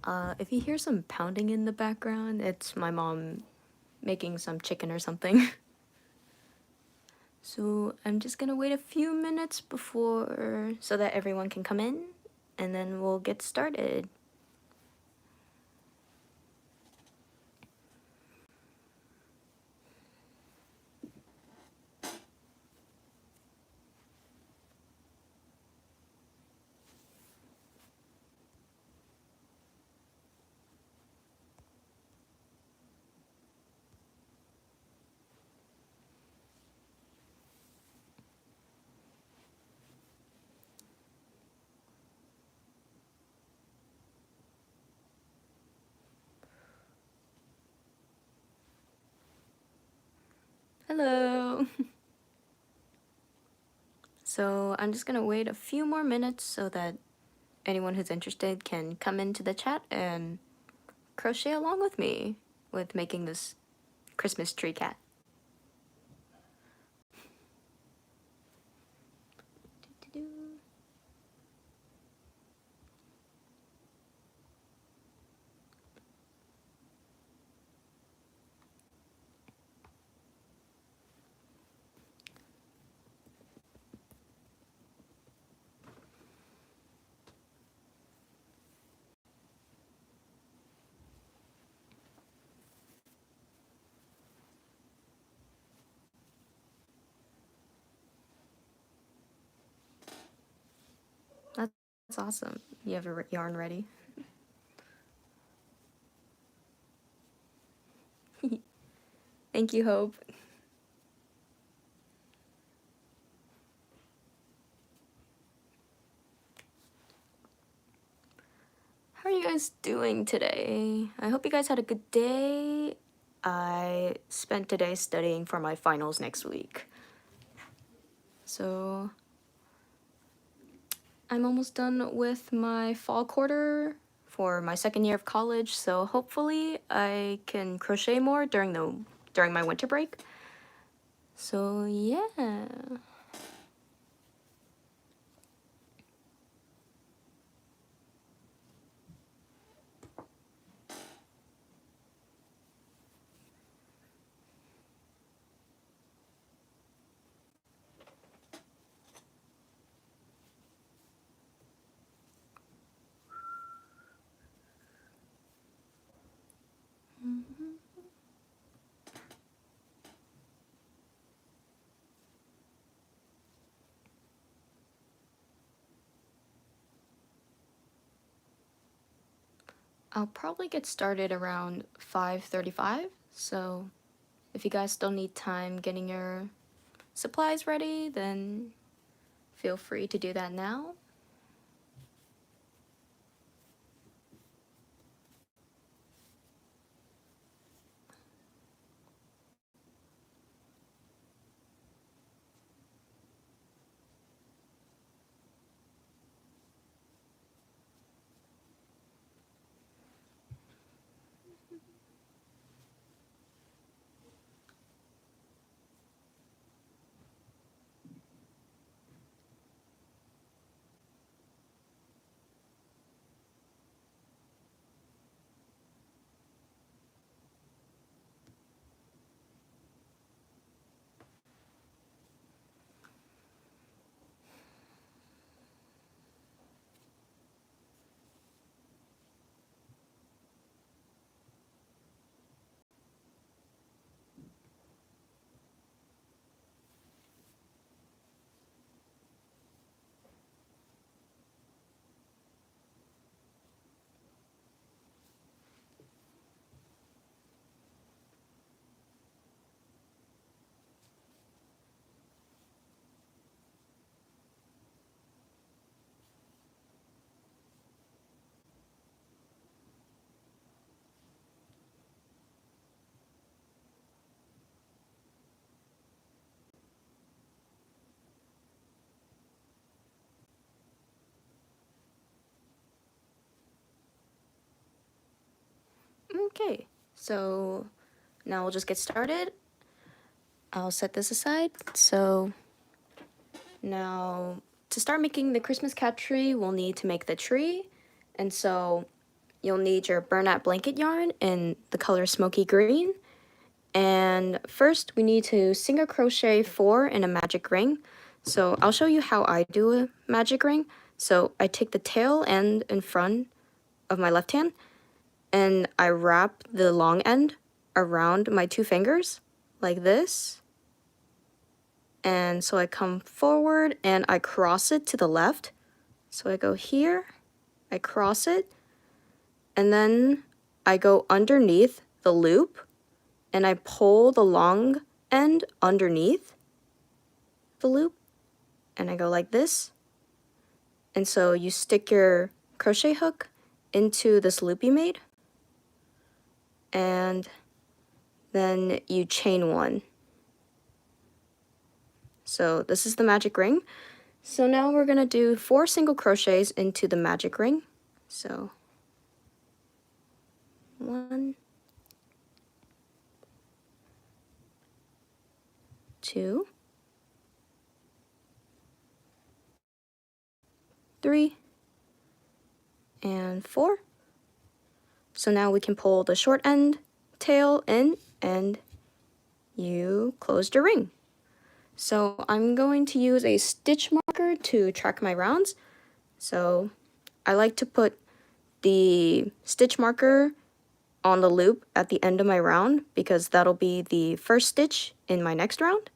If you hear some pounding in the background, it's my mom making some chicken or something. So I'm just gonna wait a few minutes before so that everyone can come in, and then we'll get started. Hello! So I'm just gonna wait a few more minutes so that anyone who's interested can come into the chat and crochet along with me with making this Christmas tree cat. That's awesome. You have a yarn ready? Thank you, Hope. How are you guys doing today? I hope you guys had a good day. I spent today studying for my finals next week. So I'm almost done with my fall quarter for my second year of college, so hopefully I can crochet more during my winter break. So yeah. I'll probably get started around 5:35, so if you guys still need time getting your supplies ready, then feel free to do that now. Okay, so now we'll just get started. I'll set this aside. So now to start making the Christmas cat tree, we'll need to make the tree. And so you'll need your burlap blanket yarn in the color smoky green. And first we need to single crochet 4 in a magic ring. So I'll show you how I do a magic ring. So I take the tail end in front of my left hand and I wrap the long end around my 2 fingers like this. And so I come forward and I cross it to the left. So I go here, I cross it, and then I go underneath the loop and I pull the long end underneath the loop and I go like this. And so you stick your crochet hook into this loop you made and then you chain 1. So this is the magic ring. So now we're gonna do 4 single crochets into the magic ring. So 1, 2, 3, and 4. So now we can pull the short end tail in and you closed your ring. So I'm going to use a stitch marker to track my rounds. So I like to put the stitch marker on the loop at the end of my round because that'll be the first stitch in my next round.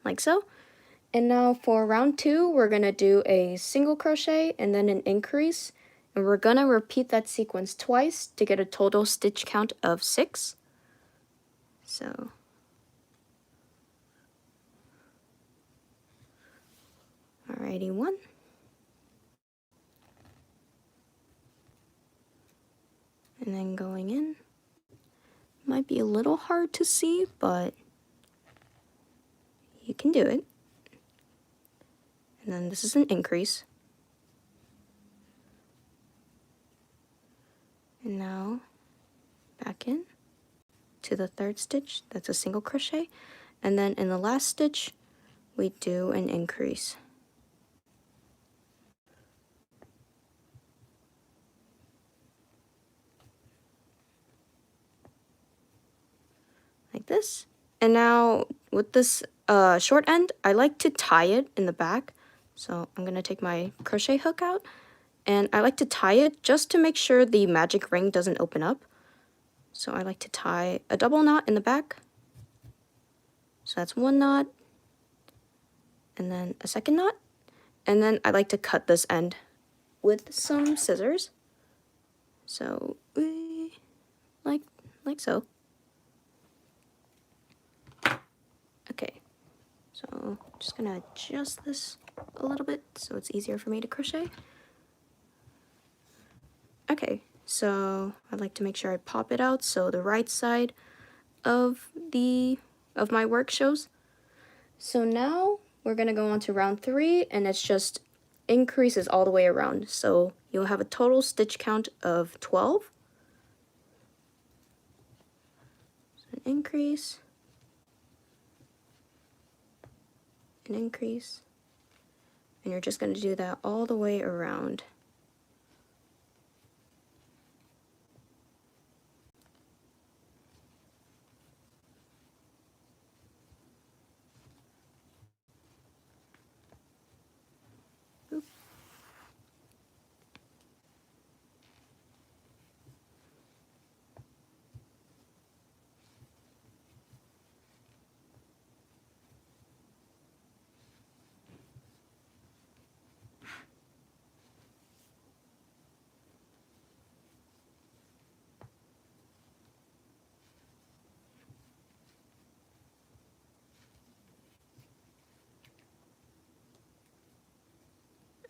Like so. And now for round 2, we're gonna do a single crochet and then an increase. And we're gonna repeat that sequence twice to get a total stitch count of 6. So alrighty, 1. And then going in. Might be a little hard to see, but you can do it. And then this is an increase. And now back in to the 3rd stitch, that's a single crochet. And then in the last stitch, we do an increase. Like this. And now with this short end, I like to tie it in the back. So I'm gonna take my crochet hook out and I like to tie it just to make sure the magic ring doesn't open up. So I like to tie a double knot in the back. So that's 1 knot and then a 2nd knot. And then I like to cut this end with some scissors. So like so. Okay, so I'm just gonna adjust this a little bit so it's easier for me to crochet. Okay, so I'd like to make sure I pop it out so the right side of my work shows. So now we're gonna go on to round 3 and it's just increases all the way around. So you'll have a total stitch count of 12. So an increase, an increase, and you're just gonna do that all the way around.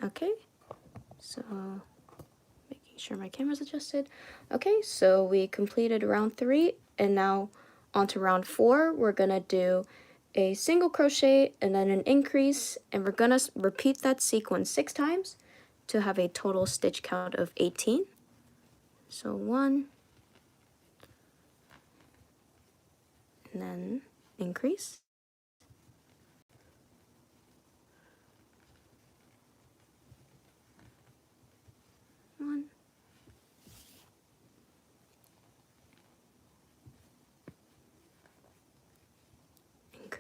Okay, so making sure my camera's adjusted. Okay, so we completed round 3 and now on to round 4. We're gonna do a single crochet and then an increase, and we're gonna repeat that sequence 6 times to have a total stitch count of 18. So 1, and then increase.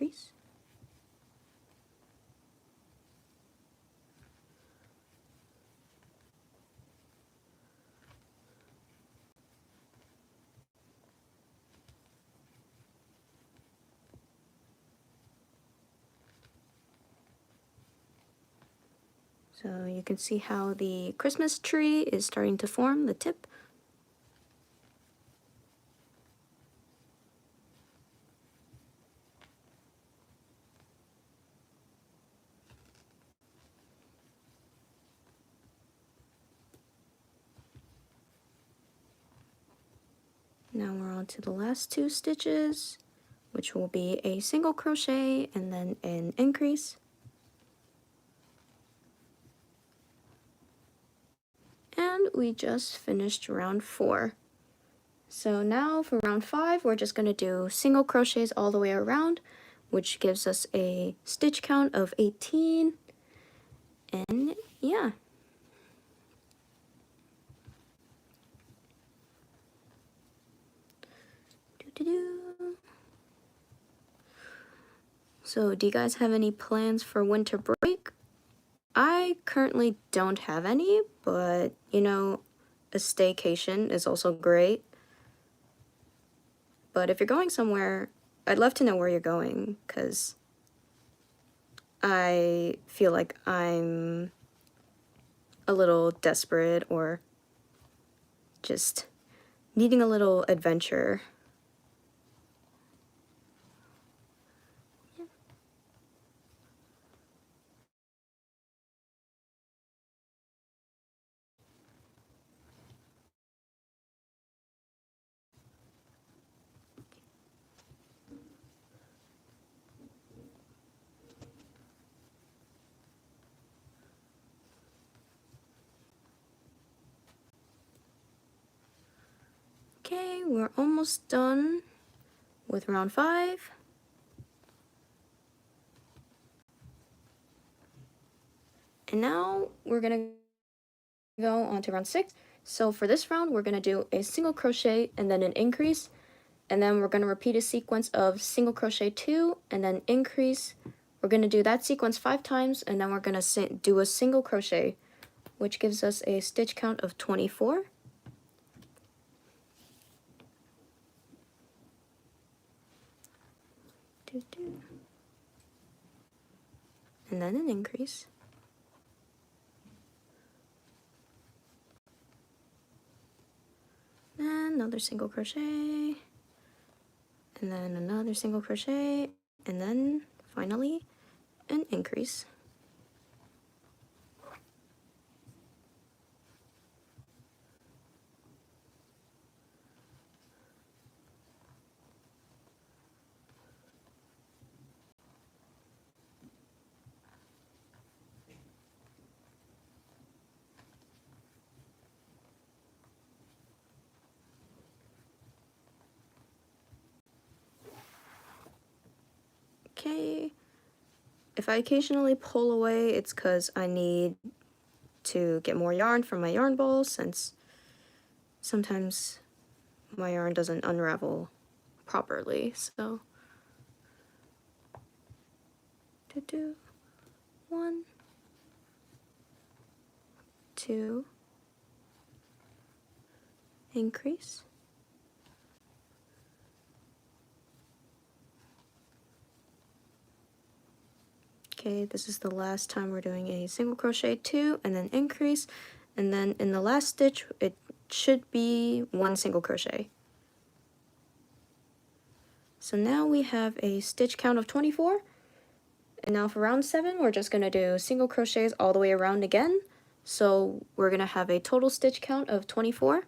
increase. So you can see how the Christmas tree is starting to form, the tip. Now we're on to the last 2 stitches, which will be a single crochet and then an increase. And we just finished round 4. So now for round 5, we're just going to do single crochets all the way around, which gives us a stitch count of 18. And yeah. So do you guys have any plans for winter break? I currently don't have any, but you know, a staycation is also great. But if you're going somewhere, I'd love to know where you're going, because I feel like I'm a little desperate or just needing a little adventure. Okay, we're almost done with round 5. And now we're gonna go on to round 6. So for this round, we're gonna do a single crochet and then an increase, and then we're gonna repeat a sequence of single crochet 2 and then increase. We're gonna do that sequence 5 times, and then we're gonna do a single crochet, which gives us a stitch count of 24. And then an increase. And another single crochet, and then another single crochet, and then finally an increase. Okay, if I occasionally pull away, it's because I need to get more yarn from my yarn ball, since sometimes my yarn doesn't unravel properly. So 1, 2, increase. Okay, this is the last time we're doing a single crochet 2 and then increase, and then in the last stitch it should be 1 single crochet. So now we have a stitch count of 24, and now for round 7 we're just going to do single crochets all the way around again, so we're going to have a total stitch count of 24.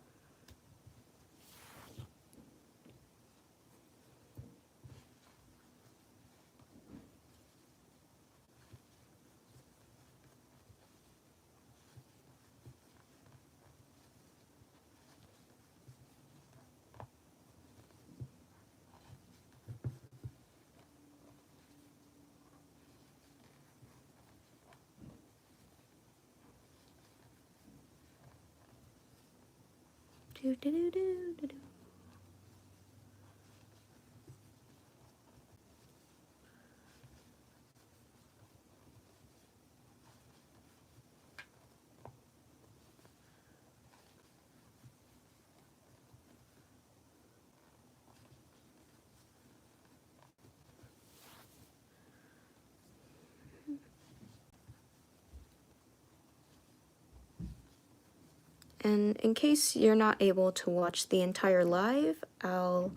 And in case you're not able to watch the entire live, I'll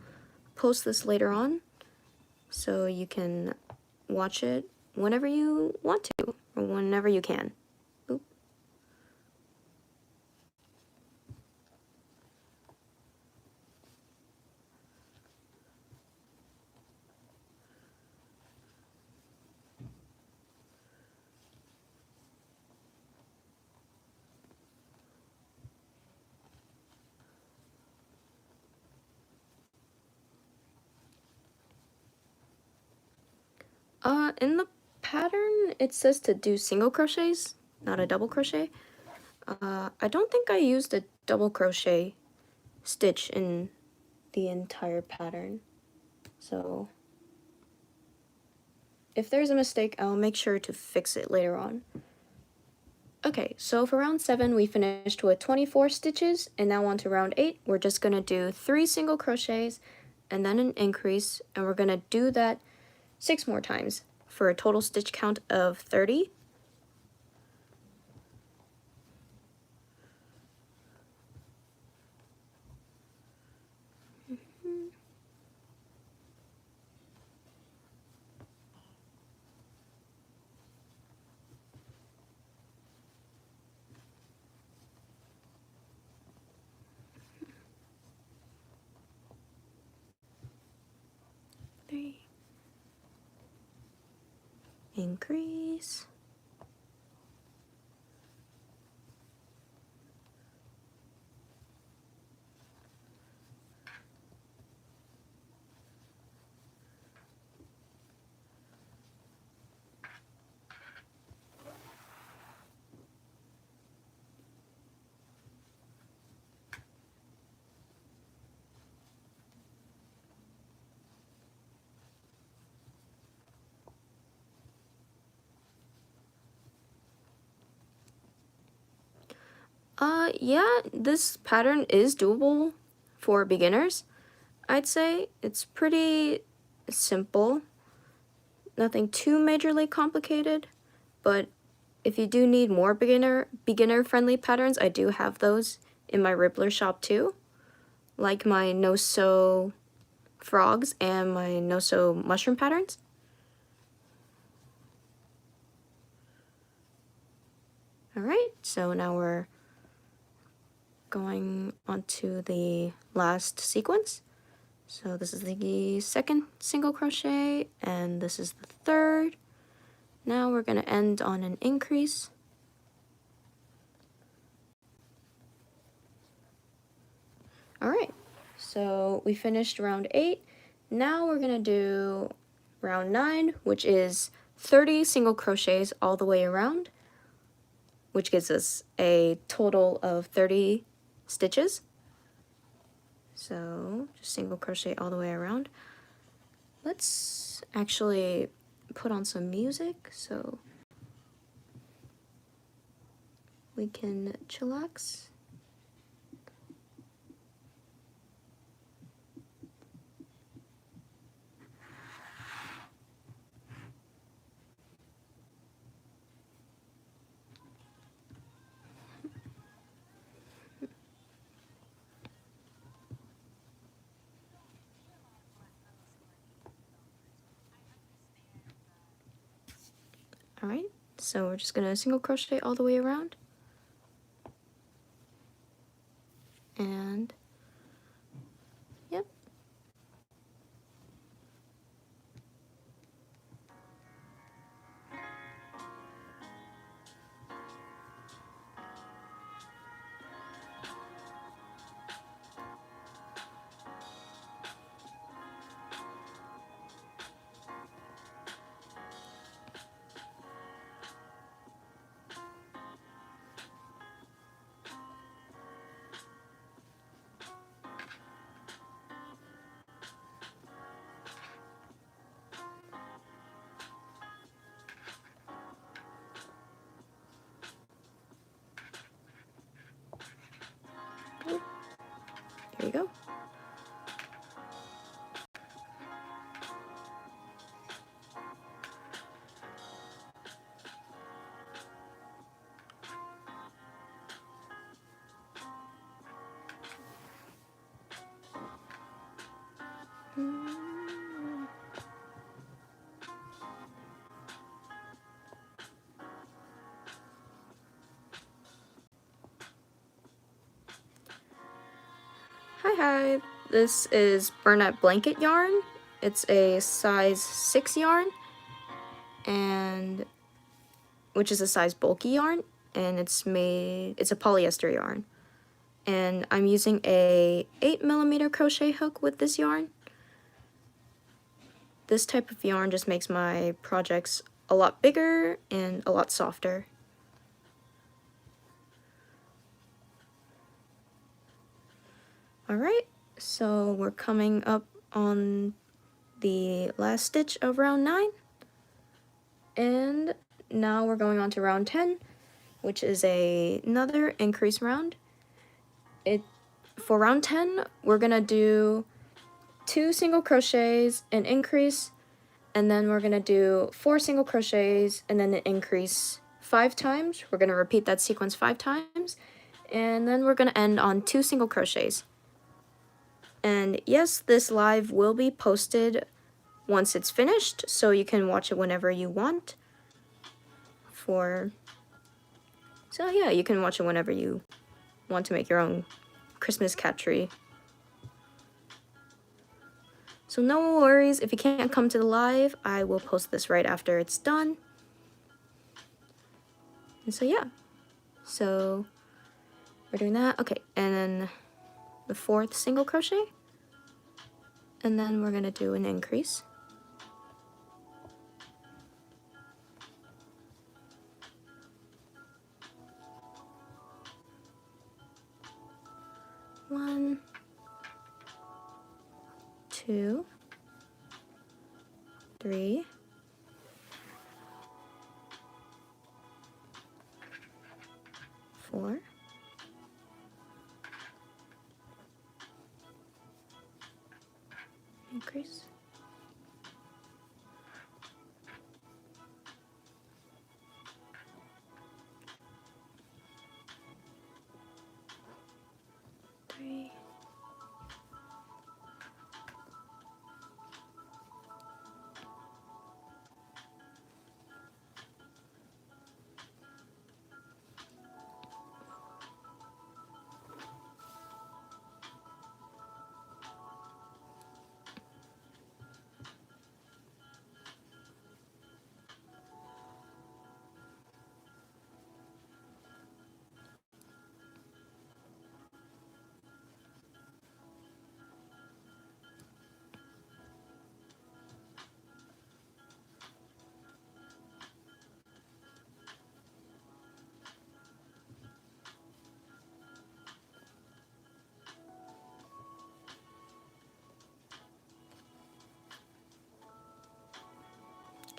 post this later on so you can watch it whenever you want to, or whenever you can. Oop. In the pattern, it says to do single crochets, not a double crochet. I don't think I used a double crochet stitch in the entire pattern, so if there's a mistake, I'll make sure to fix it later on. Okay, so for round 7, we finished with 24 stitches, and now on to round 8, we're just gonna do 3 single crochets, and then an increase, and we're gonna do that 6 more times, for a total stitch count of 30. Three. Increase. Yeah, this pattern is doable for beginners. I'd say it's pretty simple, nothing too majorly complicated, but if you do need more beginner-friendly patterns, I do have those in my Ribblr shop too, like my no-sew frogs and my no-sew mushroom patterns. Alright, so now we're going on to the last sequence. So this is the second single crochet, and this is the third. Now we're going to end on an increase. Alright, so we finished round 8. Now we're going to do round 9, which is 30 single crochets all the way around, which gives us a total of 30 stitches. So just single crochet all the way around. Let's actually put on some music so we can chillax. Alright, so we're just gonna single crochet all the way around. And yep. There you go. this is Burnett blanket yarn. It's a size 6 yarn, and which is a size bulky yarn, and it's a polyester yarn. And I'm using a 8mm crochet hook with this yarn. This type of yarn just makes my projects a lot bigger and a lot softer. Alright, so we're coming up on the last stitch of round 9, and now we're going on to round 10, which is another increase round. For round 10, we're gonna do 2 single crochets, an increase, and then we're gonna do 4 single crochets and then an increase 5 times. We're gonna repeat that sequence 5 times, and then we're gonna end on 2 single crochets. And yes, this live will be posted once it's finished, so you can watch it whenever you want. So yeah, you can watch it whenever you want to make your own Christmas cat tree. So no worries, if you can't come to the live, I will post this right after it's done. And so yeah, so we're doing that. Okay, and then the 4th single crochet, and then we're gonna do an increase. One, 2, 3, 4, increase, 3,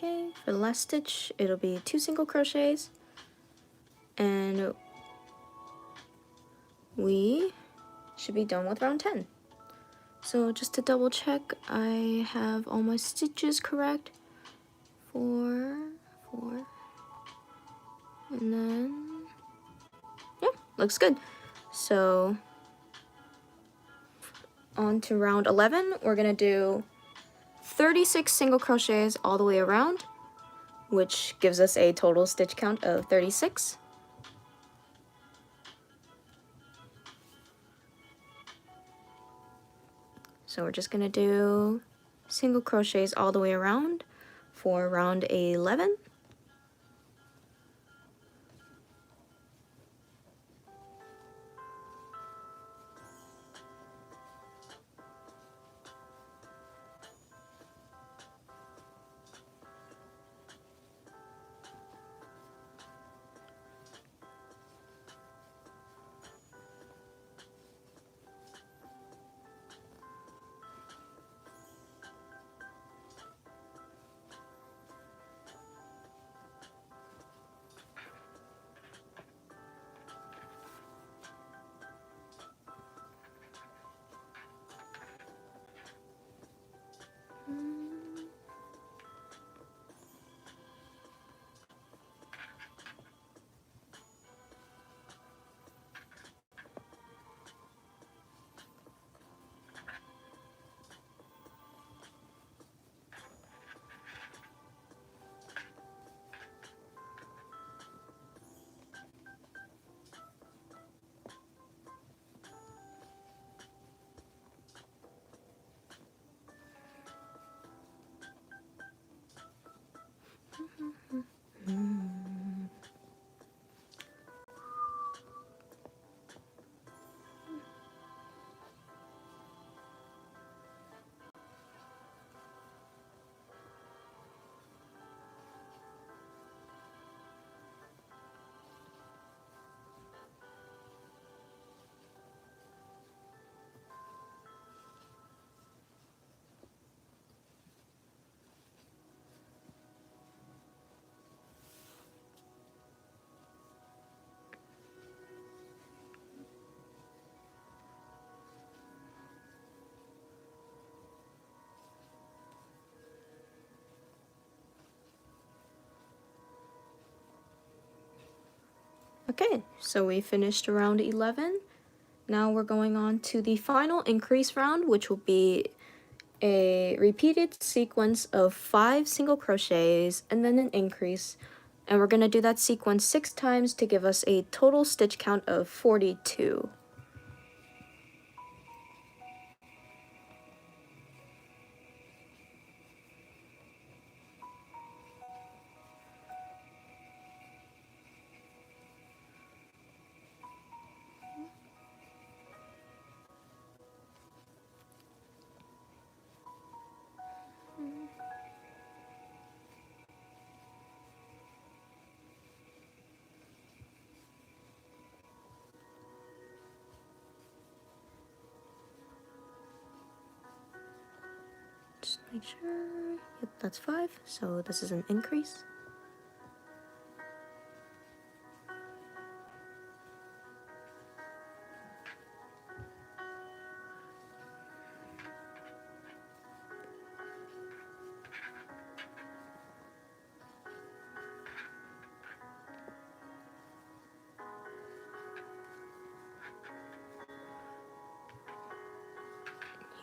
Okay, for the last stitch, it'll be 2 single crochets, and we should be done with round 10. So just to double check, I have all my stitches correct. 4, 4, and then, yeah, looks good. So on to round 11, we're gonna do 36 single crochets all the way around, which gives us a total stitch count of 36. So we're just gonna do single crochets all the way around for round 11. Okay, so we finished round 11. Now we're going on to the final increase round, which will be a repeated sequence of 5 single crochets and then an increase. And we're going to do that sequence 6 times to give us a total stitch count of 42. Just make sure, yep, that's 5, so this is an increase.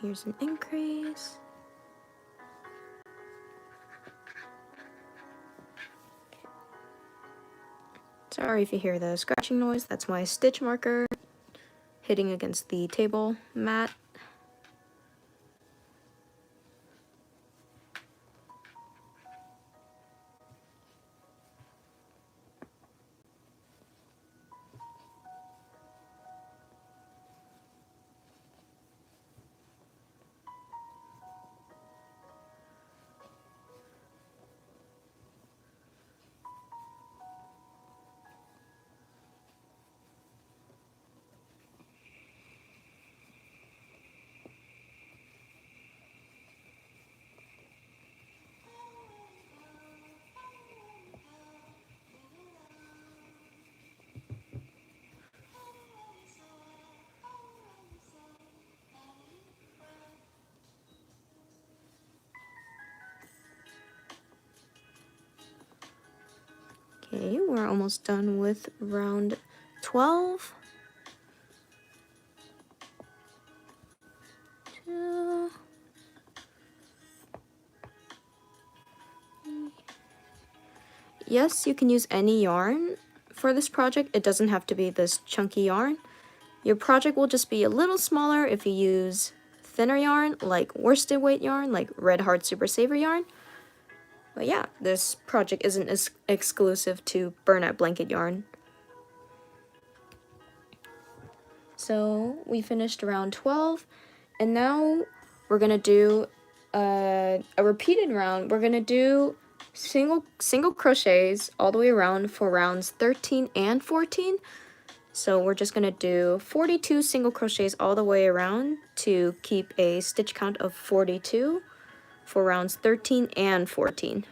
Here's an increase. Sorry if you hear the scratching noise, that's my stitch marker hitting against the table mat. Okay, we're almost done with round 12. 2, 3. Yes, you can use any yarn for this project. It doesn't have to be this chunky yarn. Your project will just be a little smaller if you use thinner yarn, like worsted weight yarn, like Red Heart Super Saver yarn. But yeah, this project isn't as exclusive to burnout blanket yarn. So we finished round 12, and now we're gonna do a repeated round. We're gonna do single crochets all the way around for rounds 13 and 14. So we're just gonna do 42 single crochets all the way around to keep a stitch count of 42 for rounds 13 and 14.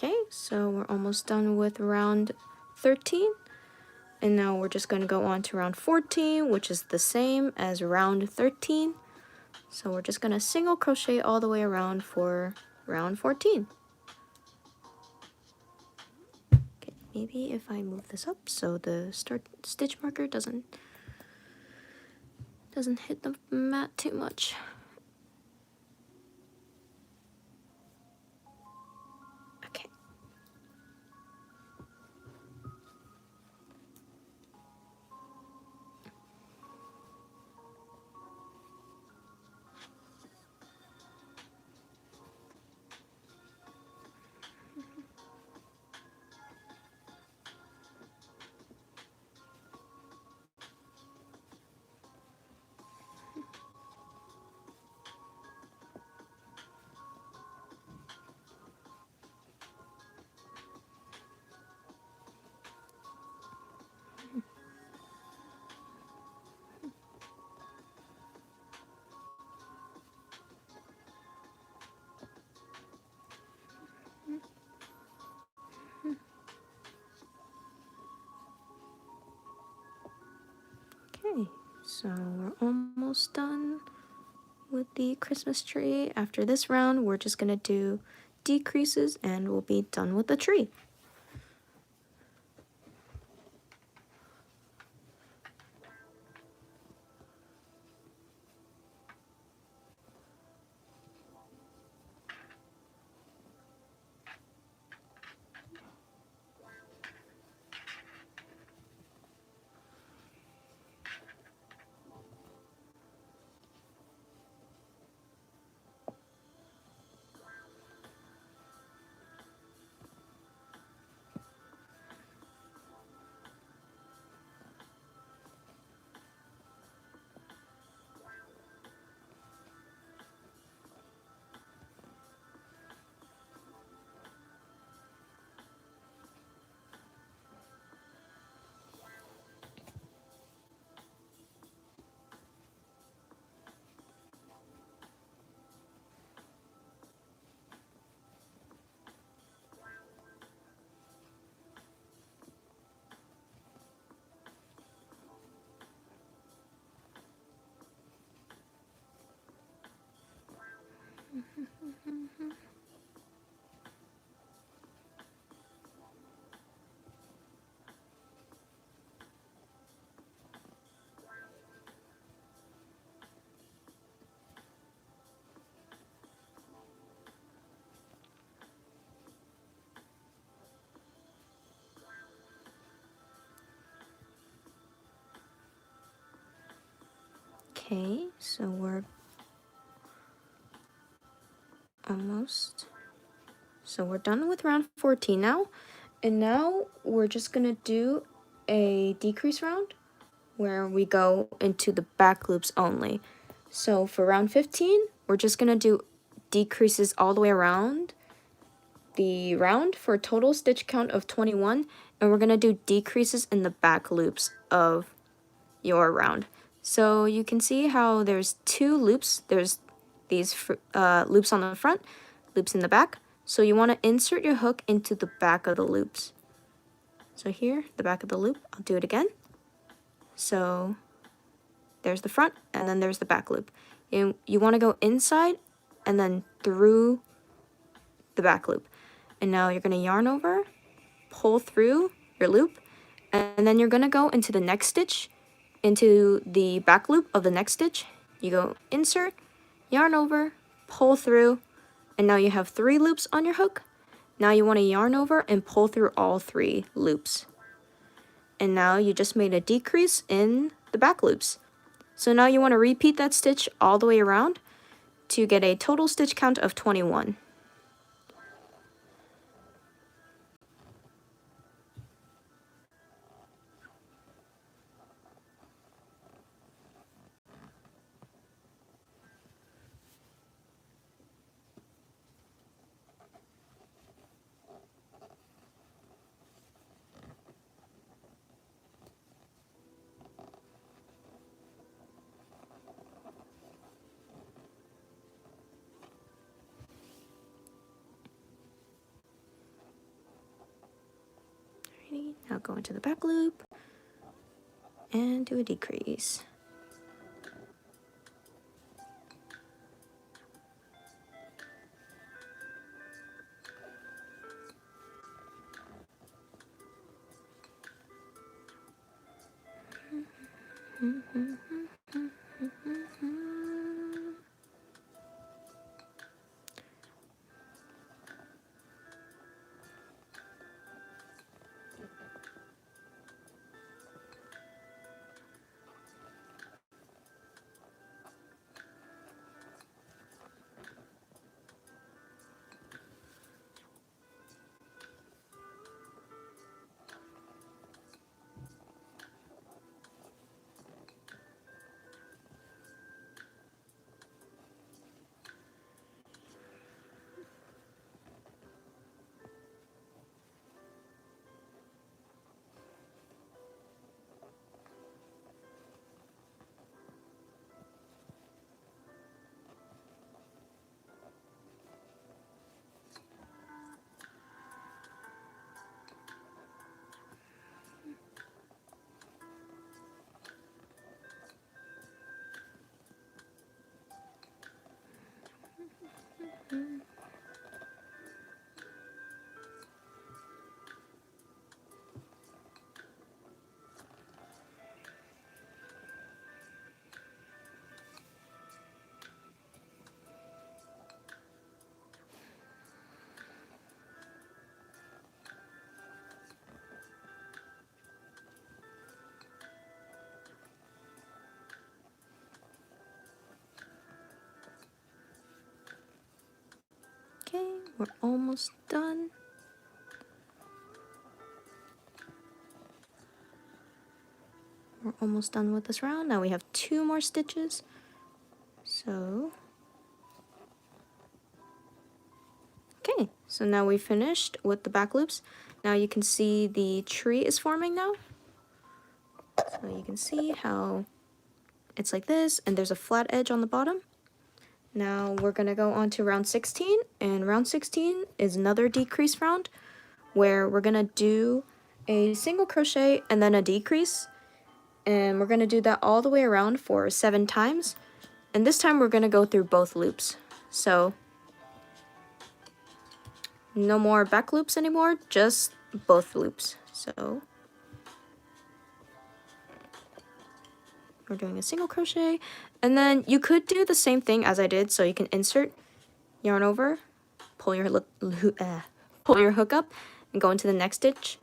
Okay, so we're almost done with round 13. And now we're just going to go on to round 14, which is the same as round 13. So we're just going to single crochet all the way around for round 14. Okay, maybe if I move this up so the start stitch marker doesn't hit the mat too much. Okay. Okay, so we're almost done with the Christmas tree. After this round, we're just gonna do decreases and we'll be done with the tree. Okay, so we're almost, so we're done with round 14 now, and now we're just gonna do a decrease round where we go into the back loops only. So for round 15, we're just gonna do decreases all the way around the round for a total stitch count of 21, and we're gonna do decreases in the back loops of your round. So you can see how there's two loops. There's these loops on the front, loops in the back. So you want to insert your hook into the back of the loops. So here, the back of the loop, I'll do it again. So there's the front and then there's the back loop. And you want to go inside and then through the back loop. And now you're going to yarn over, pull through your loop, and then you're going to go into the next stitch, into the back loop of the next stitch. You go insert, yarn over, pull through, and now you have 3 loops on your hook. Now you want to yarn over and pull through all 3 loops. And now you just made a decrease in the back loops. So now you want to repeat that stitch all the way around to get a total stitch count of 21. Now go into the back loop and do a decrease. Okay, we're almost done. We're almost done with this round. Now we have 2 more stitches. So, okay, so now we finished with the back loops. Now you can see the tree is forming now. So you can see how it's like this, and there's a flat edge on the bottom. Now we're gonna go on to round 16, and round 16 is another decrease round where we're gonna do a single crochet and then a decrease, and we're gonna do that all the way around for 7 times, and this time we're gonna go through both loops. So no more back loops anymore, just both loops. So we're doing a single crochet, and then you could do the same thing as I did, so you can insert, yarn over, pull your hook up, and go into the next stitch,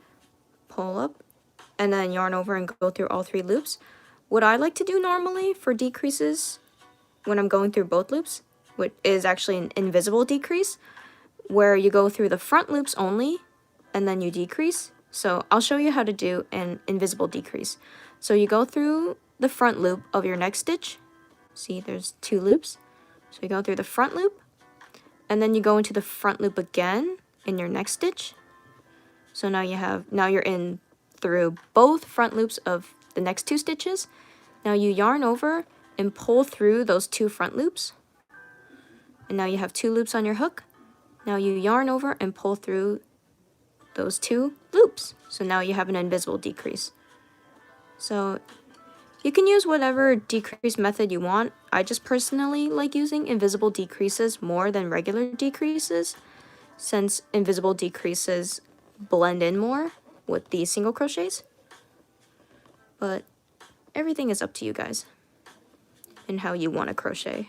pull up, and then yarn over and go through all 3 loops. What I like to do normally for decreases when I'm going through both loops, which is actually an invisible decrease, where you go through the front loops only, and then you decrease. So I'll show you how to do an invisible decrease. So you go through the front loop of your next stitch. See, there's 2 loops. So you go through the front loop, and then you go into the front loop again in your next stitch. So now you're in through both front loops of the next 2 stitches. Now you yarn over and pull through those 2 front loops. And now you have 2 loops on your hook. Now you yarn over and pull through those 2 loops. So now you have an invisible decrease. So you can use whatever decrease method you want. I just personally like using invisible decreases more than regular decreases, since invisible decreases blend in more with the single crochets. But everything is up to you guys and how you want to crochet.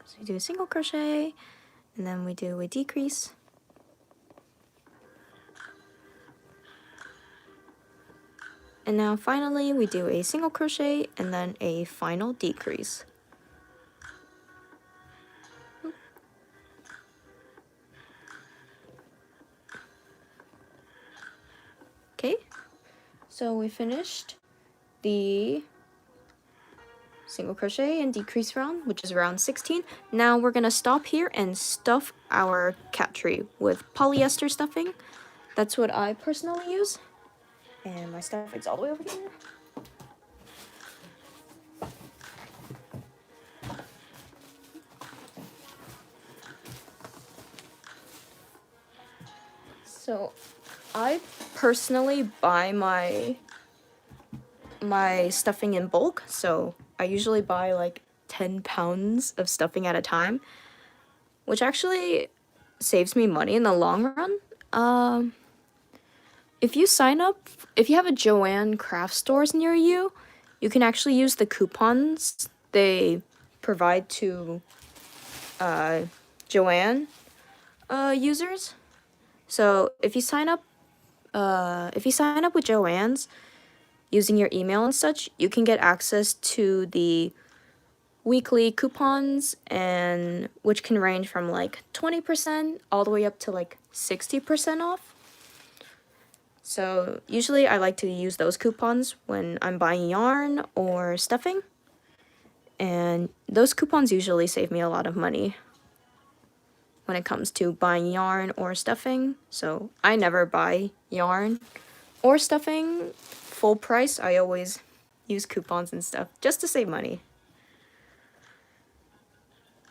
So we do a single crochet, and then we do a decrease. And now finally we do a single crochet and then a final decrease. Okay, so we finished the single crochet and decrease round, which is round 16. Now we're gonna stop here and stuff our cat tree with polyester stuffing. That's what I personally use. And my stuffing's all the way over here. So I personally buy my stuffing in bulk, so I usually buy like 10 pounds of stuffing at a time, which actually saves me money in the long run. If you sign up, if you have a Joann craft stores near you, you can actually use the coupons they provide to Joann users. So if you sign up with Joann's using your email and such, you can get access to the weekly coupons, and which can range from like 20% all the way up to like 60% off. So usually I like to use those coupons when I'm buying yarn or stuffing, and those coupons usually save me a lot of money when it comes to buying yarn or stuffing. So I never buy yarn or stuffing full price. I always use coupons and stuff just to save money.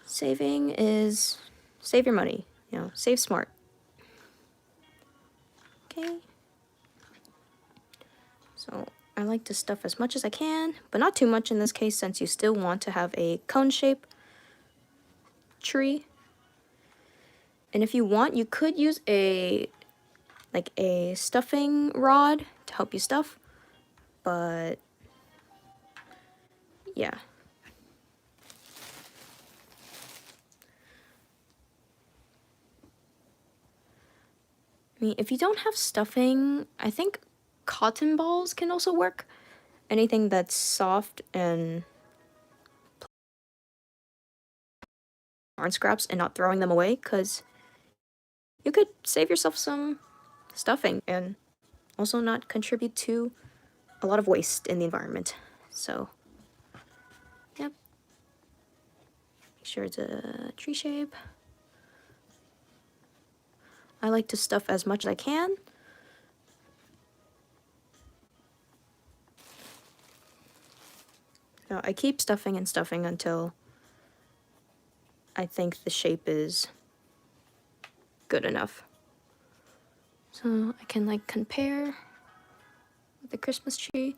Saving is save your money, you know, save smart. Okay. So I like to stuff as much as I can, but not too much in this case since you still want to have a cone shape tree. And if you want, you could use a stuffing rod to help you stuff, but yeah. I mean, if you don't have stuffing, I think cotton balls can also work. Anything that's soft and yarn scraps and not throwing them away, because you could save yourself some stuffing and also not contribute to a lot of waste in the environment. So, yep. Make sure it's a tree shape. I like to stuff as much as I can. Now, I keep stuffing and stuffing until I think the shape is good enough. So I can like compare with the Christmas tree.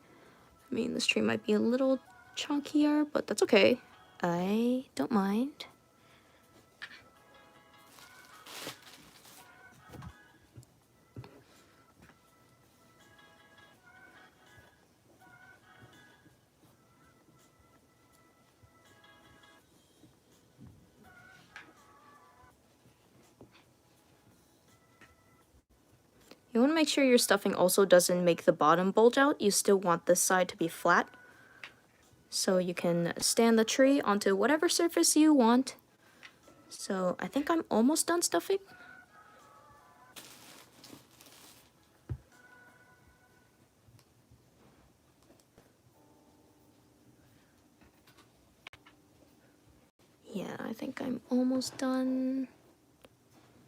I mean, this tree might be a little chunkier, but that's okay. I don't mind. You want to make sure your stuffing also doesn't make the bottom bulge out. You still want this side to be flat. So you can stand the tree onto whatever surface you want. So I think I'm almost done stuffing. Yeah, I think I'm almost done.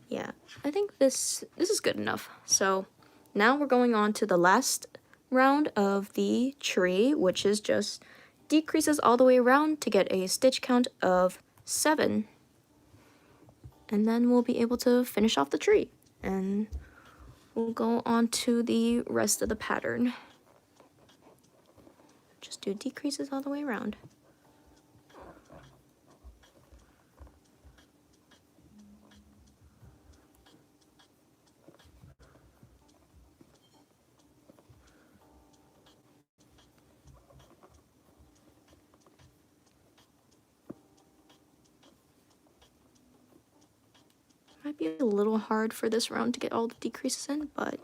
Yeah, I think this is good enough. So now we're going on to the last round of the tree, which is just decreases all the way around to get a stitch count of 7. And then we'll be able to finish off the tree. And we'll go on to the rest of the pattern. Just do decreases all the way around. Might be a little hard for this round to get all the decreases in, but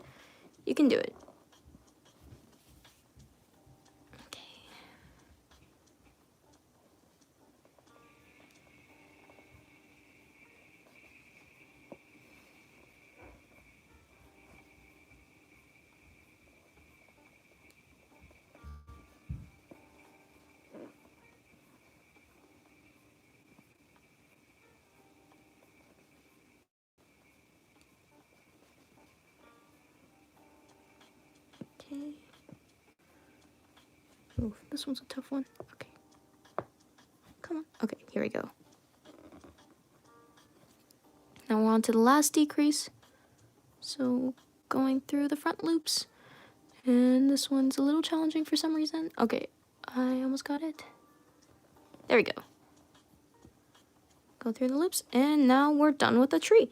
you can do it. Okay. Ooh, this one's a tough one. Okay. Come on. Okay, here we go. Now we're on to the last decrease. So going through the front loops. And this one's a little challenging for some reason. Okay, I almost got it. There we go. Go through the loops, and now we're done with the tree.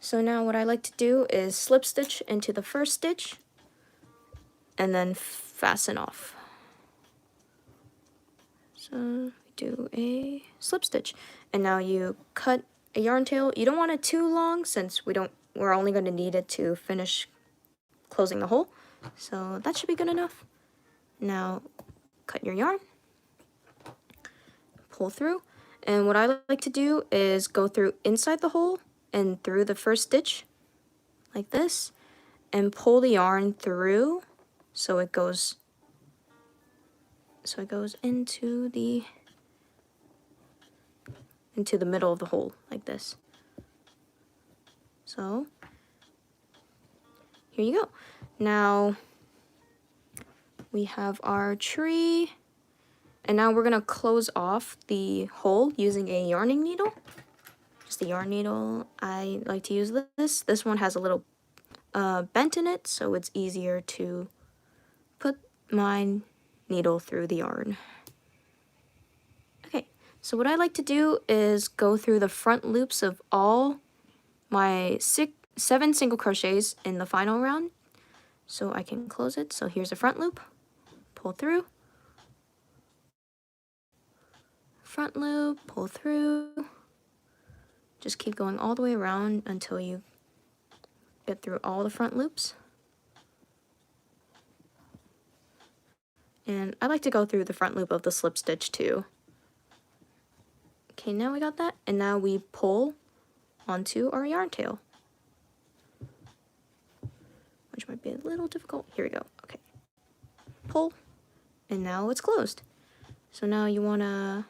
So now what I like to do is slip stitch into the first stitch and then fasten off. So we do a slip stitch, and now you cut a yarn tail. You don't want it too long since we're only going to need it to finish closing the hole. So that should be good enough. Now cut your yarn, pull through, and what I like to do is go through inside the hole and through the first stitch like this, and pull the yarn through so it goes into the middle of the hole like this. So here you go. Now we have our tree, and now we're gonna close off the hole using a yarning needle. Just a yarn needle. I like to use this. This one has a little bent in it, so it's easier to put my needle through the yarn. Okay, so what I like to do is go through the front loops of all my 7 single crochets in the final round, so I can close it. So here's a front loop, pull through, front loop, pull through. Just keep going all the way around until you get through all the front loops. And I like to go through the front loop of the slip stitch too. Okay, now we got that, and now we pull onto our yarn tail, which might be a little difficult. Here we go. Okay, pull, and now it's closed. So now you want to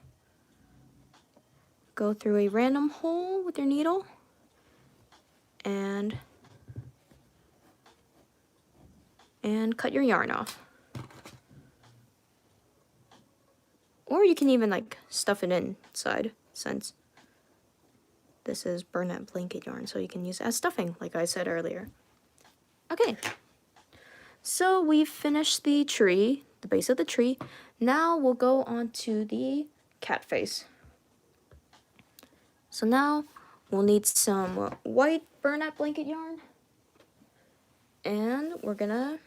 go through a random hole with your needle and cut your yarn off. Or you can even like stuff it inside, since this is burnette blanket yarn, so you can use it as stuffing, like I said earlier. Okay, so we've finished the tree, the base of the tree. Now we'll go on to the cat face. So now we'll need some white burnette blanket yarn, and we're gonna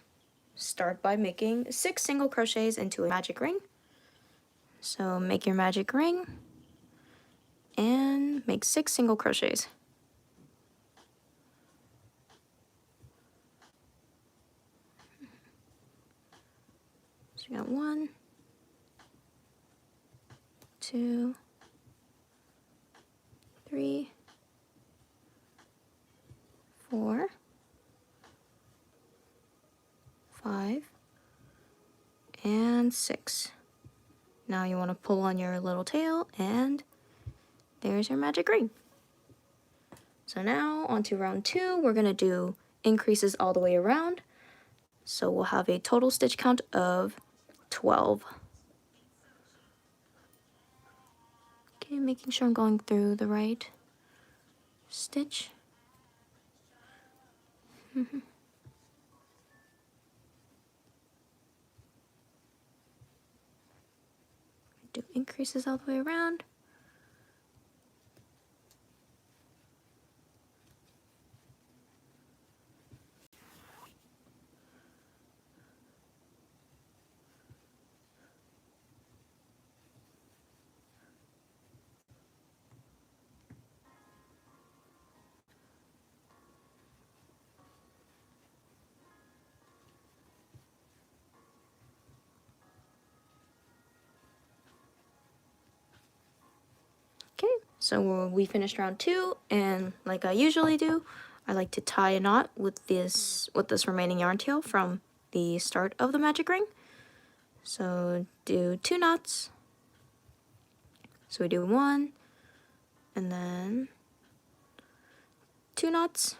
start by making 6 single crochets into a magic ring. So make your magic ring and make 6 single crochets. So we got 1, 2, 3, 4, 5, and 6. Now you want to pull on your little tail, and there's your magic ring. So now on to round 2, we're going to do increases all the way around. So we'll have a total stitch count of 12. Okay, making sure I'm going through the right stitch. Do increases all the way around. Okay, so we finished round 2, and like I usually do, I like to tie a knot with this remaining yarn tail from the start of the magic ring. So do 2 knots. So we do 1, and then 2 knots,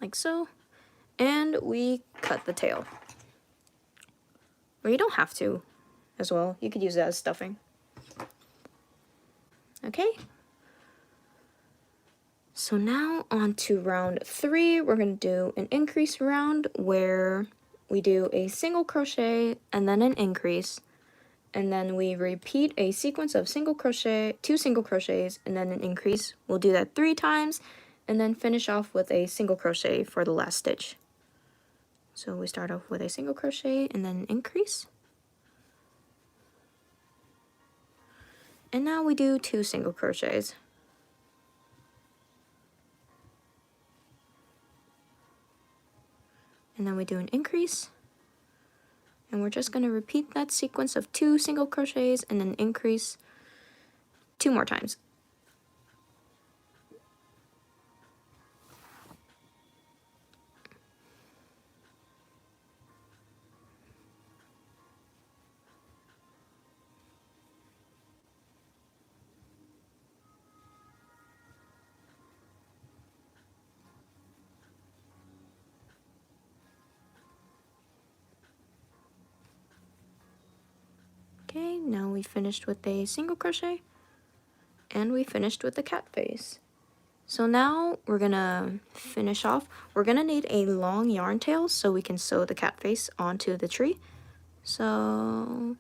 like so, and we cut the tail. Or you don't have to as well. You could use it as stuffing. Okay. So now on to round 3. We're going to do an increase round where we do a single crochet and then an increase. And then we repeat a sequence of single crochet, 2 single crochets, and then an increase. We'll do that 3 times and then finish off with a single crochet for the last stitch. So we start off with a single crochet and then an increase. And now we do 2 single crochets. And then we do an increase. And we're just going to repeat that sequence of 2 single crochets and then increase 2 more times. Okay, now we finished with a single crochet and we finished with the cat face. So now we're gonna finish off. We're gonna need a long yarn tail so we can sew the cat face onto the tree. So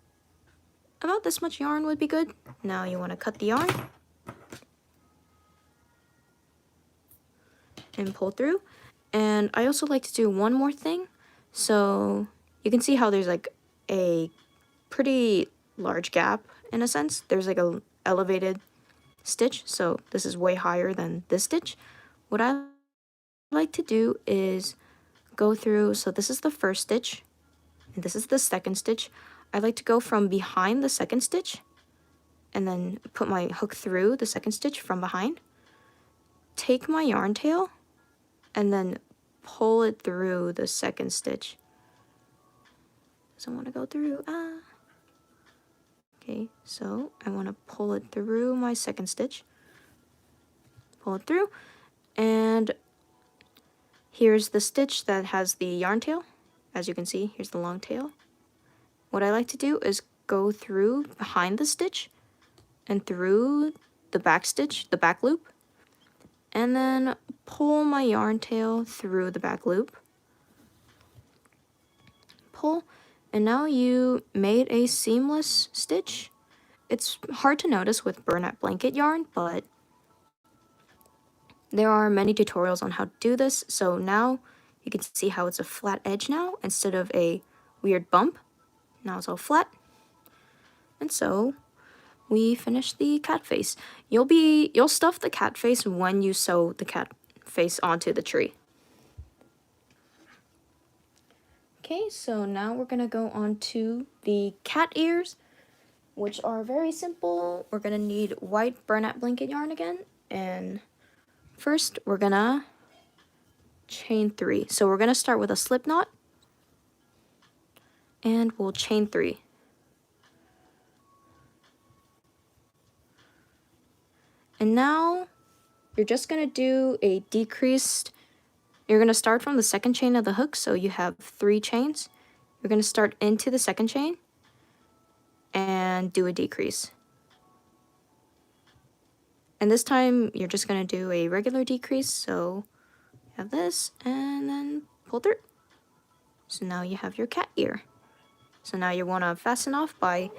about this much yarn would be good. Now you want to cut the yarn and pull through. And I also like to do one more thing. So you can see how there's like a pretty large gap in a sense. There's like a elevated stitch, so this is way higher than this stitch. What I like to do is go through, so this is the first stitch and this is the second stitch. I like to go from behind the second stitch and then put my hook through the second stitch from behind, take my yarn tail and then pull it through the second stitch. Doesn't want to go through. Okay, so I want to pull it through my second stitch. Pull it through, and here's the stitch that has the yarn tail. As you can see, here's the long tail. What I like to do is go through behind the stitch and through the back stitch, the back loop, and then pull my yarn tail through the back loop. Pull. And now you made a seamless stitch. It's hard to notice with burlap blanket yarn, but there are many tutorials on how to do this. So now you can see how it's a flat edge now instead of a weird bump. Now it's all flat. And so we finished the cat face. You'll stuff the cat face when you sew the cat face onto the tree. Okay, so now we're gonna go on to the cat ears, which are very simple. We're gonna need white burlap blanket yarn again, and first we're gonna chain 3. So we're gonna start with a slip knot, and we'll chain 3. And now you're just gonna do a decreased. You're going to start from the second chain of the hook, so you have 3 chains. You're going to start into the second chain and do a decrease. And this time, you're just going to do a regular decrease, so you have this, and then pull through. So now you have your cat ear. So now you want to fasten off by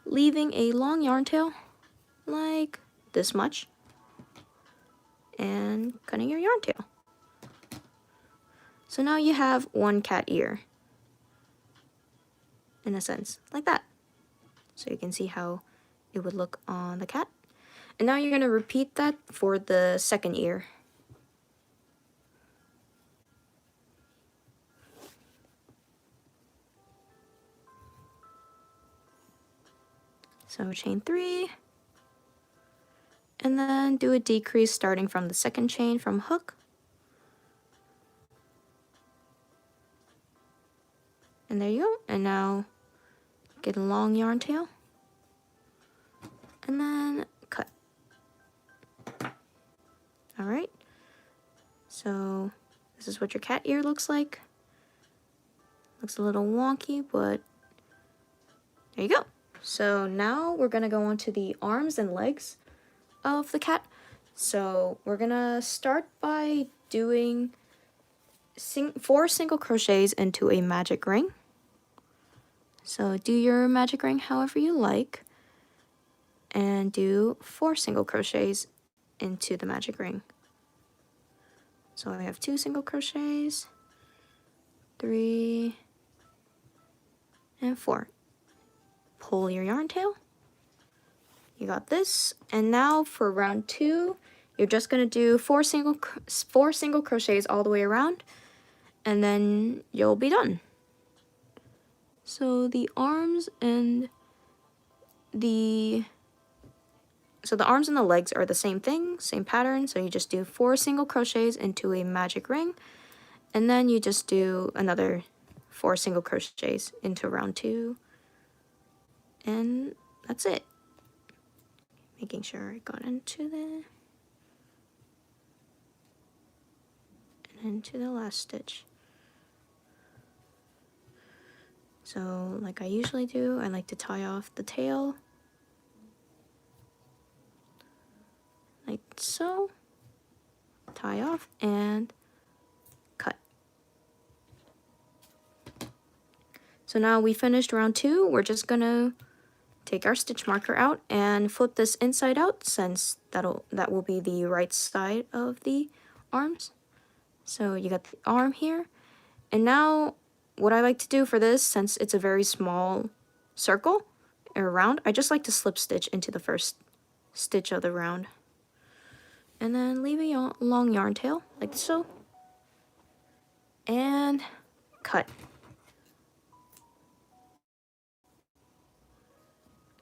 leaving a long yarn tail, like this much, and cutting your yarn tail. So now you have one cat ear, in a sense, like that. So you can see how it would look on the cat. And now you're going to repeat that for the second ear. So chain 3, and then do a decrease starting from the second chain from hook. And there you go. And now get a long yarn tail and then cut. All right. So This is what your cat ear looks like. Looks a little wonky, but there you go. So now we're gonna go on to the arms and legs of the cat. So we're gonna start by doing 4 single crochets into a magic ring. So do your magic ring however you like, and do 4 single crochets into the magic ring. So I have 2 single crochets, 3, and 4. Pull your yarn tail. You got this. And now for round 2, you're just gonna do 4 single crochets all the way around, and then you'll be done. So the arms and the legs are the same thing, same pattern. So you just do 4 single crochets into a magic ring, and then you just do another 4 single crochets into round 2, and that's it. Making sure I got into the last stitch. So like I usually do, I like to tie off the tail like so, tie off and cut. So now we finished round 2. We're just gonna take our stitch marker out and flip this inside out, since that will be the right side of the arms. So you got the arm here. And now what I like to do for this, since it's a very small circle or round, I just like to slip stitch into the first stitch of the round. And then leave a long yarn tail like so. And cut.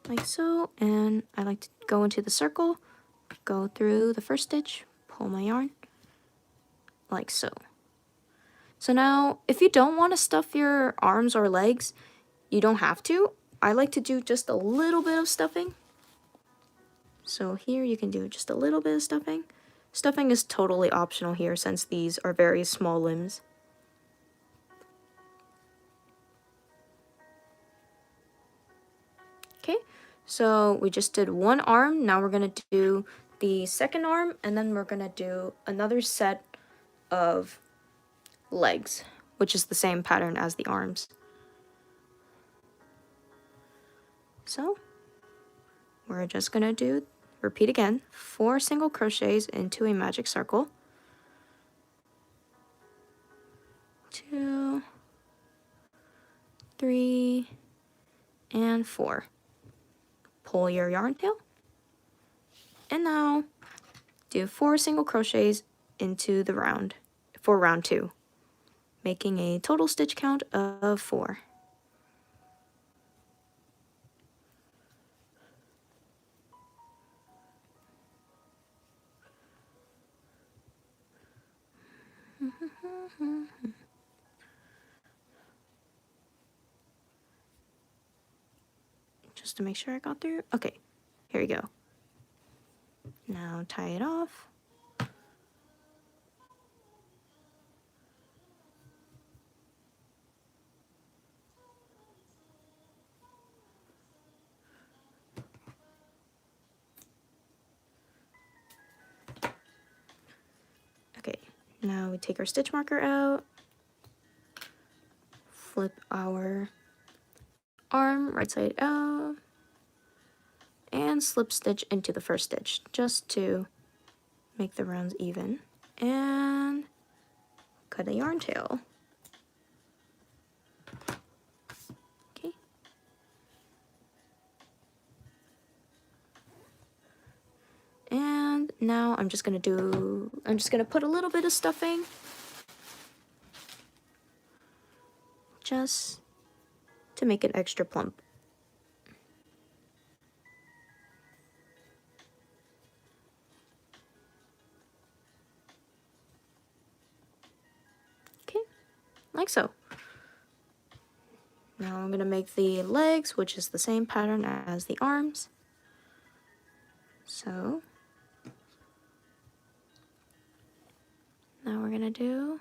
Like so, and I like to go into the circle, go through the first stitch, pull my yarn, like so. So now, if you don't want to stuff your arms or legs, you don't have to. I like to do just a little bit of stuffing. So here you can do just a little bit of stuffing. Stuffing is totally optional here, since these are very small limbs. Okay, so we just did one arm. Now we're gonna do the second arm, and then we're gonna do another set of legs, which is the same pattern as the arms. So we're just gonna repeat again, 4 single crochets into a magic circle, 2, 3, and 4. Pull your yarn tail, and now do 4 single crochets into the round for round 2, making a total stitch count of 4. Just to make sure I got through. Okay, here we go. Now tie it off. Okay, now we take our stitch marker out, flip our arm right side out, and slip stitch into the first stitch just to make the rounds even, and cut a yarn tail. Okay. And now I'm just gonna put a little bit of stuffing just to make it extra plump. Okay, like so. Now I'm gonna make the legs, which is the same pattern as the arms. So now we're gonna do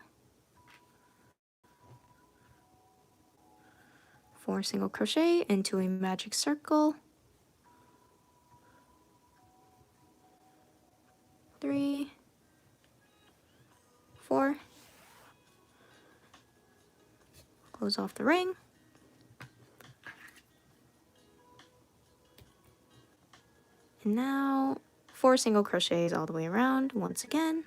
4 single crochet into a magic circle, 3, 4, close off the ring, and now 4 single crochets all the way around once again.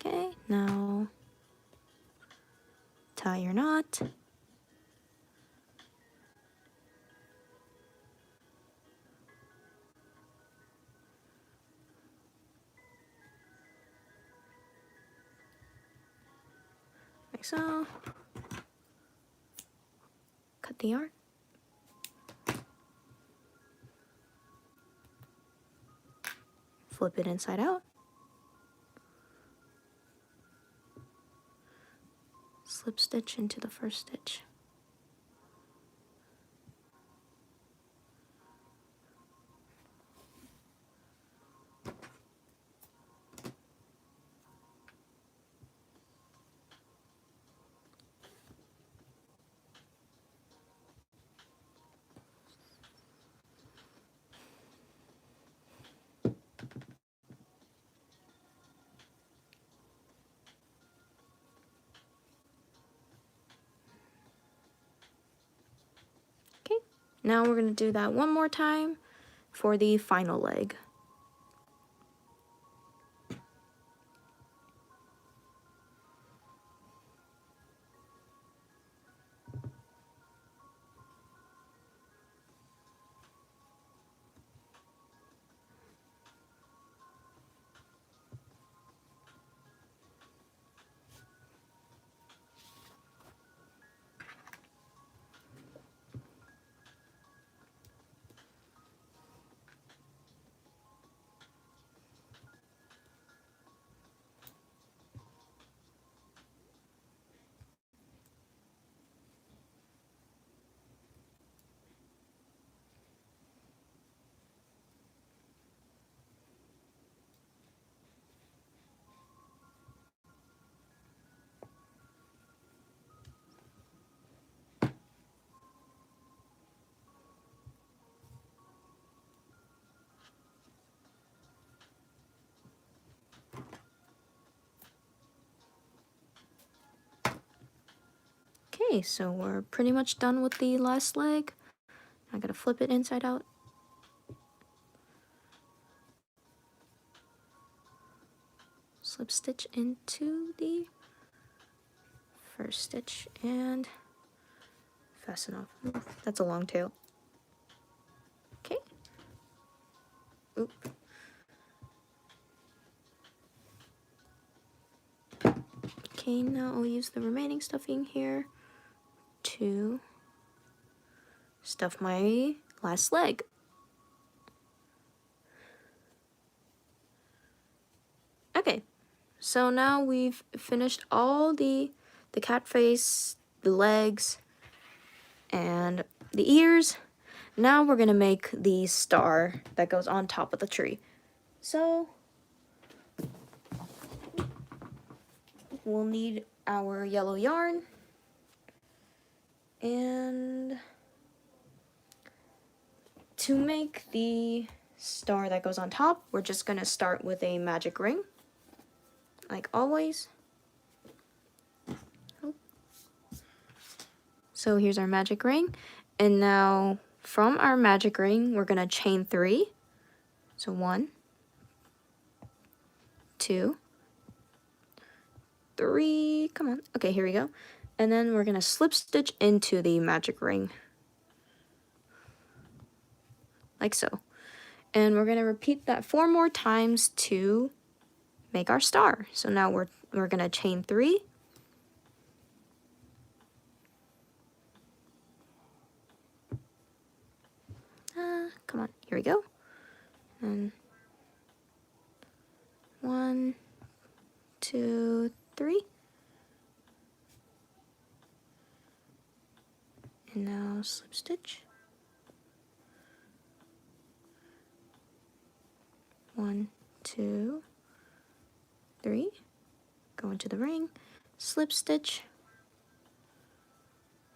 Okay, now tie your knot. Like so. Cut the yarn. Flip it inside out. Slip stitch into the first stitch. Okay, now we're going to do that one more time for the final leg. Okay, so we're pretty much done with the last leg. I'm going to flip it inside out. Slip stitch into the first stitch and fasten off. That's a long tail. Okay. Oop. Okay, now I'll use the remaining stuffing here to stuff my last leg. Okay, so now we've finished all the cat face, the legs, and the ears. Now we're gonna make the star that goes on top of the tree. So we'll need our yellow yarn and to make the star that goes on top, we're just gonna start with a magic ring, like always. So here's our magic ring, and now from our magic ring, we're gonna chain 3. So 1, 2, 3, come on. Okay, here we go. And then we're gonna slip stitch into the magic ring, like so. And we're gonna repeat that 4 more times to make our star. So now we're gonna chain 3. Come on, here we go. And 1, 2, 3. And now slip stitch. 1, 2, 3. Go into the ring, slip stitch.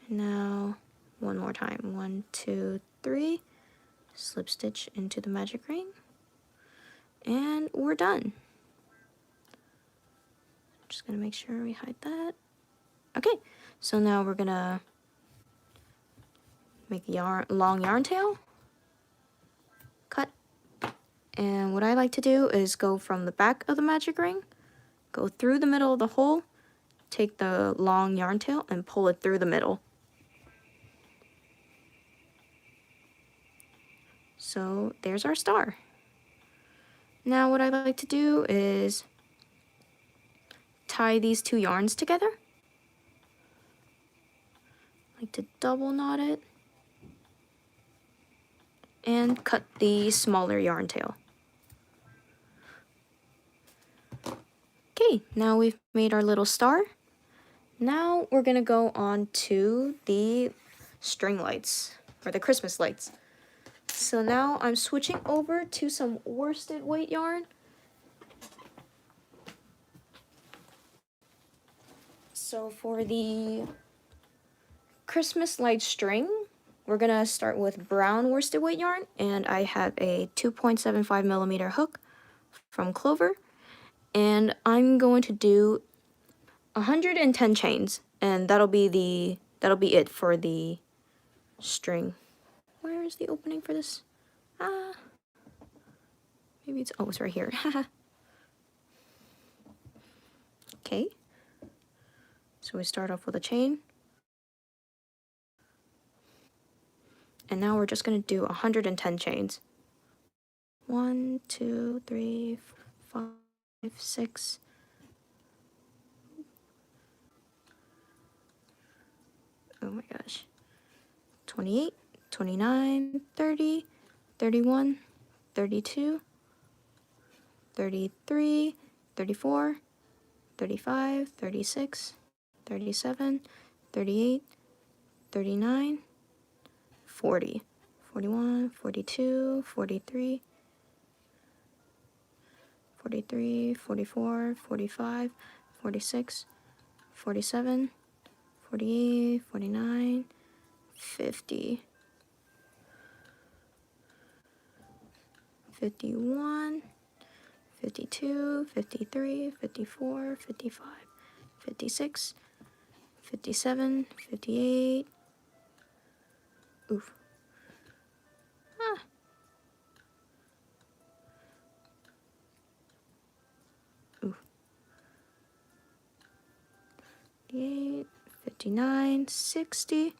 And now one more time. 1, 2, 3. Slip stitch into the magic ring. And we're done. Just gonna make sure we hide that. Okay, so now we're gonna make a long yarn tail, cut, and what I like to do is go from the back of the magic ring, go through the middle of the hole, take the long yarn tail and pull it through the middle. So there's our star. Now what I like to do is tie these two yarns together. I like to double knot it and cut the smaller yarn tail. Okay, now we've made our little star. Now we're gonna go on to the string lights, or the Christmas lights. So now I'm switching over to some worsted weight yarn. So for the Christmas light string, we're gonna start with brown worsted weight yarn, and I have a 2.75 millimeter hook from Clover, and I'm going to do 110 chains, and that'll be it for the string. Where is the opening for this? Maybe it's, oh, it's right here. Okay, so we start off with a chain, and now we're just gonna do 110 chains. 1, 2, 3, 5, 6. Oh my gosh. 28, 29, 30, 31, 32, 33, 34, 35, 36, 37, 38, 39, 40, 41, 42, 43, 43, 44, 45, 46, 47, 48, 49, 50, 51, 52, 53, 54, 55, 56, 57, 58. Oof. Ah. Oof. 58, 59, 60.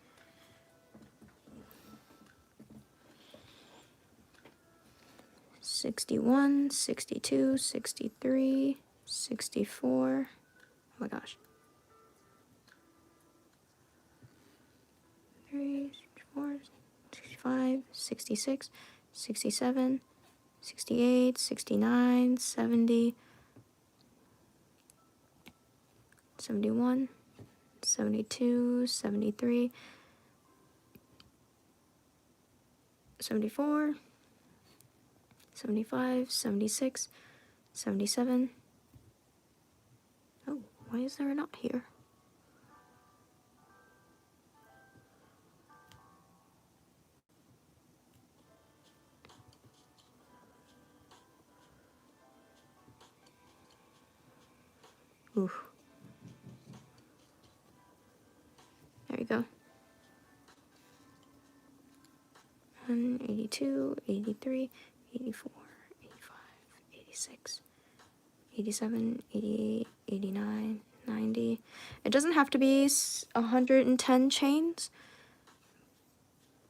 61, 62, 63, 64. Oh my gosh. 3, 64, 65, 66, 67, 68, 69, 70, 71, 72, 73, 74, 75, 76, 77. Oh, why is there a knot here? Oof. There you go. 82, 83, 84, 85, 86, 87, 88, 89, 90. It doesn't have to be 110 chains.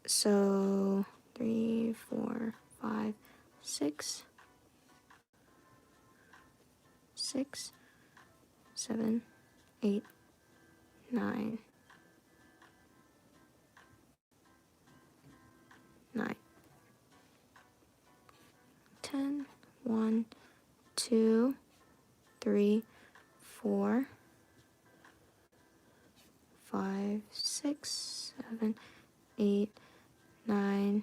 So 3, 4, 5, 6, 6, 7, 8, 9, 9, 10, 1, 2, 3, 4, 5, 6, 7, 8, 9,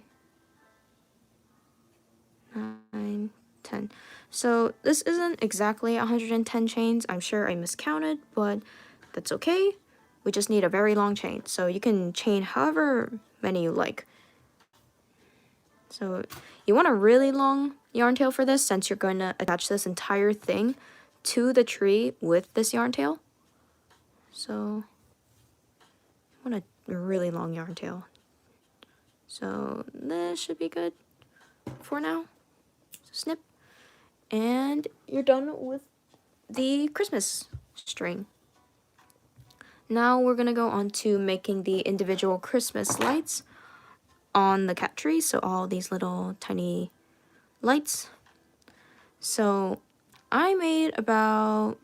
10. So this isn't exactly 110 chains. I'm sure I miscounted, but that's okay. We just need a very long chain. So you can chain however many you like. So you want a really long yarn tail for this, since you're going to attach this entire thing to the tree with this yarn tail. So you want a really long yarn tail. So this should be good for now. So snip. And you're done with the Christmas string. Now we're going to go on to making the individual Christmas lights on the cat tree. So all these little tiny lights. So I made about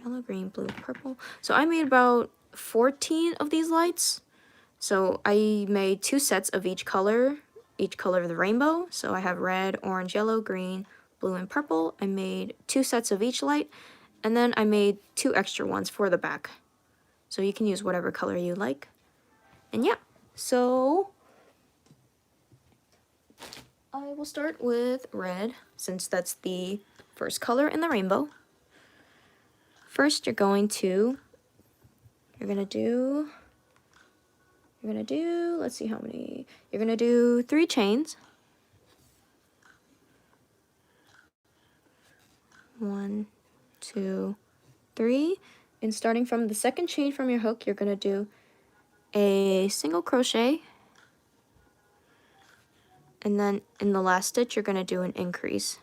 yellow, green, blue, purple. So I made about 14 of these lights. So I made 2 sets of each color of the rainbow. So I have red, orange, yellow, green, blue, and purple. I made 2 sets of each light, and then I made 2 extra ones for the back. So you can use whatever color you like. And yeah, so I will start with red, since that's the first color in the rainbow. First, you're gonna do, let's see how many, you're gonna do 3 chains. 1, 2, 3. And starting from the second chain from your hook, you're gonna do a single crochet. And then in the last stitch, you're gonna do an increase.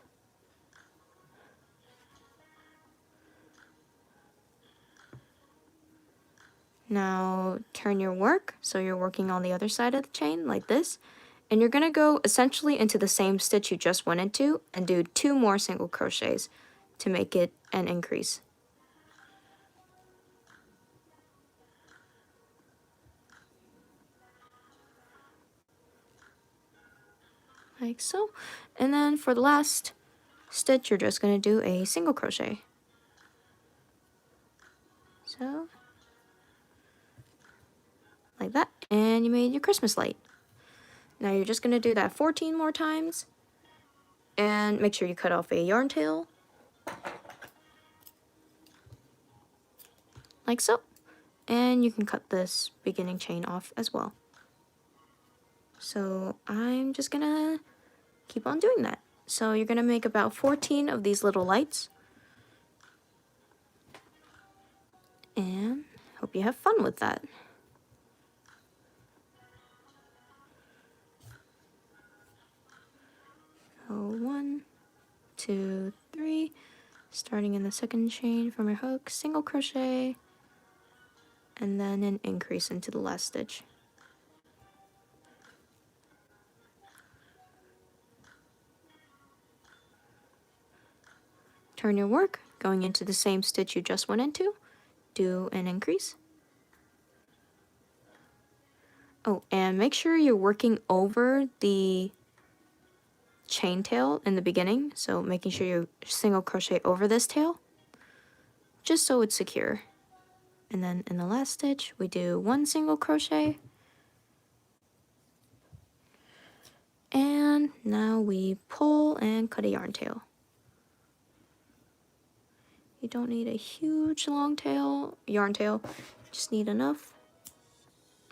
Now turn your work, so you're working on the other side of the chain like this, and you're gonna go essentially into the same stitch you just went into and do 2 more single crochets to make it an increase. Like so. And then for the last stitch, you're just gonna do a single crochet. So like that, and you made your Christmas light. Now you're just gonna do that 14 more times, and make sure you cut off a yarn tail, like so. And you can cut this beginning chain off as well. So I'm just gonna keep on doing that. So you're gonna make about 14 of these little lights, and hope you have fun with that. So 1, 2, 3, starting in the second chain from your hook, single crochet, and then an increase into the last stitch. Turn your work, going into the same stitch you just went into, do an increase. Oh, and make sure you're working over the chain tail in the beginning, so making sure you single crochet over this tail, just so it's secure. And then in the last stitch, we do 1 single crochet. And now we pull and cut a yarn tail. You don't need a huge long yarn tail, just need enough,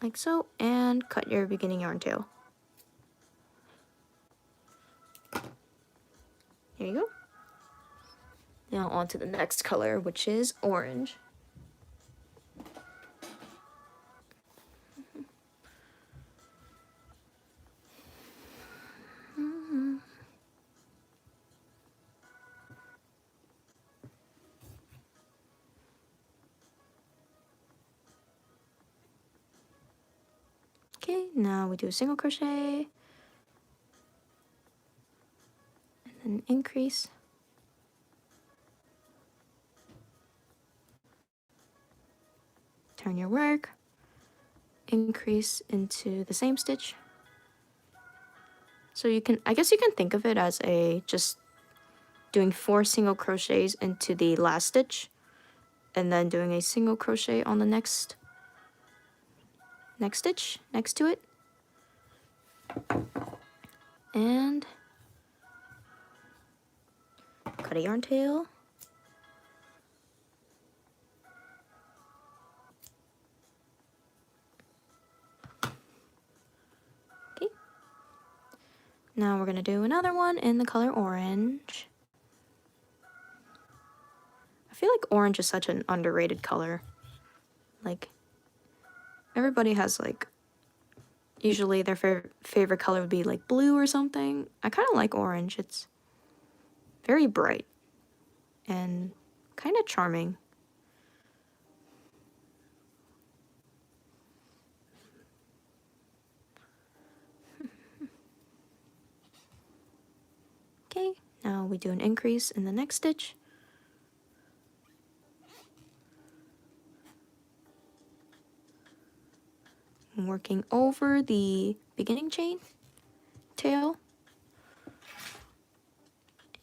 like so, and cut your beginning yarn tail. There you go. Now on to the next color, which is orange. Okay, now we do a single crochet, and then increase. Turn your work, increase into the same stitch. So you can, I guess you can think of it as just doing 4 single crochets into the last stitch, and then doing a single crochet on the next stitch next to it, and cut a yarn tail. Okay. Now we're gonna do another one in the color orange. I feel like orange is such an underrated color. Like, everybody has like, usually their favorite color would be like blue or something. I kind of like orange. It's very bright and kind of charming. Okay, now we do an increase in the next stitch. I'm working over the beginning chain tail,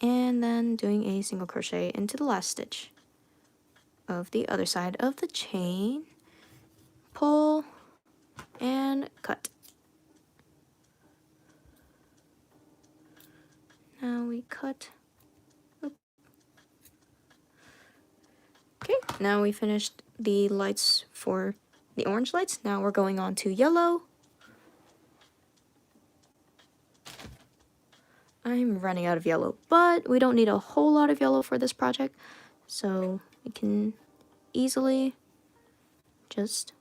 and then doing a single crochet into the last stitch of the other side of the chain. Pull and cut. Now we cut. Oop. Okay, now we finished the lights for the orange lights. Now we're going on to yellow. I'm running out of yellow, but we don't need a whole lot of yellow for this project, so we can easily just...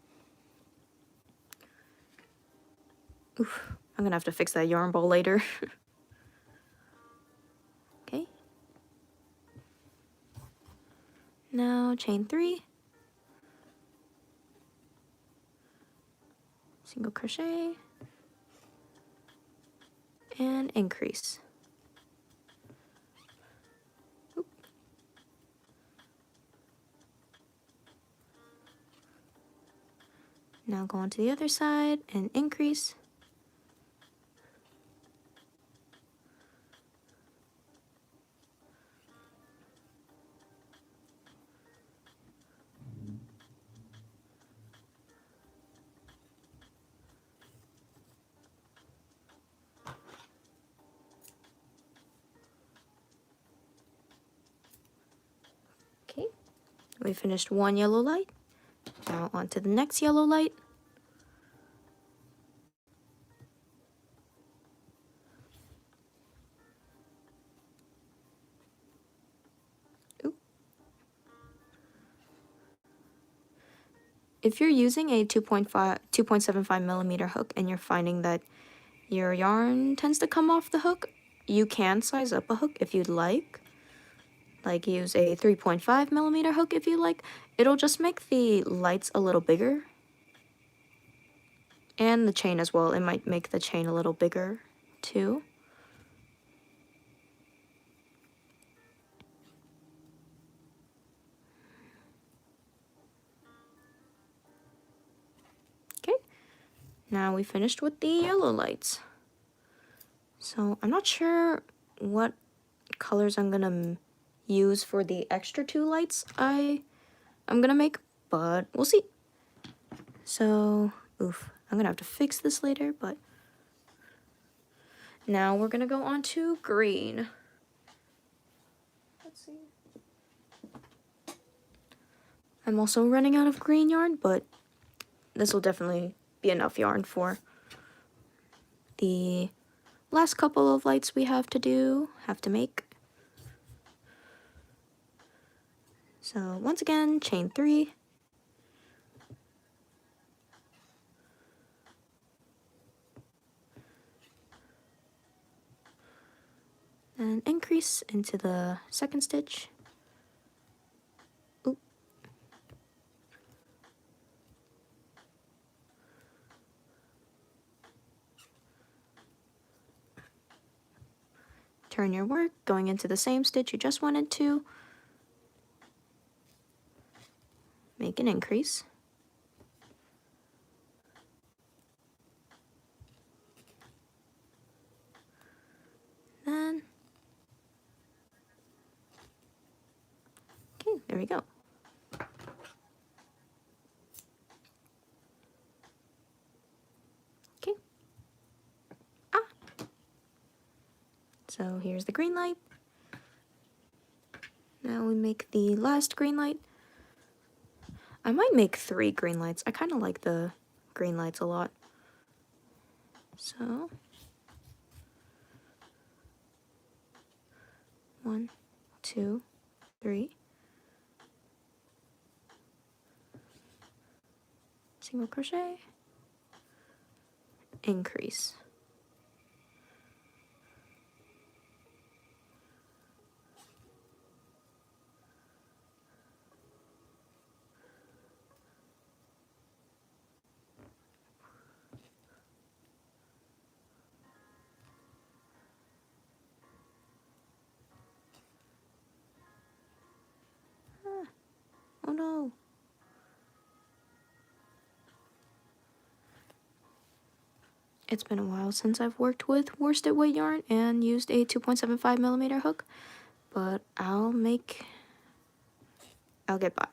Oof, I'm gonna have to fix that yarn ball later. Okay. Now chain 3. Single crochet. And increase. Oop. Now go on to the other side and increase. Okay, we finished one yellow light. Now on to the next yellow light. Oop. If you're using a 2.75 millimeter hook and you're finding that your yarn tends to come off the hook, you can size up a hook if you'd like. Like, use a 3.5 millimeter hook if you like. It'll just make the lights a little bigger. And the chain as well. It might make the chain a little bigger too. Okay. Now we finished with the yellow lights. So I'm not sure what colors I'm gonna use for the extra 2 lights I'm gonna make, but we'll see. So, oof, I'm gonna have to fix this later, but now we're gonna go on to green. Let's see. I'm also running out of green yarn, but this will definitely be enough yarn for the last couple of lights we have to make. So once again, chain 3. And increase into the second stitch. Oop. Turn your work, going into the same stitch you just went into. Make an increase. Then, okay, there we go. So here's the green light. Now we make the last green light. I might make 3 green lights. I kind of like the green lights a lot. So 1, 2, 3. Single crochet. Increase. Oh no. It's been a while since I've worked with worsted weight yarn and used a 2.75mm hook, but I'll get by.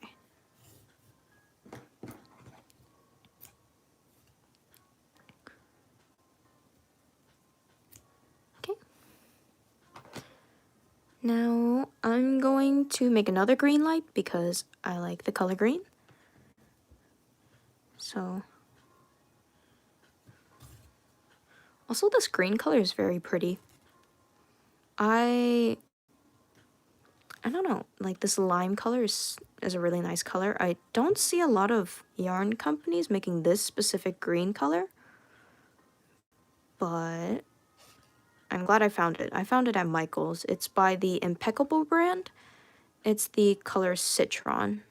Okay. Now I'm going to make another green light because I like the color green. So also this green color is very pretty. I don't know, like this lime color is a really nice color. I don't see a lot of yarn companies making this specific green color, but I'm glad I found it. I found it at Michael's. It's by the Impeccable brand. It's the color Citron.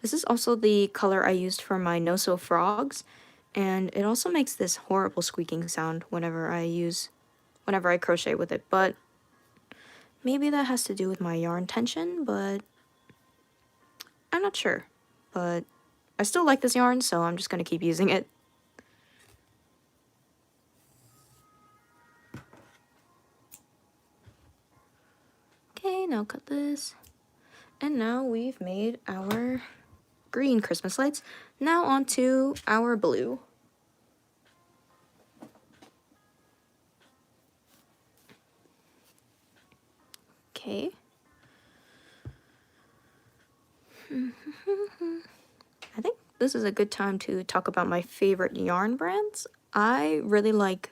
This is also the color I used for my no-sew frogs, and it also makes this horrible squeaking sound whenever I crochet with it, but maybe that has to do with my yarn tension, but I'm not sure. But I still like this yarn, so I'm just gonna keep using it. Okay, now cut this. And now we've made our green Christmas lights. Now on to our blue. Okay. I think this is a good time to talk about my favorite yarn brands. I really like,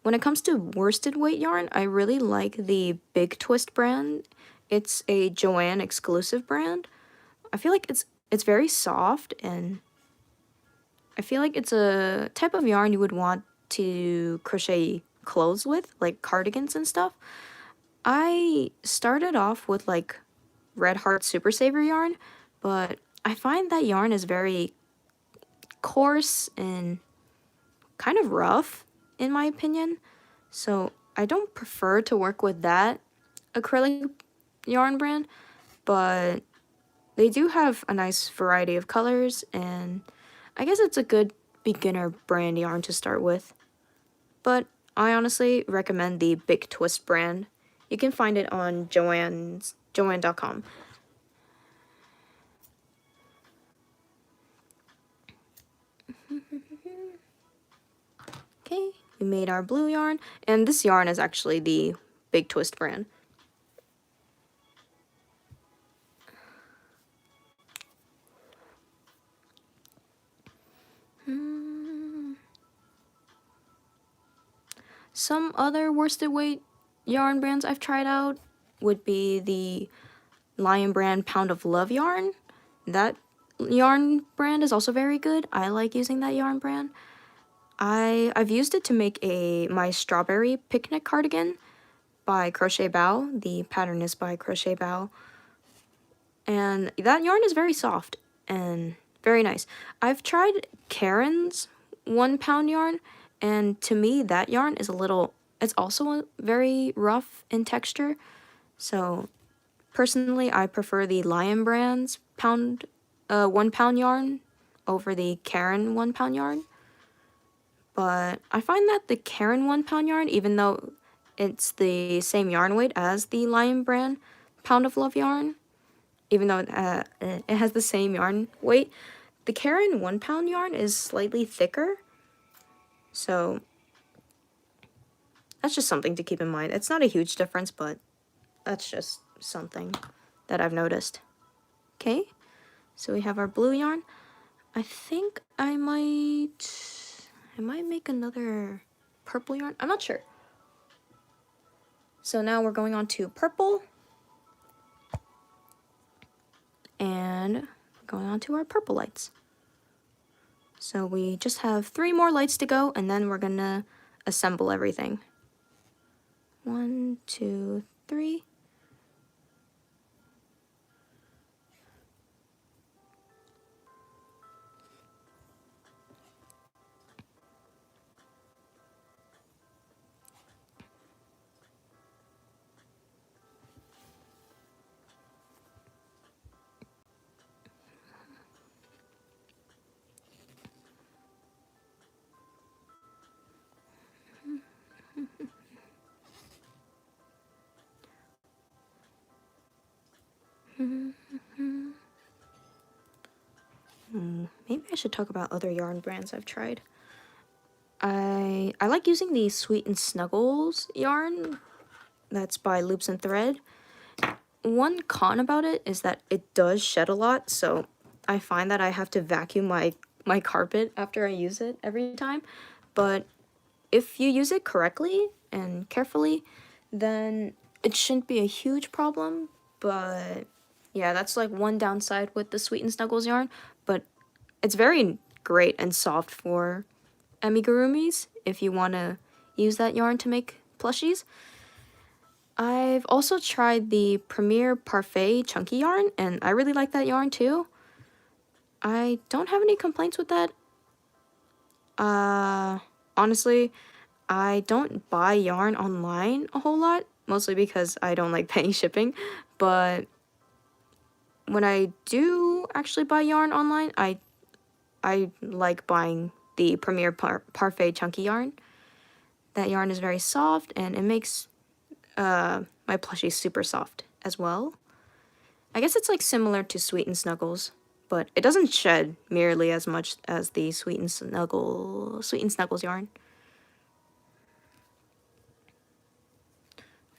when it comes to worsted weight yarn, I really like the Big Twist brand. It's a Joann exclusive brand. I feel like it's very soft, and I feel like it's a type of yarn you would want to crochet clothes with, like cardigans and stuff. I started off with like Red Heart Super Saver yarn, but I find that yarn is very coarse and kind of rough, in my opinion. So I don't prefer to work with that acrylic yarn brand, but they do have a nice variety of colors, and I guess it's a good beginner brand yarn to start with. But I honestly recommend the Big Twist brand. You can find it on Joann.com. Okay, we made our blue yarn, and this yarn is actually the Big Twist brand. Some other worsted weight yarn brands I've tried out would be the Lion brand Pound of Love yarn. That yarn brand is also very good. I like using that yarn brand. I've used it to make my strawberry picnic cardigan by Crochet Bow. The pattern is by Crochet Bow. And that yarn is very soft and very nice. I've tried Karen's 1 pound yarn, and to me that yarn is it's also very rough in texture. So personally, I prefer the Lion brand's 1 pound yarn over the Karen 1 pound yarn. But I find that the Karen 1 pound yarn, even though it's the same yarn weight as the Lion brand Pound of Love yarn, even though it has the same yarn weight, the Karen 1 pound yarn is slightly thicker. So that's just something to keep in mind. It's not a huge difference, but that's just something that I've noticed. Okay, so we have our blue yarn. I think I might make another purple yarn. I'm not sure. So now we're going on to purple. And going on to our purple lights. So we just have 3 more lights to go, and then we're gonna assemble everything. 1, 2, 3. Maybe I should talk about other yarn brands I've tried. I like using the Sweet and Snuggles yarn. That's by Loops and Thread. One con about it is that it does shed a lot, so I find that I have to vacuum my carpet after I use it every time. But if you use it correctly and carefully, then it shouldn't be a huge problem. But yeah, that's like one downside with the Sweet and Snuggles yarn, but it's very great and soft for amigurumis if you want to use that yarn to make plushies. I've also tried the Premier Parfait chunky yarn, and I really like that yarn too. I don't have any complaints with that. Honestly, I don't buy yarn online a whole lot, mostly because I don't like paying shipping, but when I do actually buy yarn online, I like buying the Premier Parfait chunky yarn. That yarn is very soft, and it makes my plushie super soft as well. I guess it's like similar to Sweet and Snuggles, but it doesn't shed nearly as much as the Sweet and Snuggles yarn.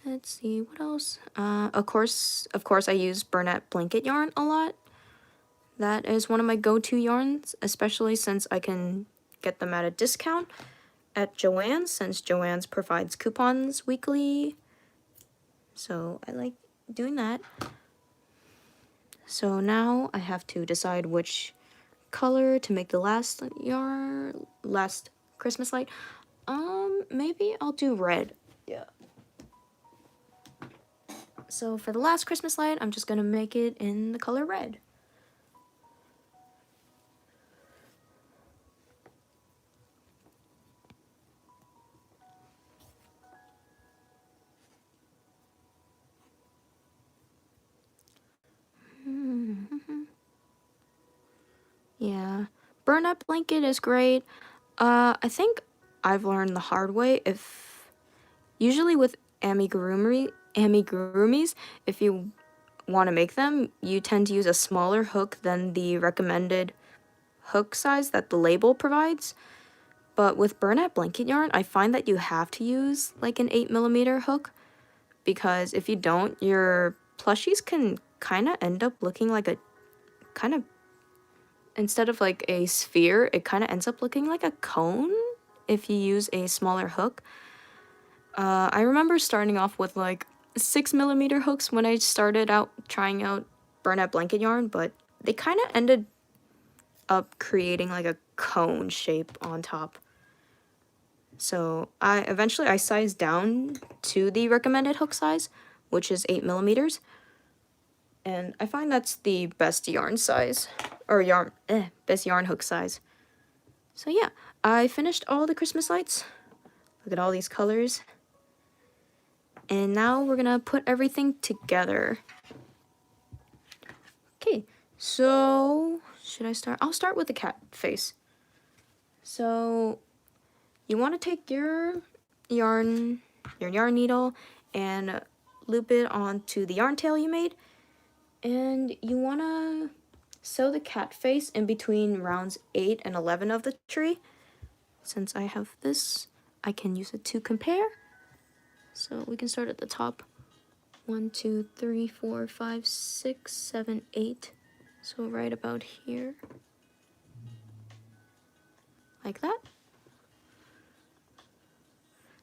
Let's see, what else? Of course, I use Bernat blanket yarn a lot. That is one of my go-to yarns, especially since I can get them at a discount at Joann's, since Joann's provides coupons weekly. So I like doing that. So now I have to decide which color to make the last Christmas light. Maybe I'll do red. Yeah. So for the last Christmas light, I'm just gonna make it in the color red. Yeah, burn-up blanket is great. I think I've learned the hard way. Usually with amigurumis, if you want to make them, you tend to use a smaller hook than the recommended hook size that the label provides. But with burn-up blanket yarn, I find that you have to use like an 8mm hook, because if you don't, your plushies can kind of end up looking like instead of like a sphere, it kind of ends up looking like a cone if you use a smaller hook. I remember starting off with like 6mm hooks when I started out trying out burn-up blanket yarn, but they kind of ended up creating like a cone shape on top. So I eventually sized down to the recommended hook size, which is 8mm. And I find that's the best yarn size, or best yarn hook size. So yeah, I finished all the Christmas lights. Look at all these colors. And now we're gonna put everything together. Okay, so should I start? I'll start with the cat face. So you want to take your yarn needle and loop it onto the yarn tail you made, and you want to sew the cat face in between rounds 8 and 11 of the tree. Since I have this, I can use it to compare. So we can start at the top. 1, 2, 3, 4, 5, 6, 7, 8. So right about here. Like that.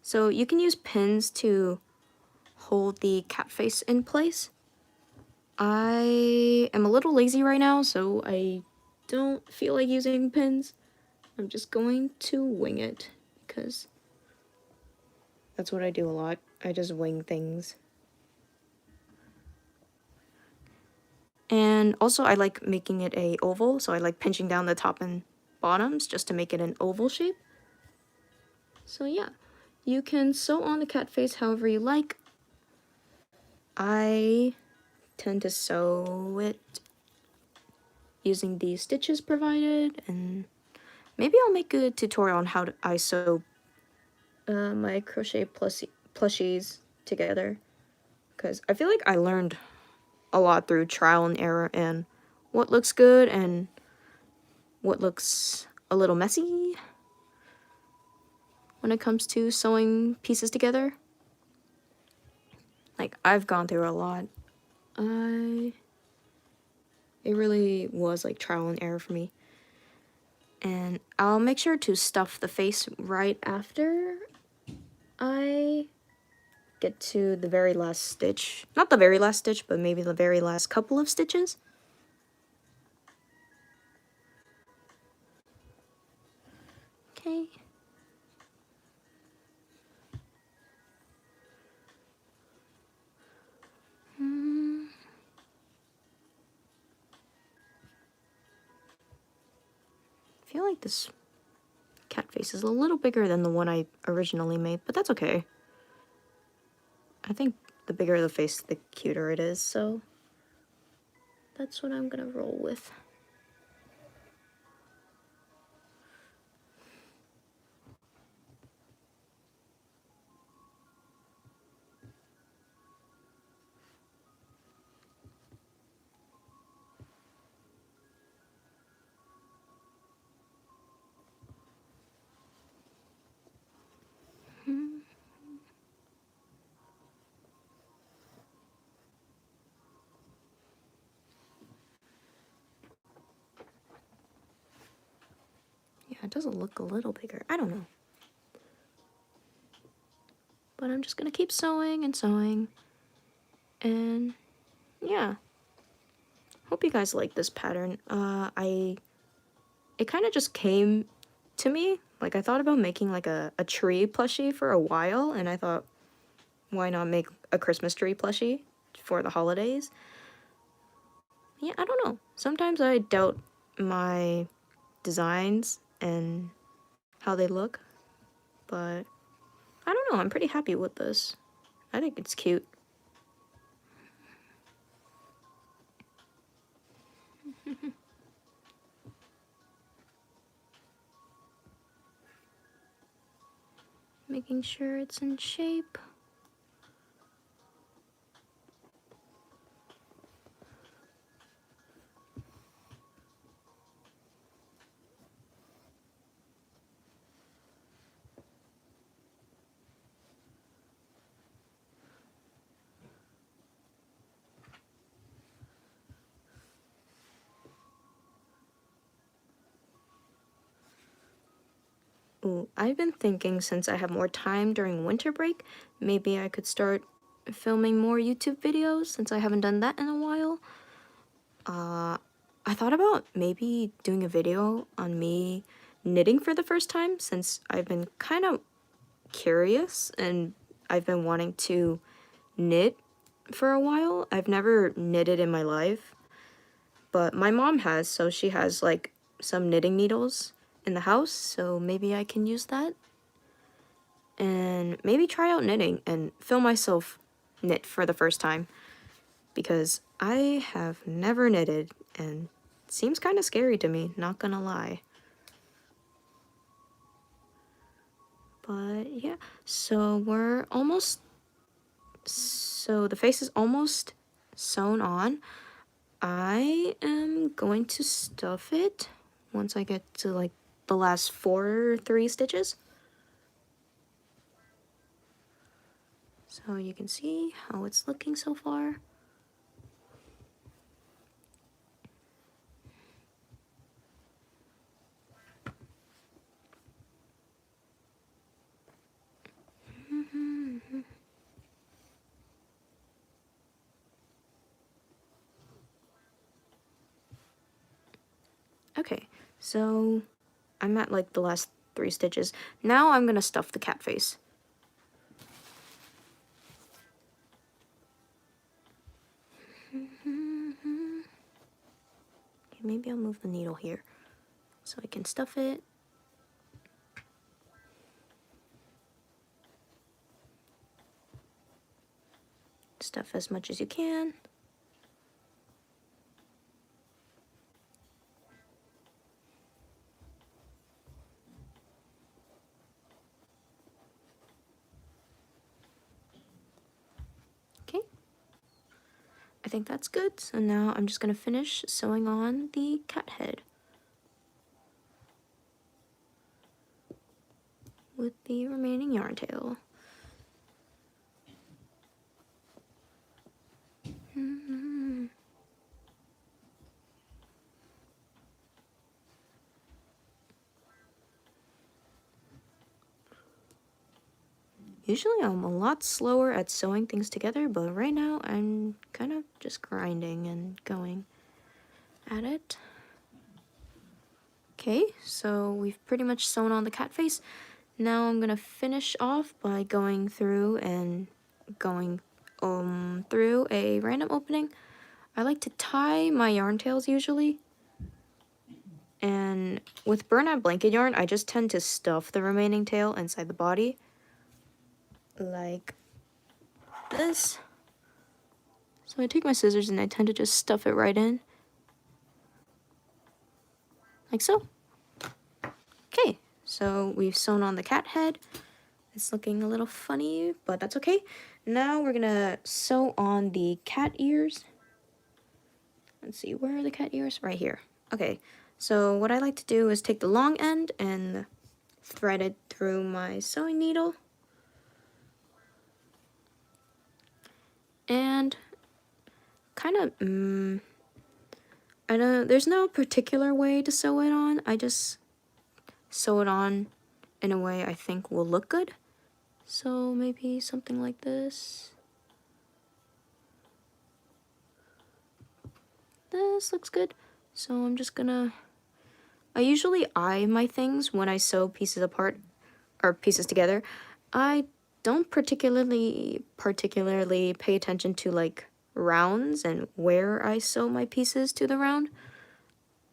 So you can use pins to hold the cat face in place. I am a little lazy right now, so I don't feel like using pins. I'm just going to wing it because that's what I do a lot. I just wing things. And also I like making it a oval, so I like pinching down the top and bottoms just to make it an oval shape. So yeah, you can sew on the cat face however you like. I tend to sew it using the stitches provided, and maybe I'll make a tutorial on how I sew my crochet plushies together, because I feel like I learned a lot through trial and error and what looks good and what looks a little messy when it comes to sewing pieces together. Like, I've gone through a lot. It really was like trial and error for me. And I'll make sure to stuff the face right after I get to the very last stitch. Not the very last stitch, but maybe the very last couple of stitches. Okay. I feel like this cat face is a little bigger than the one I originally made, but that's okay. I think the bigger the face, the cuter it is, so that's what I'm gonna roll with. Yeah, it doesn't look a little bigger. I don't know. But I'm just gonna keep sewing and sewing. And yeah. Hope you guys like this pattern. It kind of just came to me. Like, I thought about making like a tree plushie for a while, and I thought, why not make a Christmas tree plushie for the holidays? Yeah, I don't know. Sometimes I doubt my designs and how they look, but I don't know. I'm pretty happy with this. I think it's cute. Making sure it's in shape. Ooh, I've been thinking, since I have more time during winter break, maybe I could start filming more YouTube videos since I haven't done that in a while. I thought about maybe doing a video on me knitting for the first time, since I've been kind of curious and I've been wanting to knit for a while. I've never knitted in my life, but my mom has, so she has like some knitting needles in the house, so maybe I can use that and maybe try out knitting and film myself knit for the first time, because I have never knitted and it seems kind of scary to me, not gonna lie. But yeah, so we're almost, so the face is almost sewn on. I am going to stuff it once I get to like the last 3 stitches. So you can see how it's looking so far. Okay, so I'm at like the last 3 stitches. Now I'm gonna stuff the cat face. Okay, maybe I'll move the needle here so I can stuff it. Stuff as much as you can. Okay, I think that's good. So now I'm just gonna finish sewing on the cat head with the remaining yarn tail. Usually I'm a lot slower at sewing things together, but right now I'm kind of just grinding and going at it. Okay, so we've pretty much sewn on the cat face. Now I'm gonna finish off by going through and going through a random opening. I like to tie my yarn tails usually. And with burnout blanket yarn, I just tend to stuff the remaining tail inside the body. Like this. So I take my scissors and I tend to just stuff it right in. Like so. Okay, so we've sewn on the cat head. It's looking a little funny, but that's okay. Now we're gonna sew on the cat ears. Let's see, where are the cat ears? Right here. Okay, so what I like to do is take the long end and thread it through my sewing needle. And kind of, I don't, there's no particular way to sew it on. I just sew it on in a way I think will look good. So maybe something like this. This looks good. So I'm just gonna, I usually eye my things when I sew pieces apart or pieces together. I don't particularly pay attention to like rounds and where I sew my pieces to the round.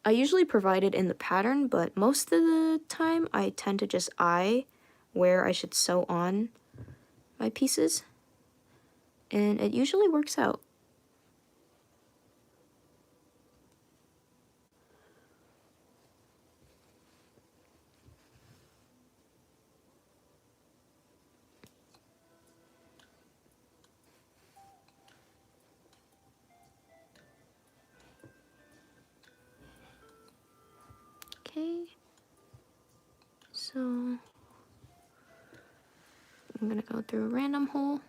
I usually provide it in the pattern, but most of the time I tend to just eye where I should sew on my pieces, and it usually works out. Okay, so I'm gonna go through a random hole.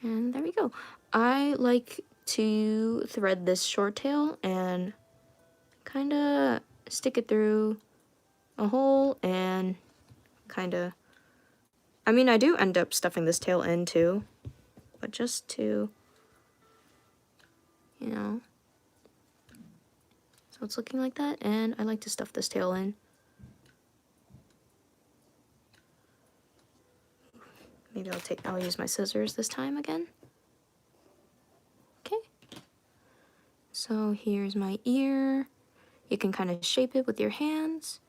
And there we go. I like to thread this short tail and kind of stick it through a hole and kind of, I mean, I do end up stuffing this tail in too, but just to, you know, so it's looking like that, and I like to stuff this tail in. Maybe I'll use my scissors this time again. Okay. So here's my ear. You can kind of shape it with your hands.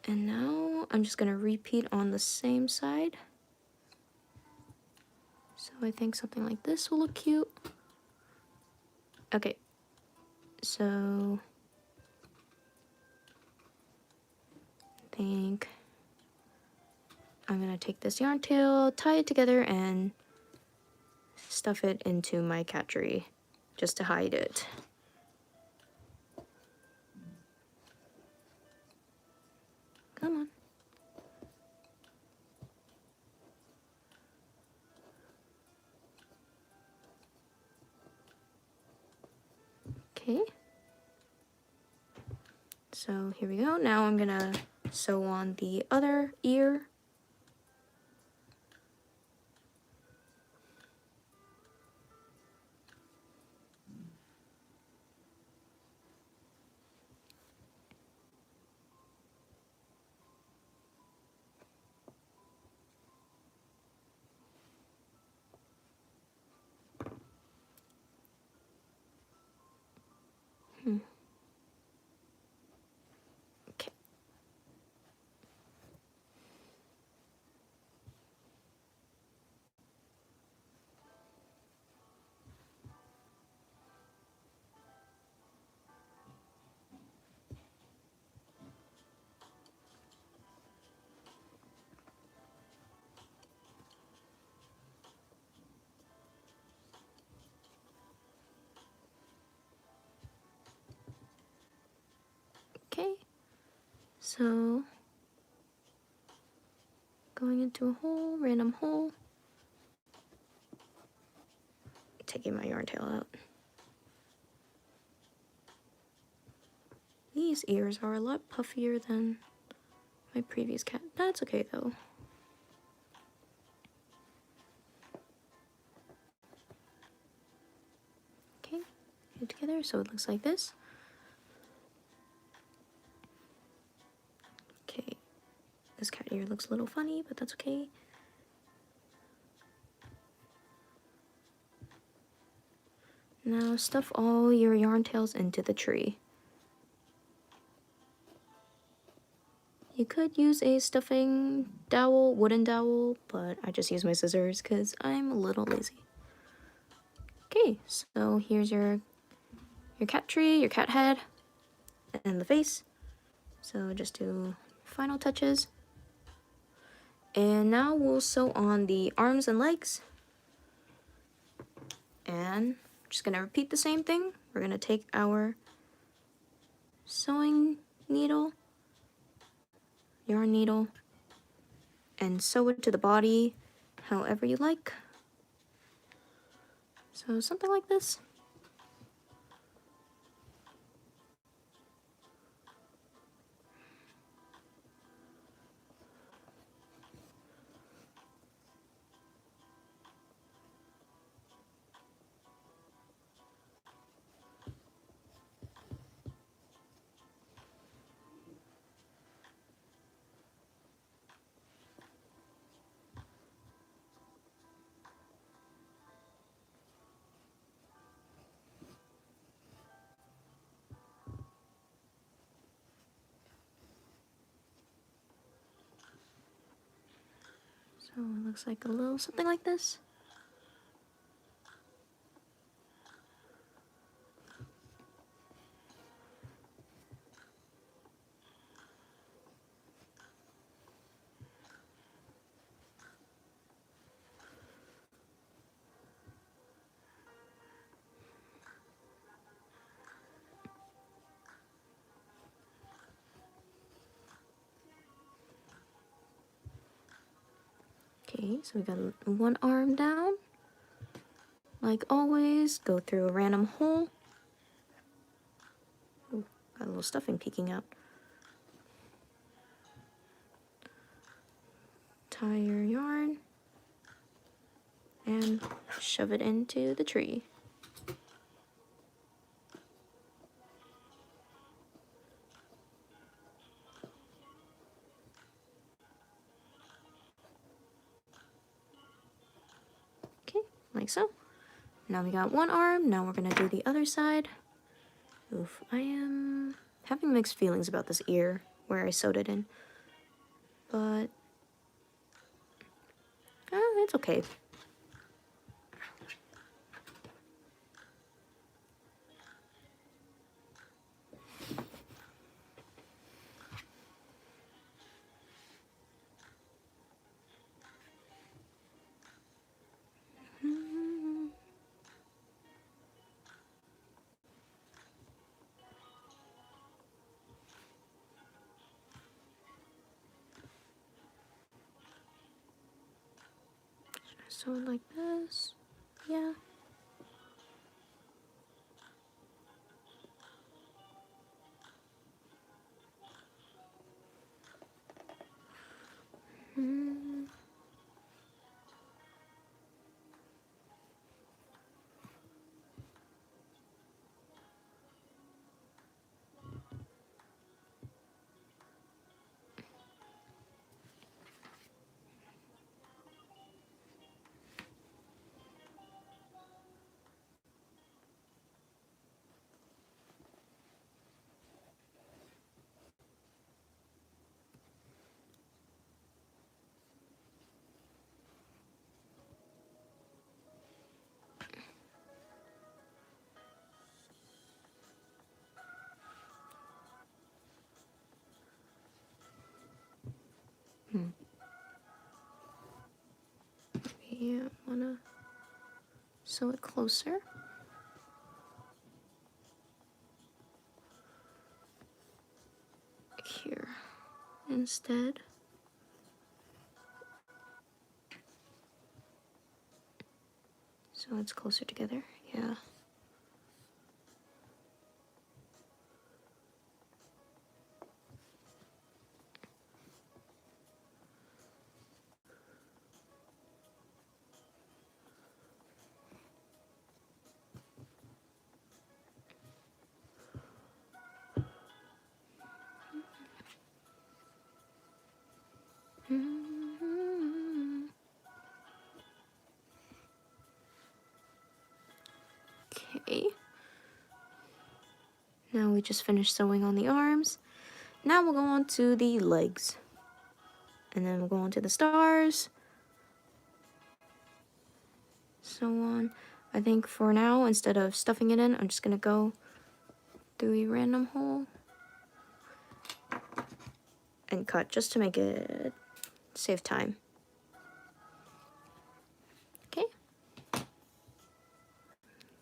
And now I'm just gonna repeat on the same side. So I think something like this will look cute. Okay, So I think I'm gonna take this yarn tail, tie it together, and stuff it into my cat tree just to hide it. Come on. Okay. So here we go. Now I'm gonna sew on the other ear. Okay. Okay. So going into a hole, random hole. Taking my yarn tail out. These ears are a lot puffier than my previous cat. That's okay though. Okay, get it together so it looks like this. Okay, this cat ear looks a little funny, but that's okay. Now stuff all your yarn tails into the tree. You could use a stuffing dowel, wooden dowel, but I just use my scissors because I'm a little lazy. Okay, so here's your cat tree, your cat head, and the face. So just do final touches. And now we'll sew on the arms and legs. And I'm just gonna repeat the same thing. We're gonna take our sewing needle, yarn needle, and sew it to the body however you like. So something like this. So it looks like a little something like this. Okay, so we got one arm down. Like always, go through a random hole. Ooh, got a little stuffing peeking out. Tie your yarn and shove it into the tree. Okay, like so. Now we got one arm, now we're gonna do the other side. Oof, I am having mixed feelings about this ear where I sewed it in. But, it's okay. sew it like this. Yeah. Maybe I wanna sew it closer. Here instead. So it's closer together, yeah. Okay. Now we just finished sewing on the arms. Now we'll go on to the legs. And then we'll go on to the stars. So on. I think for now, instead of stuffing it in, I'm just gonna go through a random hole and cut just to make it save time. Okay.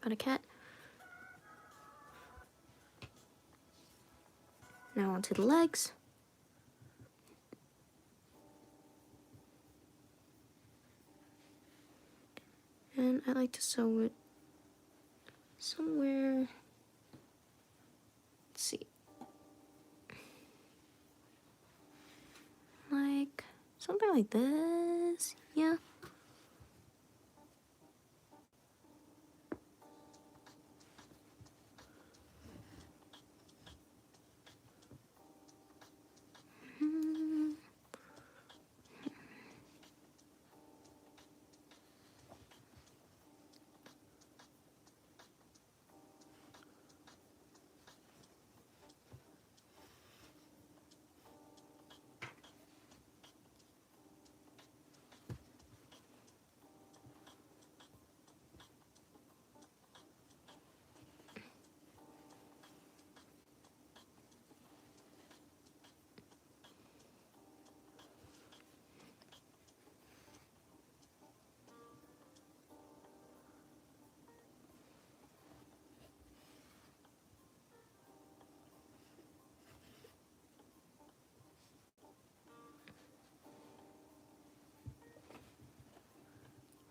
Got a cat. Now onto the legs. And I like to sew it somewhere. Let's see. Like something like this. Yeah.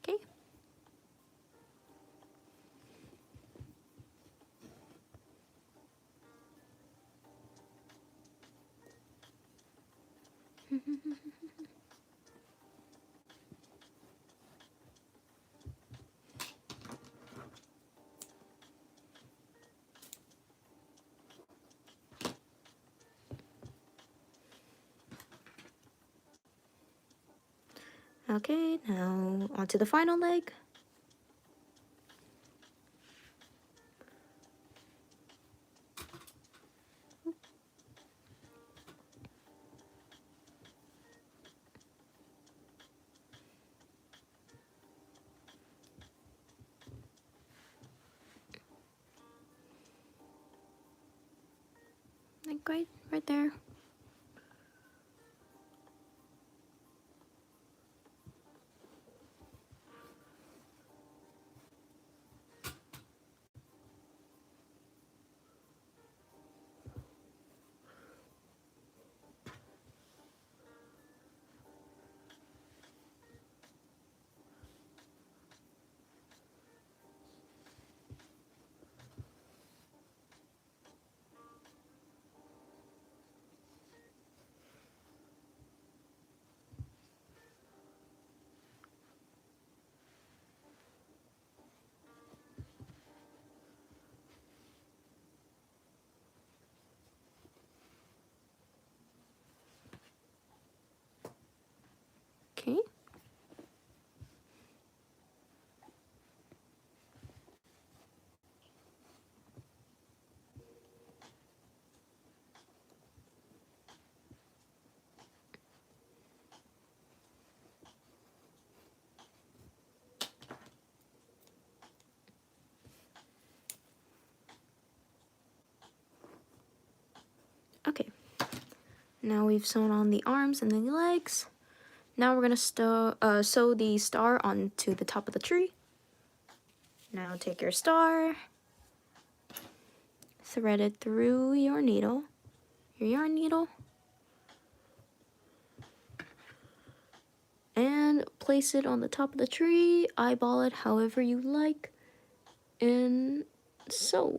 Okay. Okay, now onto the final leg. Like right there. Okay. Okay. Now we've sewn on the arms and the legs. Now we're gonna sew the star onto the top of the tree. Now take your star, thread it through your yarn needle, and place it on the top of the tree, eyeball it however you like, and sew.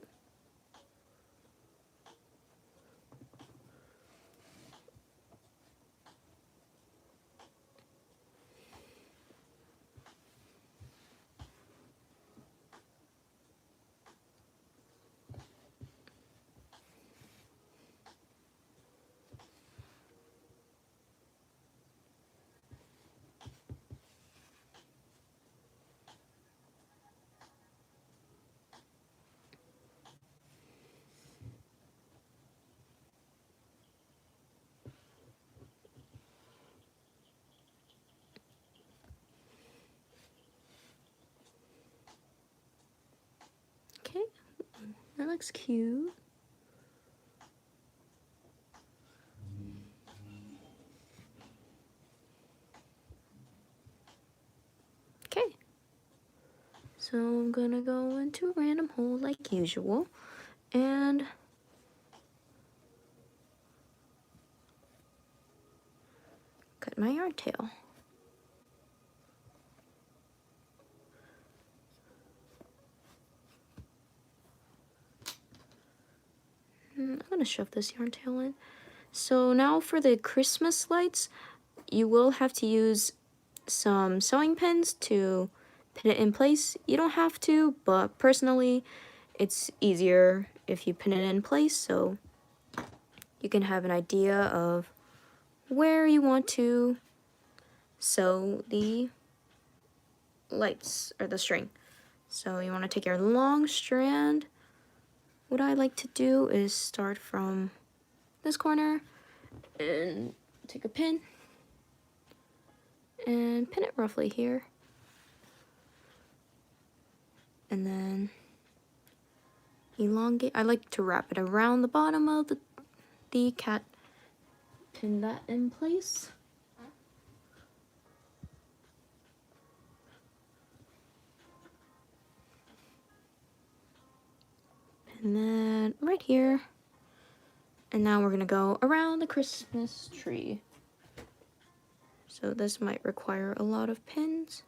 Okay, that looks cute. Okay, so I'm gonna go into a random hole like usual, and cut my yarn tail. I'm gonna shove this yarn tail in. So now for the Christmas lights, you will have to use some sewing pins to pin it in place. You don't have to, but personally, it's easier if you pin it in place so you can have an idea of where you want to sew the lights or the string. So you want to take your long strand. What I like to do is start from this corner and take a pin and pin it roughly here. And then elongate. I like to wrap it around the bottom of the cat. Pin that in place. And then right here. And now we're gonna go around the Christmas tree. So this might require a lot of pins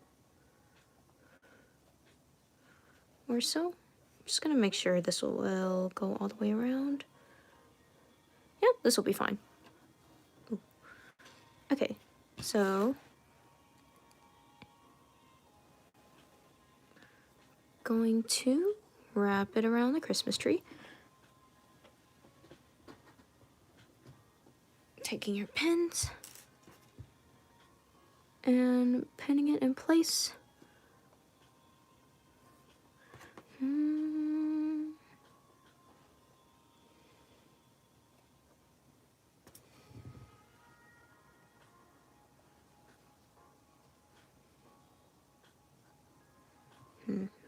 or so. I'm just gonna make sure this will go all the way around. Yeah, this will be fine. Ooh. Okay, so going to wrap it around the Christmas tree. Taking your pins and pinning it in place.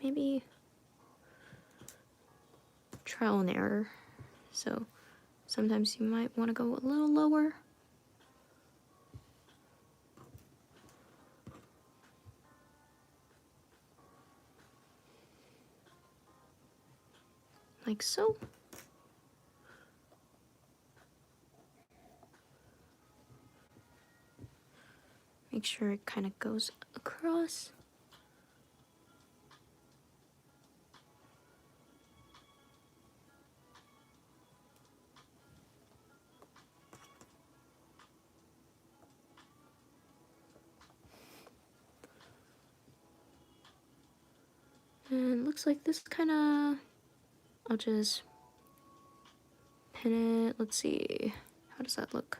Maybe trial and error. So sometimes you might want to go a little lower. Like so. Make sure it kind of goes across. And it looks like this kind of, I'll just pin it. Let's see, how does that look?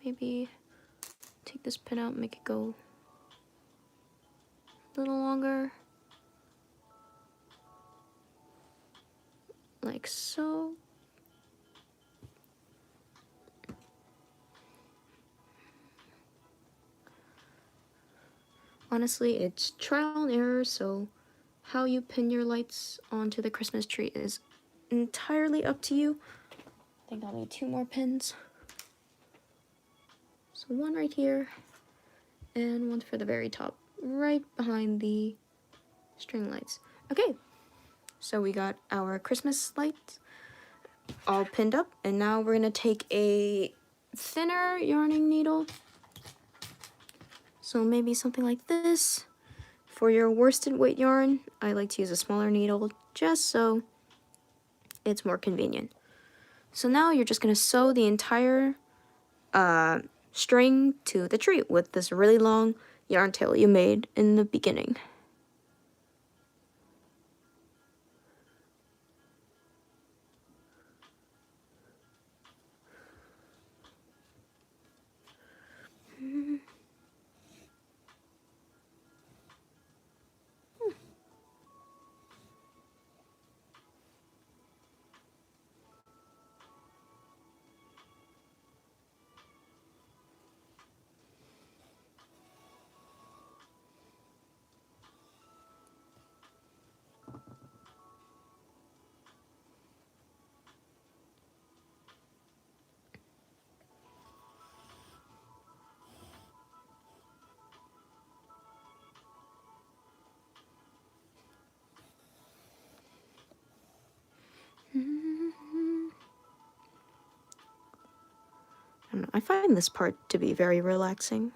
Maybe take this pin out, make it go a little longer. Like so. Honestly, it's trial and error, so how you pin your lights onto the Christmas tree is entirely up to you. I think I'll need 2 more pins. So one right here, and one for the very top, right behind the string lights. Okay, so we got our Christmas lights all pinned up, and now we're gonna take a thinner yarning needle. So maybe something like this. For your worsted weight yarn, I like to use a smaller needle just so it's more convenient. So now you're just gonna sew the entire string to the tree with this really long yarn tail you made in the beginning. I don't know, I find this part to be very relaxing.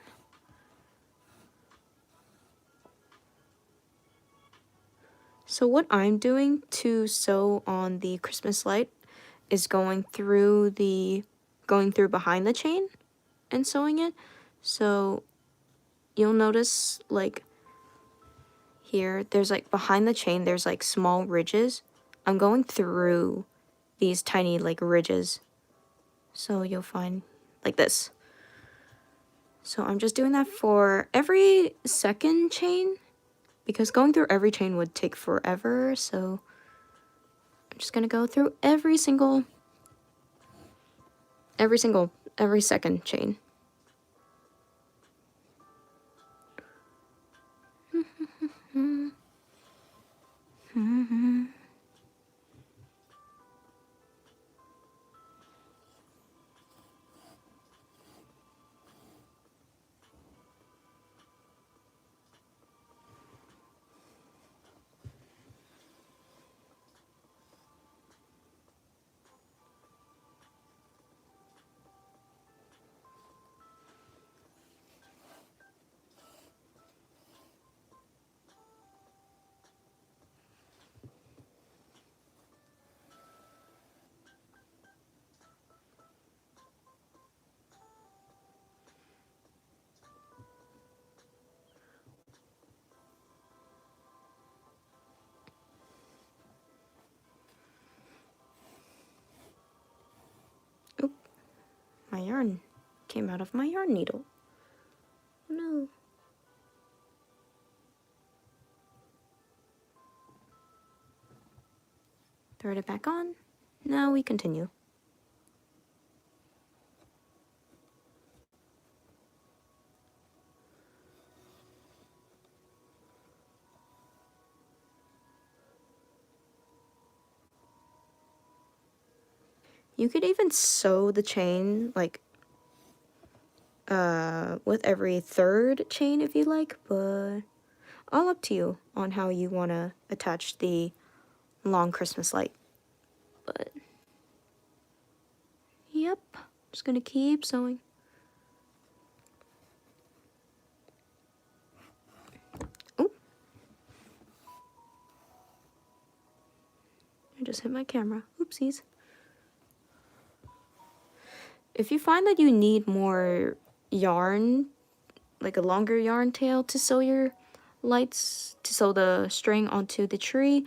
So what I'm doing to sew on the Christmas light is going through behind the chain and sewing it. So you'll notice like here, there's like behind the chain, there's like small ridges. I'm going through these tiny like ridges. So you'll find like this. So I'm just doing that for every second chain because going through every chain would take forever. So I'm just gonna go through every second chain. Oop, my yarn came out of my yarn needle. Oh no. Thread it back on. Now we continue. You could even sew the chain like with every third chain if you like, but all up to you on how you want to attach the long Christmas light. But yep, just gonna keep sewing. Oh, I just hit my camera. Oopsies. If you find that you need more yarn, like a longer yarn tail to sew your lights, to sew the string onto the tree,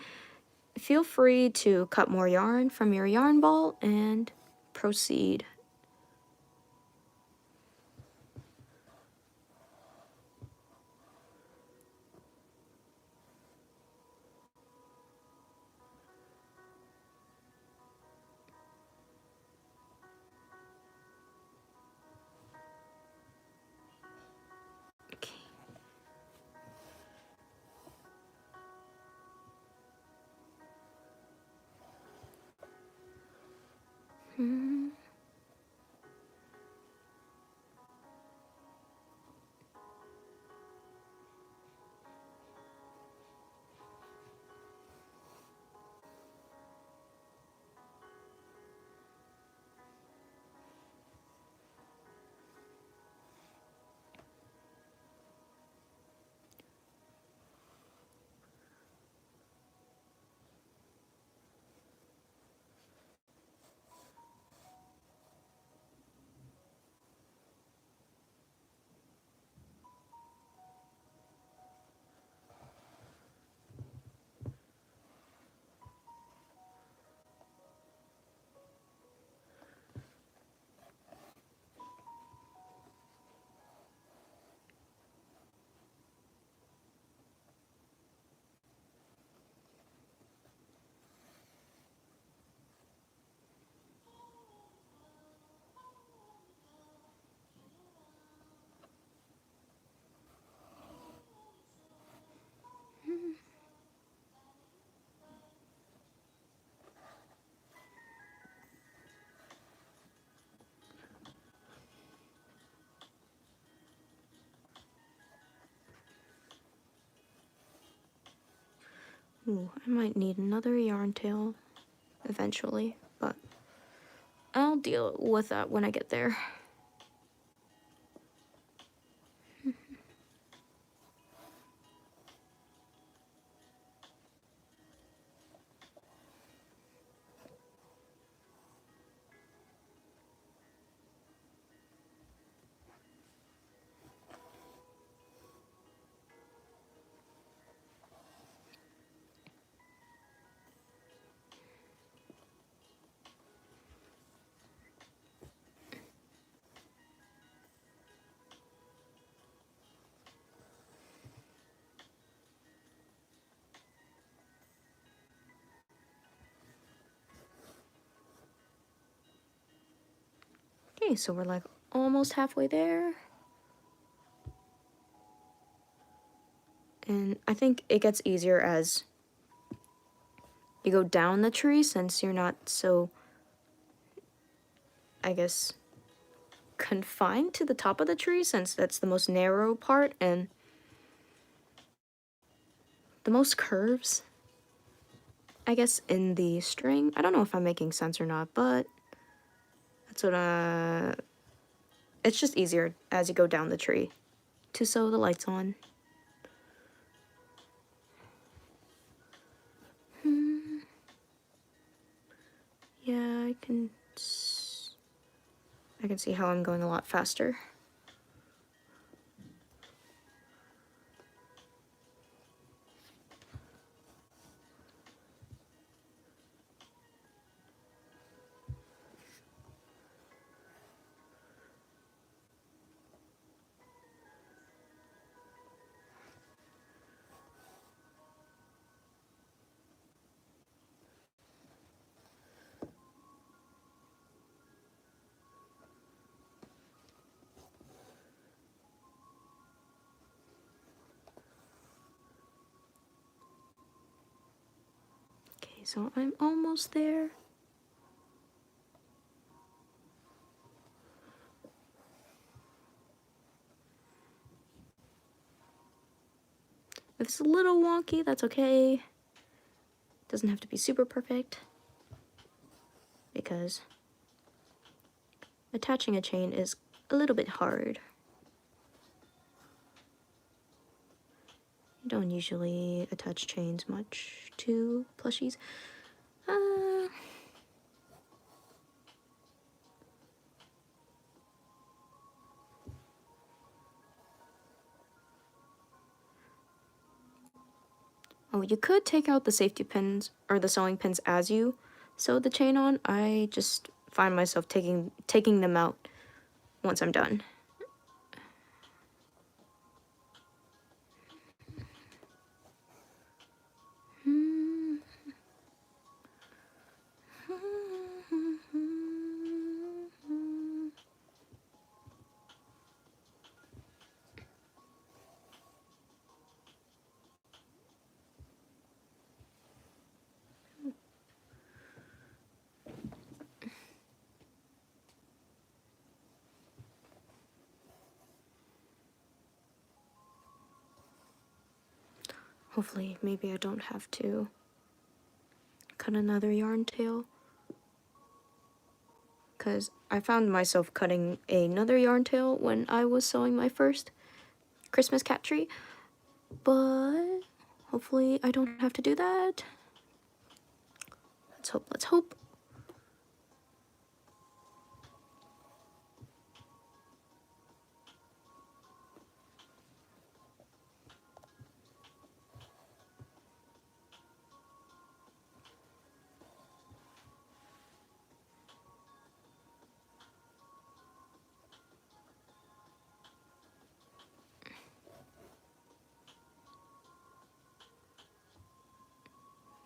feel free to cut more yarn from your yarn ball and proceed. Ooh, I might need another yarn tail eventually, but I'll deal with that when I get there. Okay, so we're like almost halfway there. And I think it gets easier as you go down the tree, since you're not so, I guess, confined to the top of the tree, since that's the most narrow part and the most curves, I guess, in the string. I don't know if I'm making sense or not, but that's what it's just easier as you go down the tree to sew the lights on. Yeah, I can see how I'm going a lot faster. Okay, so I'm almost there. If it's a little wonky, that's okay. Doesn't have to be super perfect, because attaching a chain is a little bit hard. You don't usually attach chains much to plushies. Oh, you could take out the safety pins or the sewing pins as you sew the chain on. I just find myself taking them out once I'm done. Hopefully, maybe I don't have to cut another yarn tail, because I found myself cutting another yarn tail when I was sewing my first Christmas cat tree, but hopefully I don't have to do that. Let's hope, let's hope.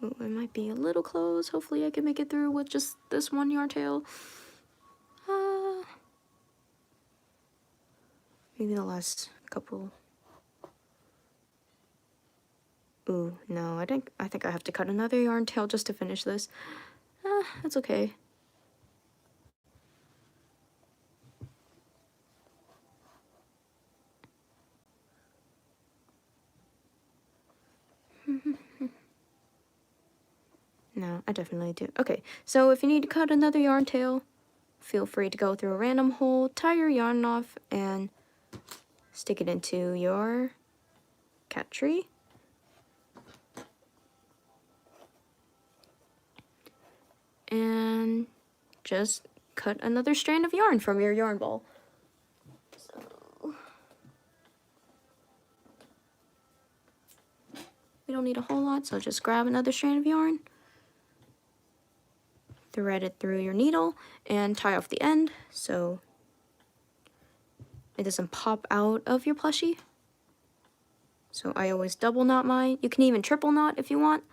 Ooh, I might be a little close. Hopefully I can make it through with just this one yarn tail. Maybe the last couple. Ooh, no, I think I have to cut another yarn tail just to finish this. That's okay. I definitely do. Okay, so if you need to cut another yarn tail, feel free to go through a random hole, tie your yarn off, and stick it into your cat tree. And just cut another strand of yarn from your yarn ball. So we don't need a whole lot, so just grab another strand of yarn, thread it through your needle, and tie off the end so it doesn't pop out of your plushie. So I always double knot mine. You can even triple knot if you want.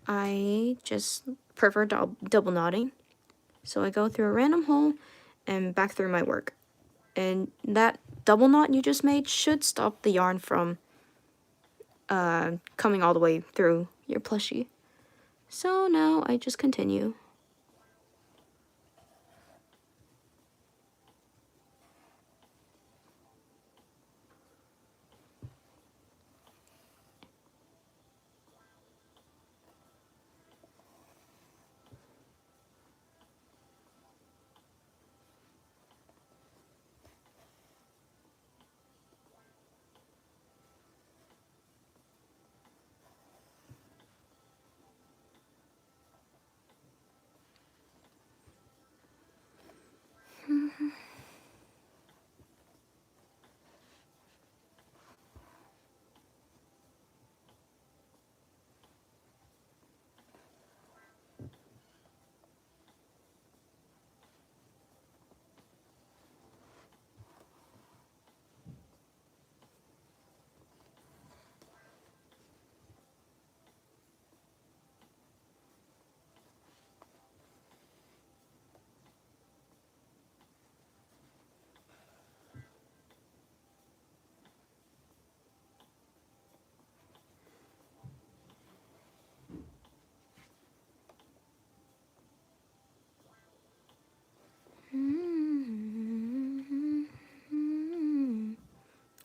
I just prefer double knotting. So I go through a random hole and back through my work. And that double knot you just made should stop the yarn from coming all the way through your plushie. So now I just continue.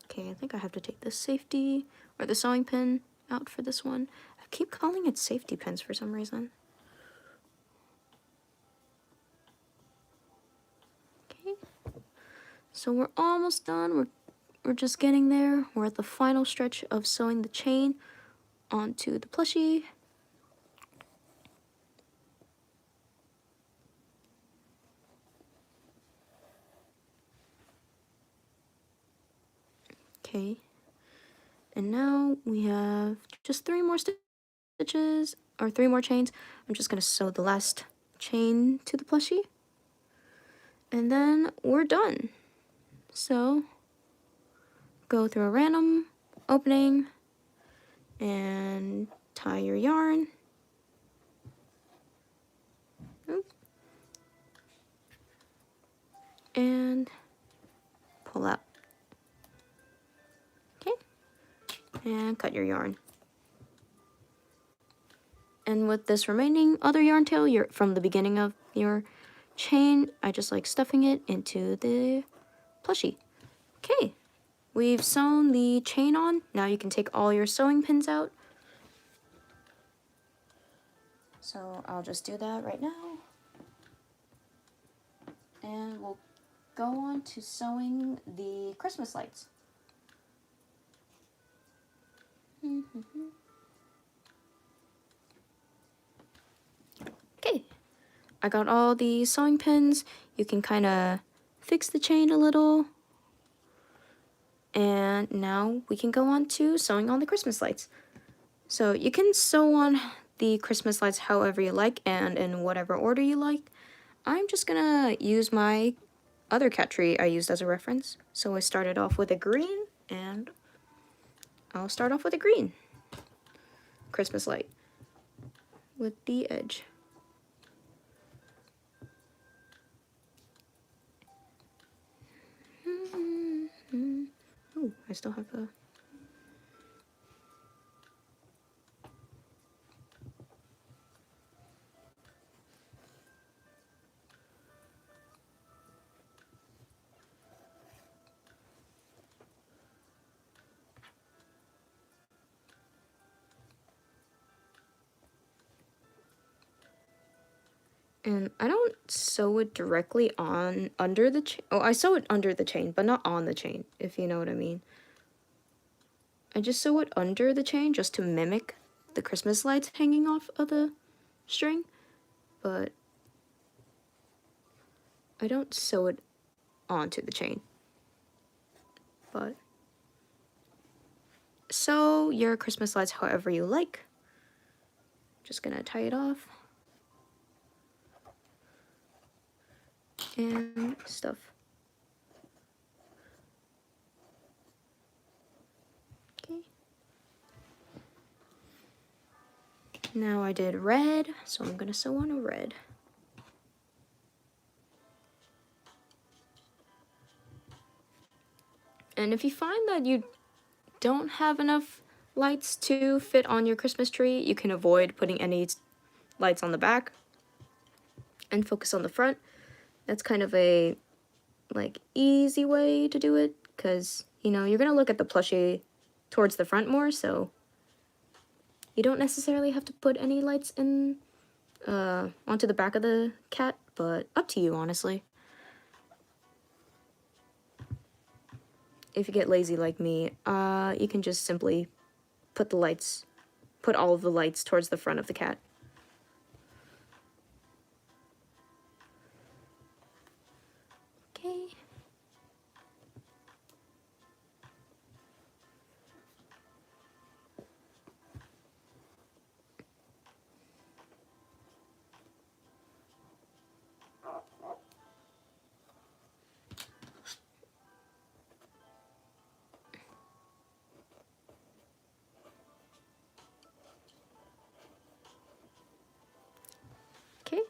Okay, I think I have to take the safety or the sewing pin out for this one. I keep calling it safety pins for some reason. Okay, so we're almost done. We're just getting there. We're at the final stretch of sewing the chain onto the plushie. Okay, and now we have just 3 more stitches, or 3 more chains. I'm just gonna sew the last chain to the plushie, and then we're done. So go through a random opening and tie your yarn. Oop. And pull out. Okay, and cut your yarn. And with this remaining other yarn tail from the beginning of your chain, I just like stuffing it into the plushie. Okay, we've sewn the chain on. Now you can take all your sewing pins out. So I'll just do that right now. And we'll go on to sewing the Christmas lights. Okay, I got all the sewing pins. You can kind of fix the chain a little. And now we can go on to sewing on the Christmas lights. So you can sew on the Christmas lights however you like and in whatever order you like. I'm just gonna use my other cat tree I used as a reference. So I started off with a green, and I'll start off with a green Christmas light with the edge. Oh, I still have the... And I don't sew it directly on under the chain. Oh, I sew it under the chain, but not on the chain, if you know what I mean. I just sew it under the chain just to mimic the Christmas lights hanging off of the string, but I don't sew it onto the chain. But sew your Christmas lights however you like. Just gonna tie it off. And stuff. Okay. Now I did red, so I'm gonna sew on a red. And if you find that you don't have enough lights to fit on your Christmas tree, you can avoid putting any lights on the back and focus on the front. That's kind of a like easy way to do it, because you know you're gonna look at the plushie towards the front more, so you don't necessarily have to put any lights in onto the back of the cat, but up to you, honestly. If you get lazy like me, you can just simply put all of the lights towards the front of the cat. Okay. Okay.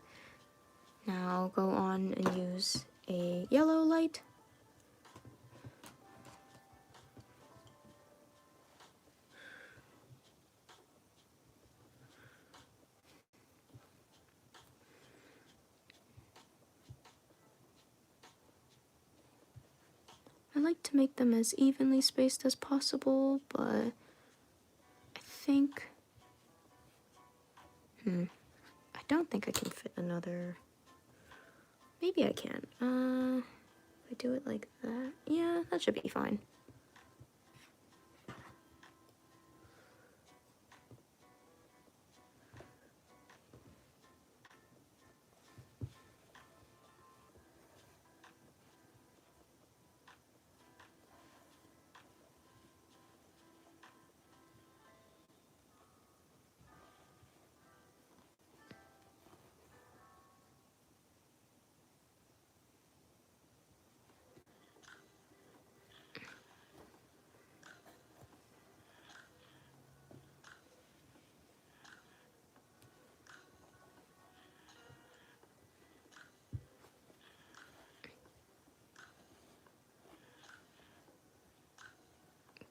Now I'll go on and use a yellow light. I like to make them as evenly spaced as possible, but I think, I don't think I can fit another, maybe I can. If I do it like that, yeah, that should be fine.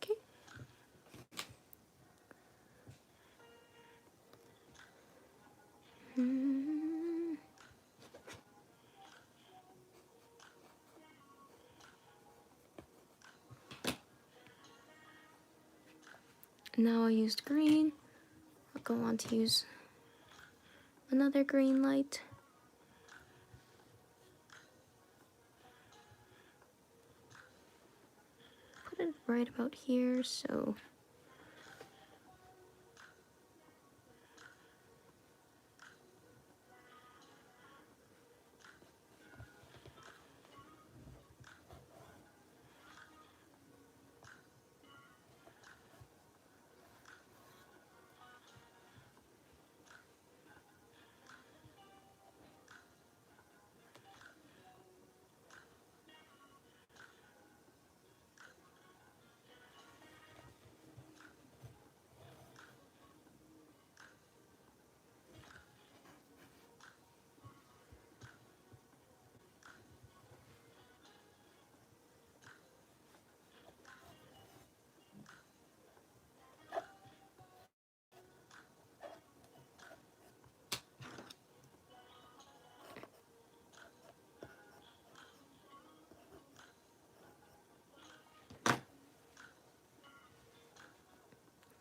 Okay. Now I used green. I'll go on to use another green light. Put it right about here, so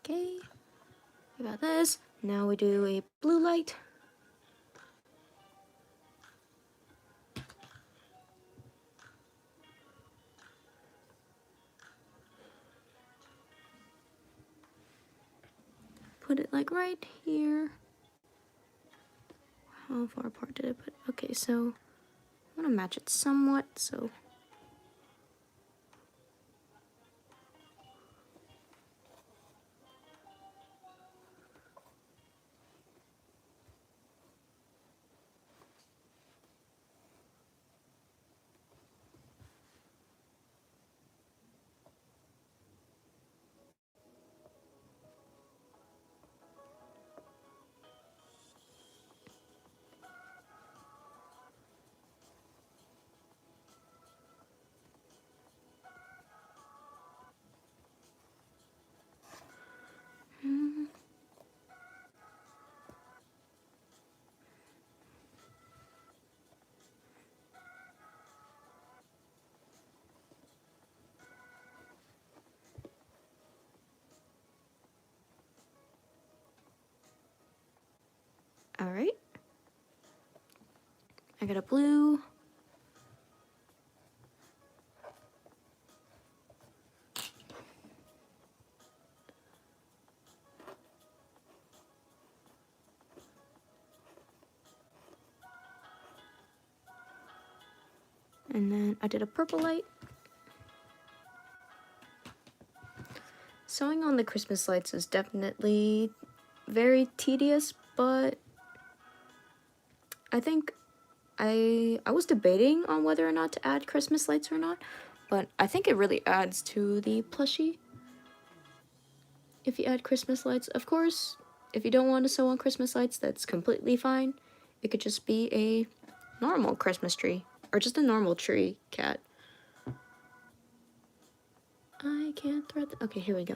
okay. We got this. Now we do a blue light. put it like right here. How far apart did I put it? Okay, so I'm gonna match it somewhat, so all right. I got a blue. And then I did a purple light. Sewing on the Christmas lights is definitely very tedious, but I think I was debating on whether or not to add Christmas lights or not, but I think it really adds to the plushie if you add Christmas lights. Of course, if you don't want to sew on Christmas lights, that's completely fine. It could just be a normal Christmas tree, or just a normal tree cat. I can't thread okay, here we go.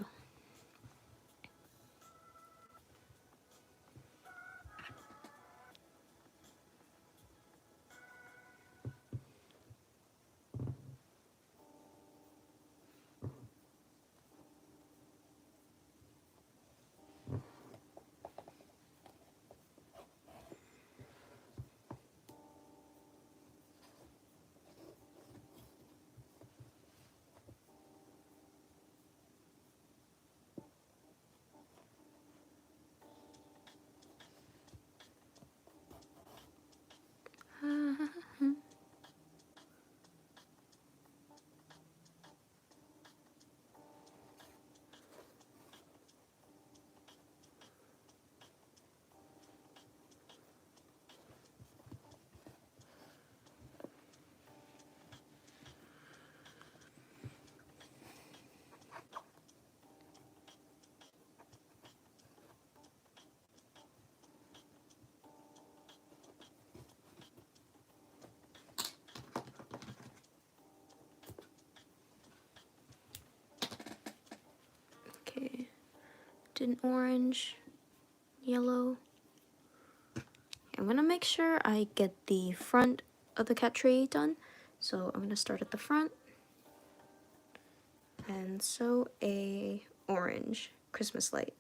Okay, did an orange, yellow. I'm gonna make sure I get the front of the cat tree done. So I'm gonna start at the front and sew a orange Christmas light.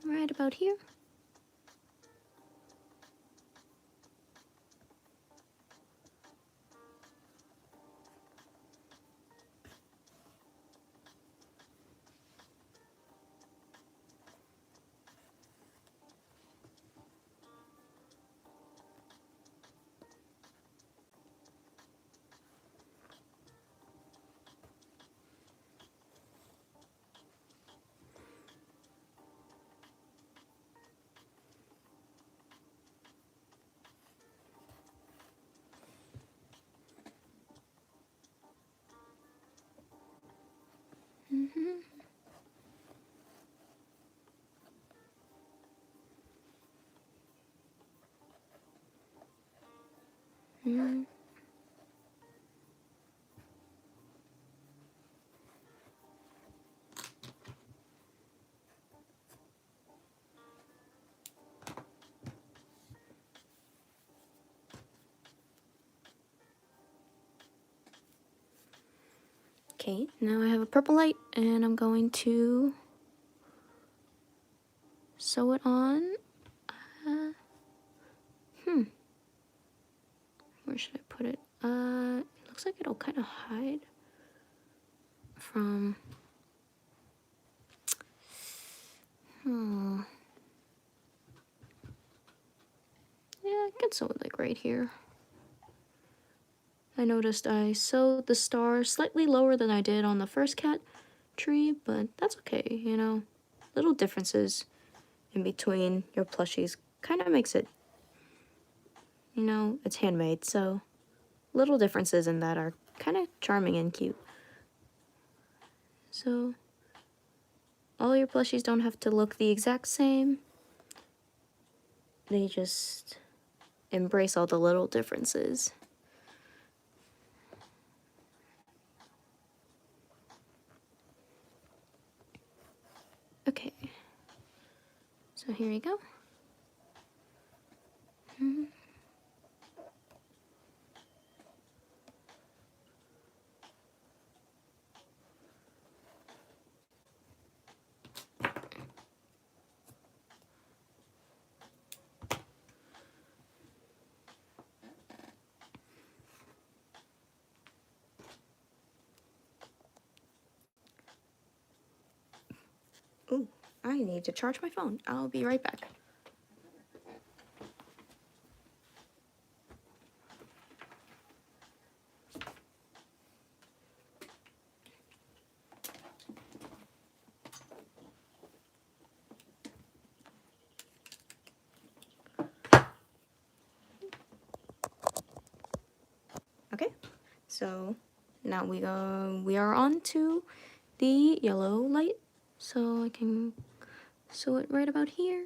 Right about here. Okay, now I have a purple light and I'm going to sew it on. Where should I put it? It looks like it'll kind of hide from... Yeah, I can sew it like right here. I noticed I sewed the star slightly lower than I did on the first cat tree, but that's okay, you know. Little differences in between your plushies kind of makes it, you know, it's handmade, so little differences in that are kind of charming and cute. So all your plushies don't have to look the exact same. They just embrace all the little differences. Okay, so here you go. Ooh, I need to charge my phone. I'll be right back. Okay, so now we are on to the yellow light, so I can sew it right about here.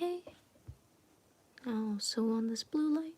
Okay, I'll sew on this blue light.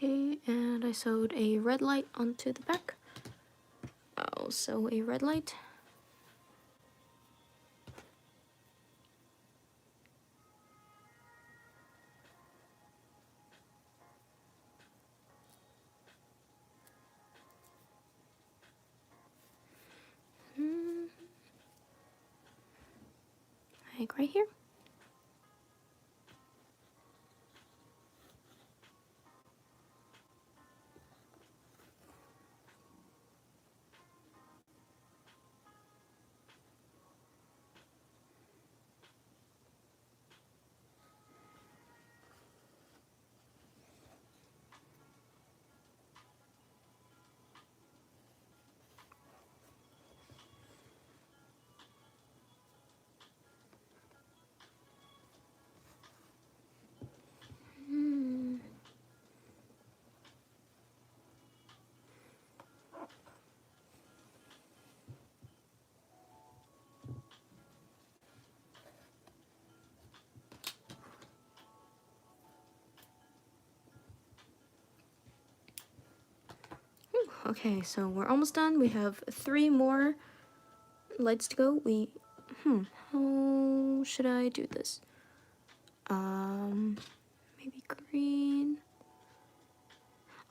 Okay, and I sewed a red light onto the back. I'll sew a red light. Like right here. Okay, so we're almost done. We have 3 more lights to go. How should I do this? Maybe green.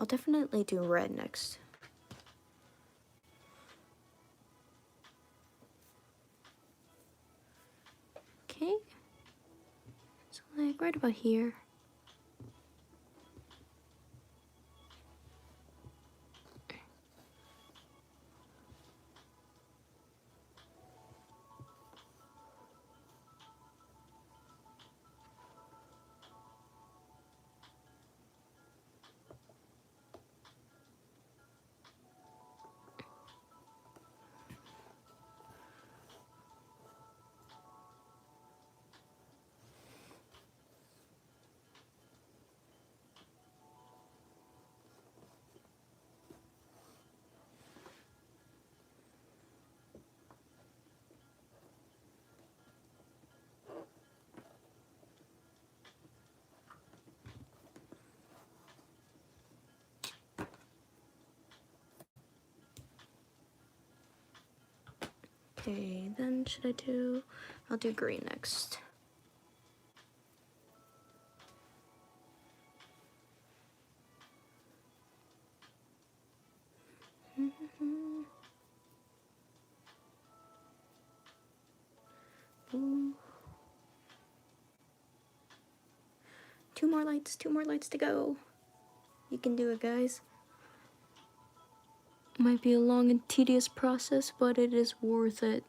I'll definitely do red next. Okay, so like right about here. Okay, then I'll do green next. Ooh. 2 more lights to go. You can do it, guys. Might be a long and tedious process, but it is worth it.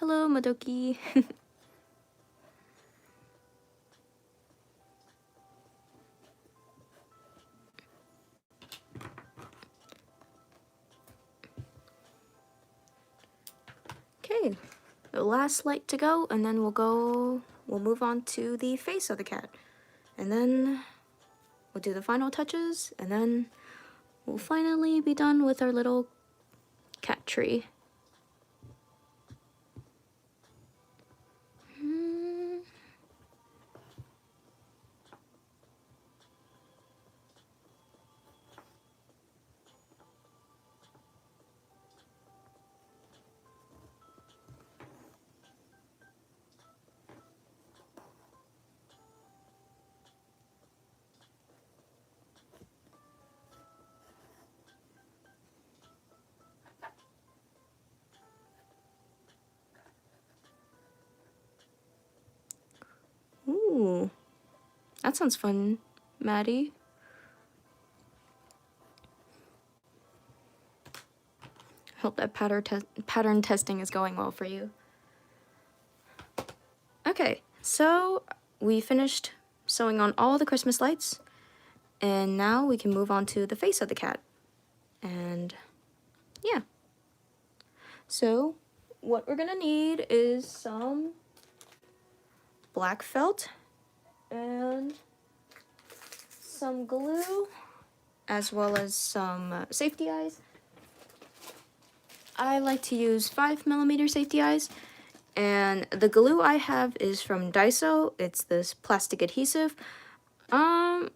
Hello, Madoki. Okay, the last light to go, and then we'll move on to the face of the cat. And then we'll do the final touches, and then we'll finally be done with our little cat tree. Ooh, that sounds fun, Maddie. Hope that pattern testing is going well for you. Okay, so we finished sewing on all the Christmas lights, and now we can move on to the face of the cat. And yeah. So what we're gonna need is some black felt and some glue, as well as some safety eyes. I like to use 5mm safety eyes, and the glue I have is from Daiso. It's this plastic adhesive. I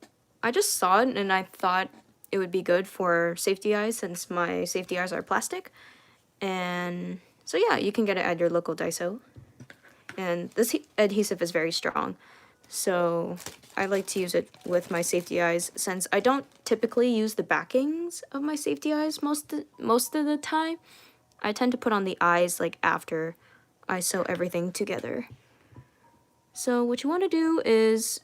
just saw it and I thought it would be good for safety eyes since my safety eyes are plastic. And so yeah, you can get it at your local Daiso. And this adhesive is very strong, so I like to use it with my safety eyes since I don't typically use the backings of my safety eyes most of the time. I tend to put on the eyes like after I sew everything together. So what you want to do is,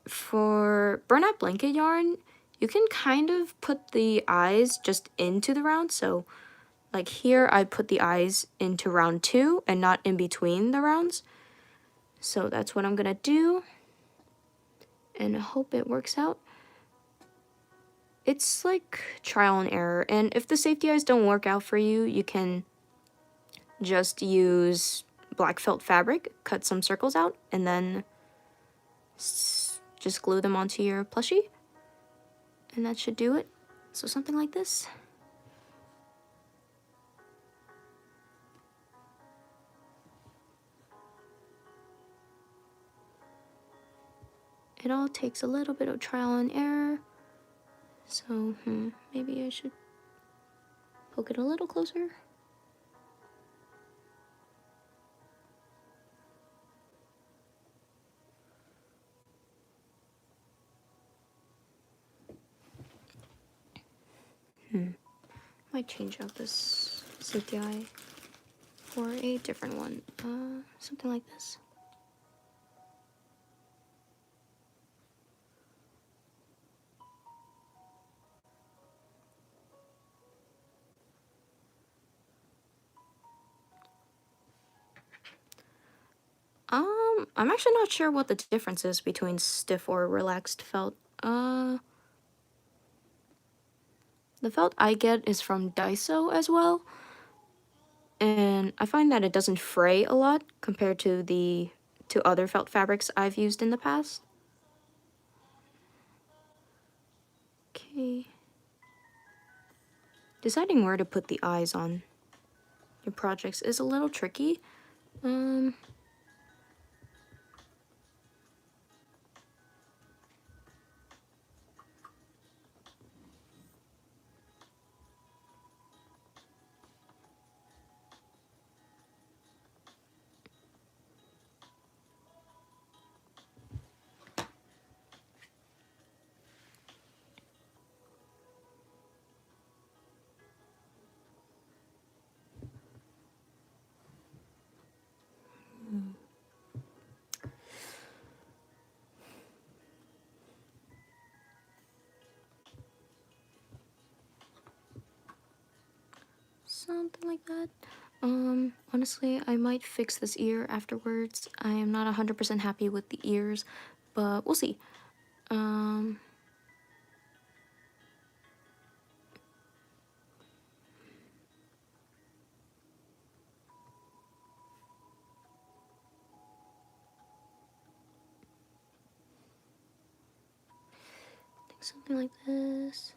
for burnout blanket yarn, you can kind of put the eyes just into the round, so like here I put the eyes into round 2 and not in between the rounds. So that's what I'm gonna do, and I hope it works out. It's like trial and error, and if the safety eyes don't work out for you, you can just use black felt fabric, cut some circles out, and then just glue them onto your plushie, and that should do it. So something like this. It all takes a little bit of trial and error, so maybe I should poke it a little closer. Might change out this safety eye for a different one. Something like this. I'm actually not sure what the difference is between stiff or relaxed felt. The felt I get is from Daiso as well, and I find that it doesn't fray a lot compared to other felt fabrics I've used in the past. Okay. Deciding where to put the eyes on your projects is a little tricky. Something like that. Honestly, I might fix this ear afterwards. I am not 100% happy with the ears, but we'll see. Something like this.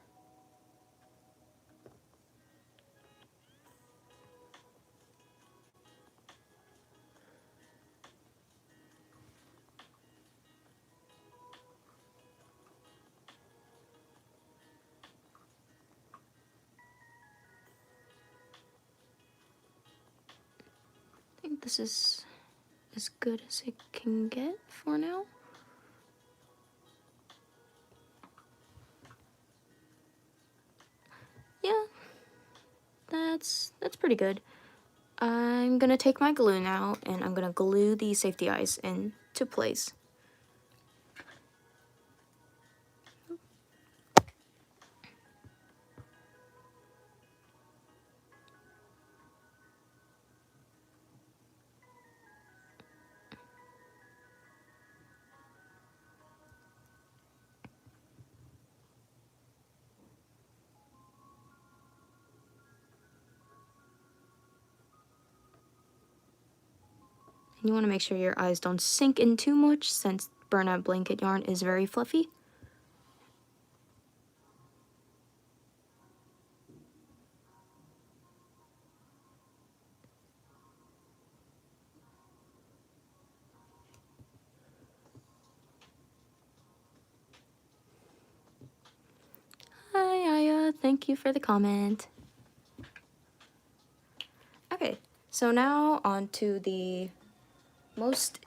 I think this is as good as it can get for now. Yeah, that's pretty good. I'm gonna take my glue now, and I'm gonna glue the safety eyes into place. And you want to make sure your eyes don't sink in too much, since burnout blanket yarn is very fluffy. Hi Aya, thank you for the comment. Okay, so now on to the most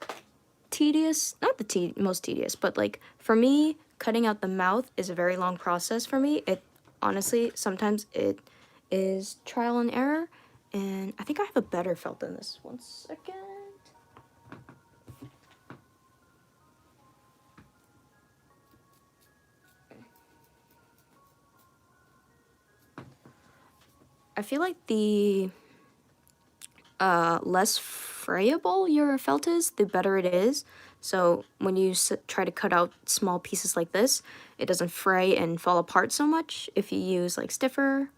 tedious, not the most tedious, but like for me, cutting out the mouth is a very long process for me. It honestly, sometimes it is trial and error, and I think I have a better felt than this. One second. I feel like the less frayable your felt is, the better it is. So when you try to cut out small pieces like this, it doesn't fray and fall apart so much if you use like stiffer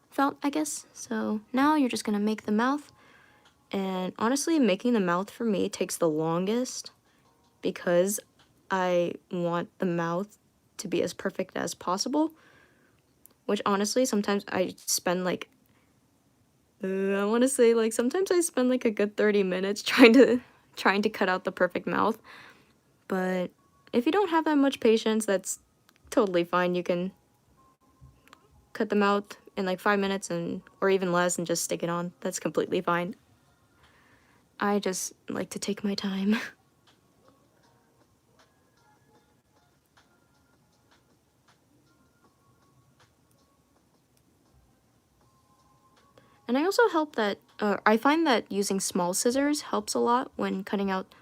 felt, I guess. So now you're just gonna make the mouth, and honestly, making the mouth for me takes the longest because I want the mouth to be as perfect as possible, which honestly, sometimes I spend like I want to say like sometimes I spend like a good 30 minutes trying to cut out the perfect mouth. But if you don't have that much patience, that's totally fine. You can cut the mouth in like 5 minutes and or even less and just stick it on. That's completely fine. I just like to take my time. And I also I find that using small scissors helps a lot when cutting out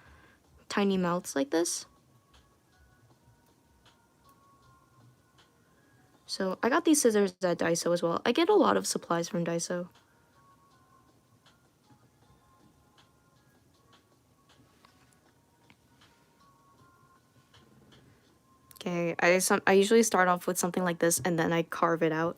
tiny mouths like this. So I got these scissors at Daiso as well. I get a lot of supplies from Daiso. Okay, I usually start off with something like this and then I carve it out.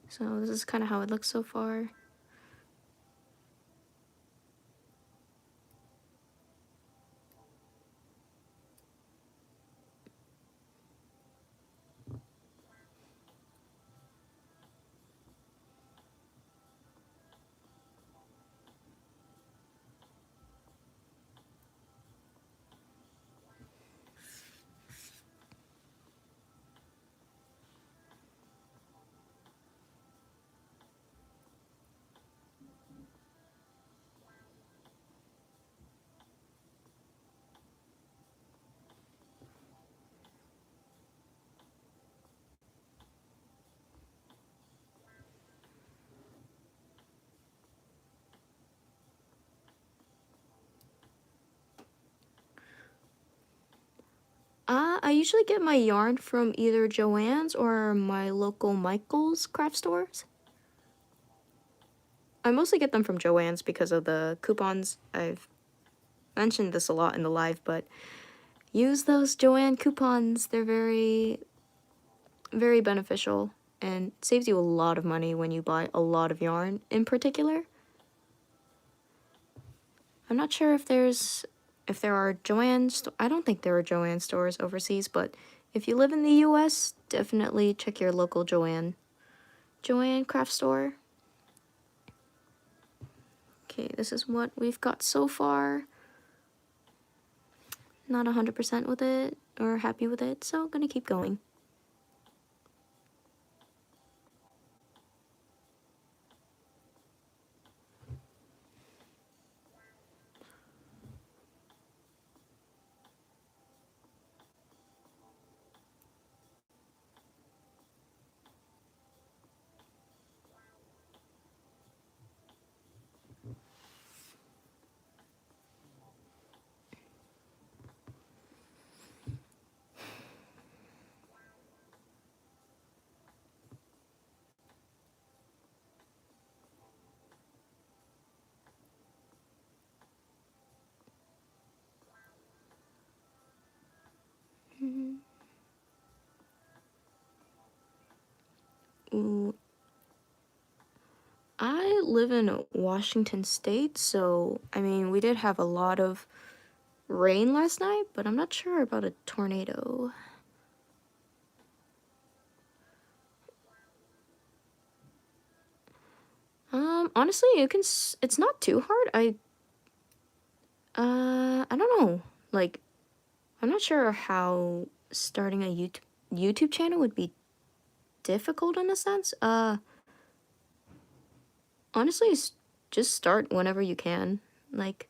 So this is kind of how it looks so far. I usually get my yarn from either Joann's or my local Michael's craft stores. I mostly get them from Joann's because of the coupons. I've mentioned this a lot in the live, but use those Joann coupons. They're very, very beneficial and saves you a lot of money when you buy a lot of yarn in particular. I'm not sure if there are Joann I don't think there are Joann stores overseas, but if you live in the US, definitely check your local Joann craft store. Okay, this is what we've got so far. Not 100% with it or happy with it, so gonna keep going. Ooh. I live in Washington State, so I mean, we did have a lot of rain last night, but I'm not sure about a tornado. Honestly, it's not too hard. I don't know. Like, I'm not sure how starting a YouTube channel would be difficult in a sense. Honestly, just start whenever you can. Like,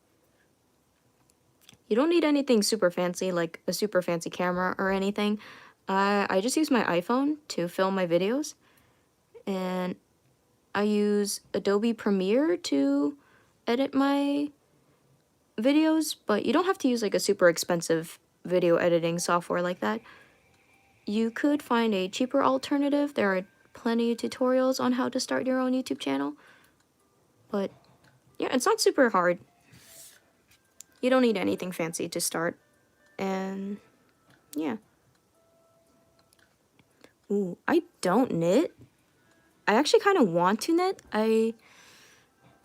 You don't need anything super fancy, like a super fancy camera or anything. I just use my iPhone to film my videos, and I use Adobe Premiere to edit my videos, but you don't have to use like a super expensive video editing software like that. You could find a cheaper alternative. There are plenty of tutorials on how to start your own YouTube channel, but yeah, it's not super hard. You don't need anything fancy to start, and yeah. Ooh, I don't knit. I actually kind of want to knit. I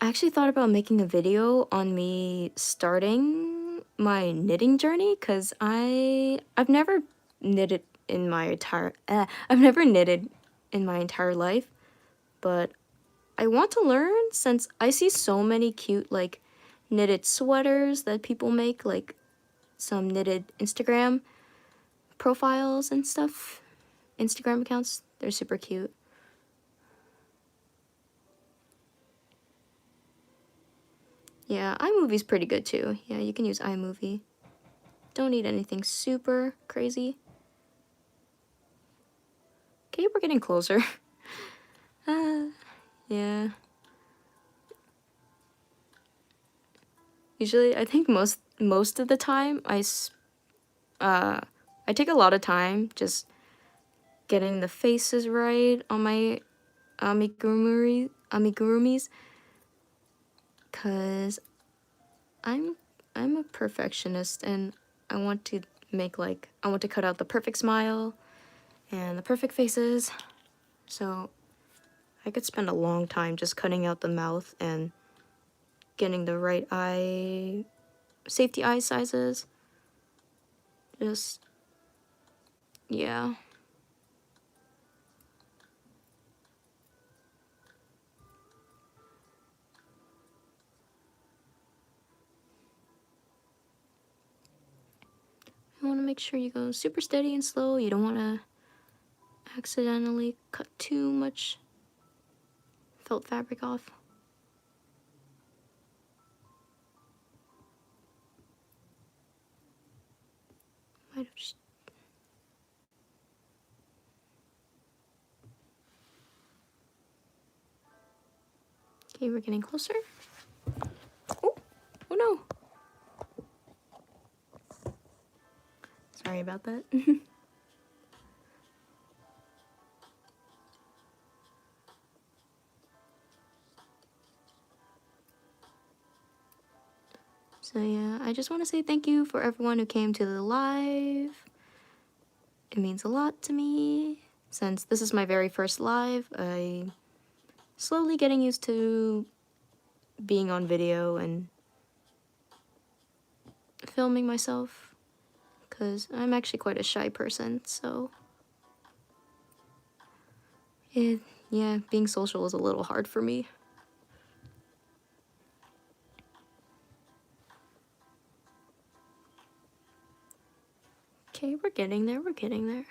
actually thought about making a video on me starting my knitting journey, because I've never knitted in my entire I've never knitted in my entire life, but I want to learn since I see so many cute like knitted sweaters that people make, like some knitted Instagram profiles and stuff, Instagram accounts. They're super cute. Yeah, iMovie's pretty good too. Yeah, you can use iMovie. Don't need anything super crazy. Okay, we're getting closer. Yeah. Usually, I think most of the time, I take a lot of time just getting the faces right on my amigurumis, cause I'm a perfectionist, and I want to cut out the perfect smile and the perfect faces. So I could spend a long time just cutting out the mouth and getting the right safety eye sizes. Just, yeah. You want to make sure you go super steady and slow. You don't want to accidentally cut too much felt fabric off. Might have just... Okay, we're getting closer. Oh, oh no. Sorry about that. So yeah, I just want to say thank you for everyone who came to the live. It means a lot to me. Since this is my very first live, I'm slowly getting used to being on video and filming myself, because I'm actually quite a shy person, so yeah, being social is a little hard for me. Okay, we're getting there, we're getting there.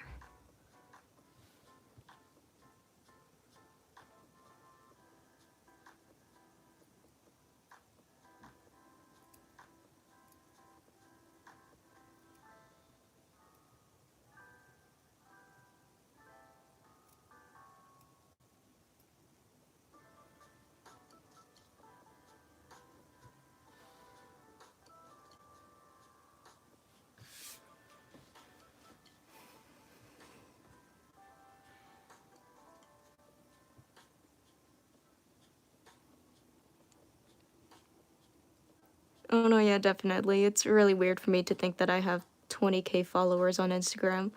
Oh no, yeah, definitely. It's really weird for me to think that I have 20K followers on Instagram.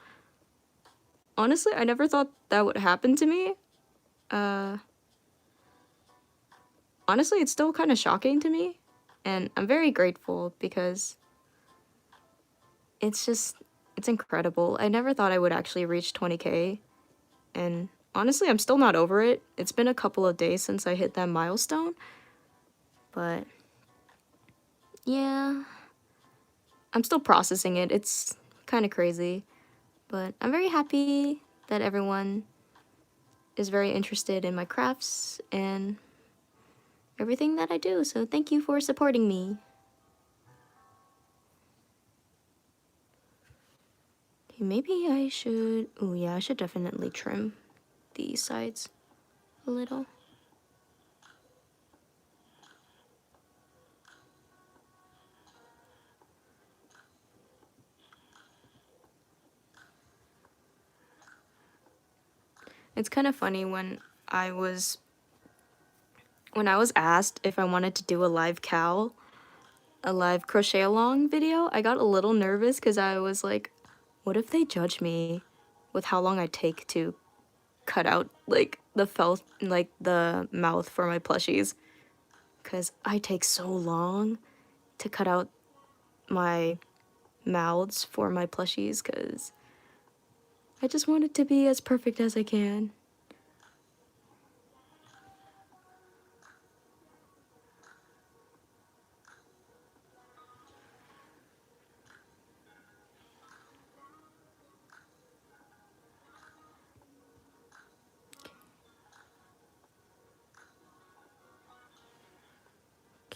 Honestly, I never thought that would happen to me. Honestly, it's still kind of shocking to me, and I'm very grateful because it's incredible. I never thought I would actually reach 20K, and honestly, I'm still not over it. It's been a couple of days since I hit that milestone, but yeah, I'm still processing it. It's kind of crazy, but I'm very happy that everyone is very interested in my crafts and everything that I do, so thank you for supporting me. Maybe I should, oh yeah, I should definitely trim these sides a little. It's kind of funny when I was asked if I wanted to do a live crochet along video, I got a little nervous because I was like, what if they judge me with how long I take to cut out like the mouth for my plushies? Because I take so long to cut out my mouths for my plushies because I just want it to be as perfect as I can.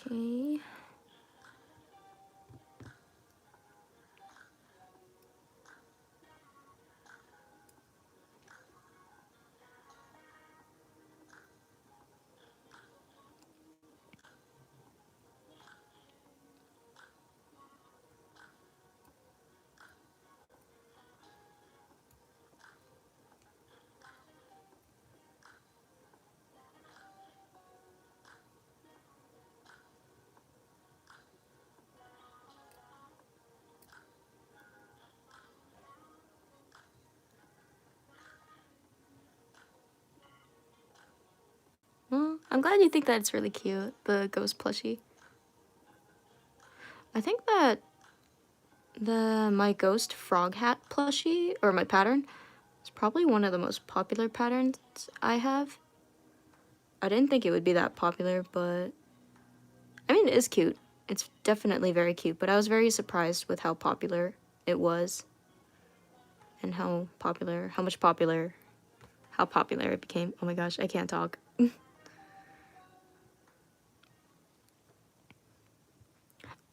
Okay. Well, I'm glad you think that it's really cute, the ghost plushie. I think that my ghost frog hat plushie, or my pattern, is probably one of the most popular patterns I have. I didn't think it would be that popular, but I mean, it is cute. It's definitely very cute, but I was very surprised with how popular it was and how popular it became. Oh my gosh, I can't talk.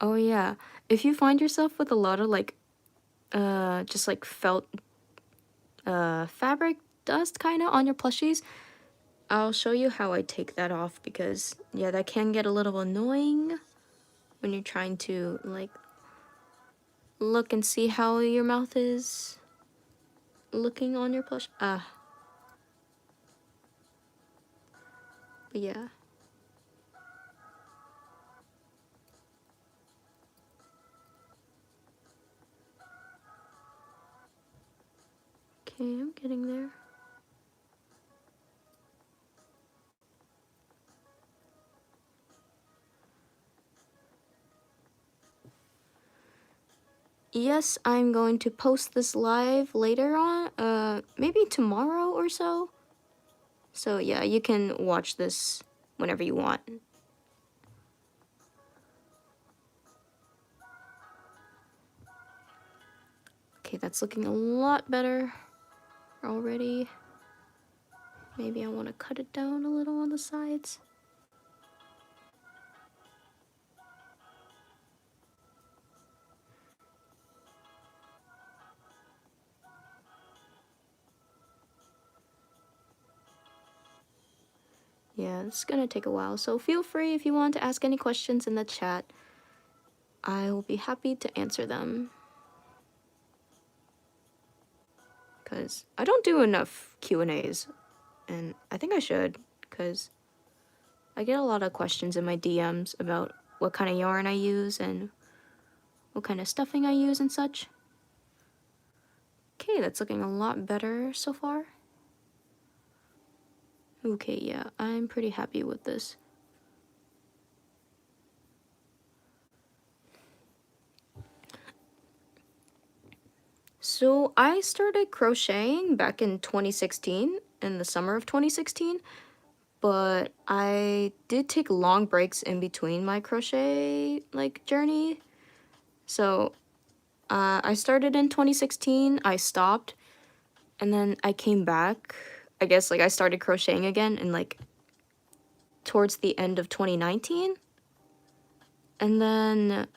Oh yeah, if you find yourself with a lot of like, just like felt, fabric dust kind of on your plushies, I'll show you how I take that off because yeah, that can get a little annoying when you're trying to like look and see how your mouth is looking on your plush. But yeah. Okay, I'm getting there. Yes, I'm going to post this live later on, maybe tomorrow or so. So yeah, you can watch this whenever you want. Okay, that's looking a lot better already. Maybe I want to cut it down a little on the sides. Yeah, it's gonna take a while, so feel free if you want to ask any questions in the chat. I will be happy to answer them. Because I don't do enough Q&As, and I think I should, because I get a lot of questions in my DMs about what kind of yarn I use and what kind of stuffing I use and such. Okay, that's looking a lot better so far. Okay, yeah, I'm pretty happy with this. So I started crocheting back in 2016, in the summer of 2016, but I did take long breaks in between my crochet like journey. So I started in 2016, I stopped, and then I came back. I guess like I started crocheting again in like towards the end of 2019. And then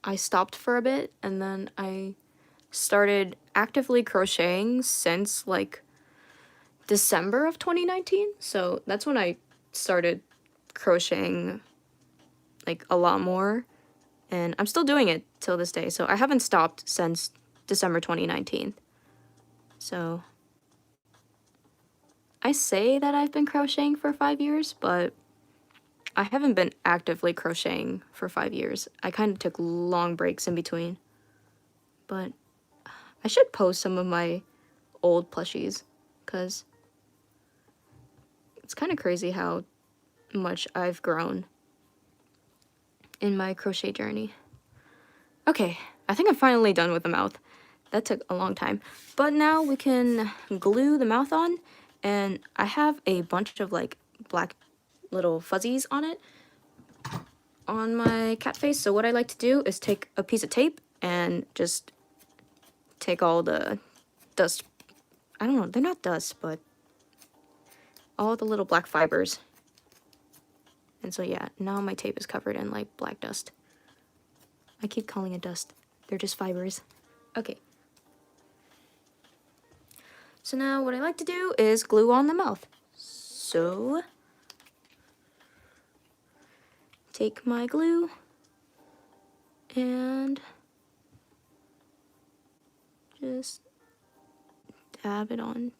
I stopped for a bit, and then I started actively crocheting since like December of 2019. So that's when I started crocheting like a lot more, and I'm still doing it till this day. So I haven't stopped since December 2019. So I say that I've been crocheting for 5 years, but I haven't been actively crocheting for 5 years. I kind of took long breaks in between. But I should post some of my old plushies, because it's kind of crazy how much I've grown in my crochet journey. Okay, I think I'm finally done with the mouth. That took a long time. But now we can glue the mouth on, and I have a bunch of like black little fuzzies on it, on my cat face. So what I like to do is take a piece of tape and just take all the dust. I don't know, they're not dust, but all the little black fibers. And so yeah, now my tape is covered in like black dust. I keep calling it dust. They're just fibers. Okay. So now what I like to do is glue on the mouth. So take my glue and just dab it on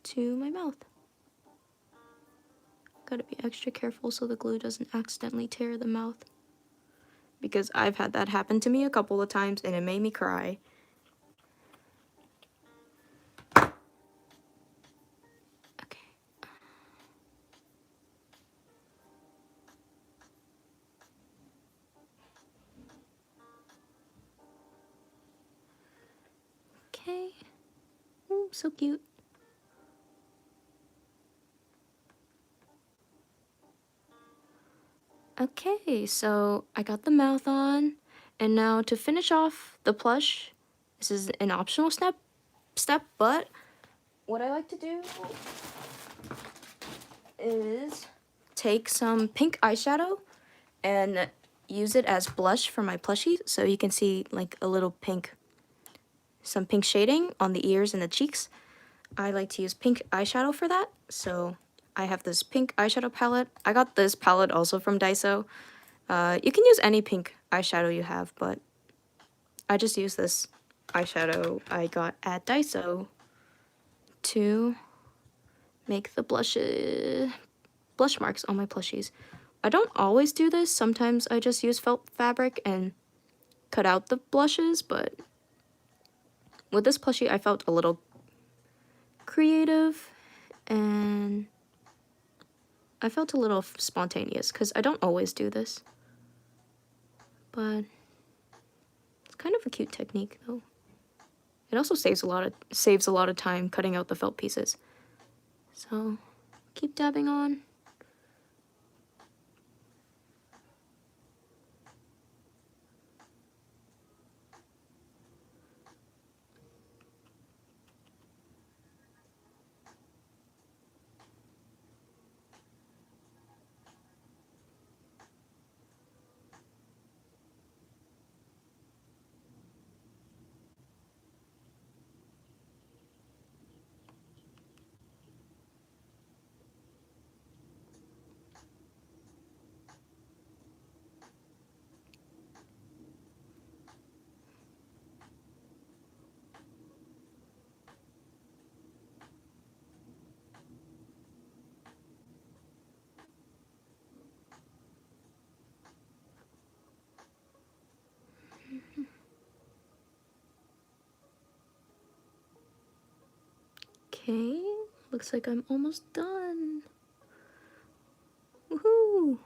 to my mouth. Gotta be extra careful so the glue doesn't accidentally tear the mouth, because I've had that happen to me a couple of times and it made me cry. Okay. Okay. Oh, so cute. Okay, so I got the mouth on, and now to finish off the plush, this is an optional step, but what I like to do is take some pink eyeshadow and use it as blush for my plushie, so you can see like a little pink, some pink shading on the ears and the cheeks. I like to use pink eyeshadow for that, so I have this pink eyeshadow palette. I got this palette also from Daiso. You can use any pink eyeshadow you have, but I just use this eyeshadow I got at Daiso to make the blush marks on my plushies. I don't always do this. Sometimes I just use felt fabric and cut out the blushes, but with this plushie I felt a little creative and I felt a little spontaneous, because I don't always do this. But it's kind of a cute technique though. It also saves a lot of time cutting out the felt pieces. So keep dabbing on. Okay, looks like I'm almost done. Woohoo!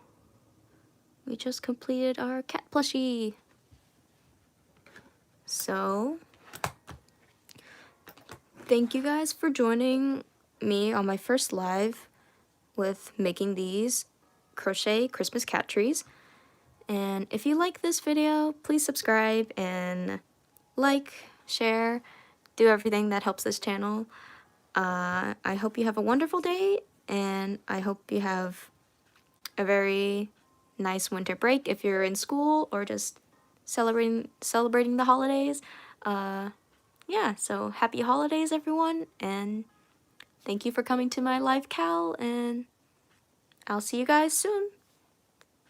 We just completed our cat plushie. So, thank you guys for joining me on my first live with making these crochet Christmas cat trees. And if you like this video, please subscribe and like, share, do everything that helps this channel. I hope you have a wonderful day, and I hope you have a very nice winter break if you're in school or just celebrating the holidays. yeah, so happy holidays, everyone, and thank you for coming to my live cal, and I'll see you guys soon.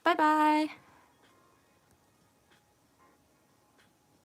Bye bye.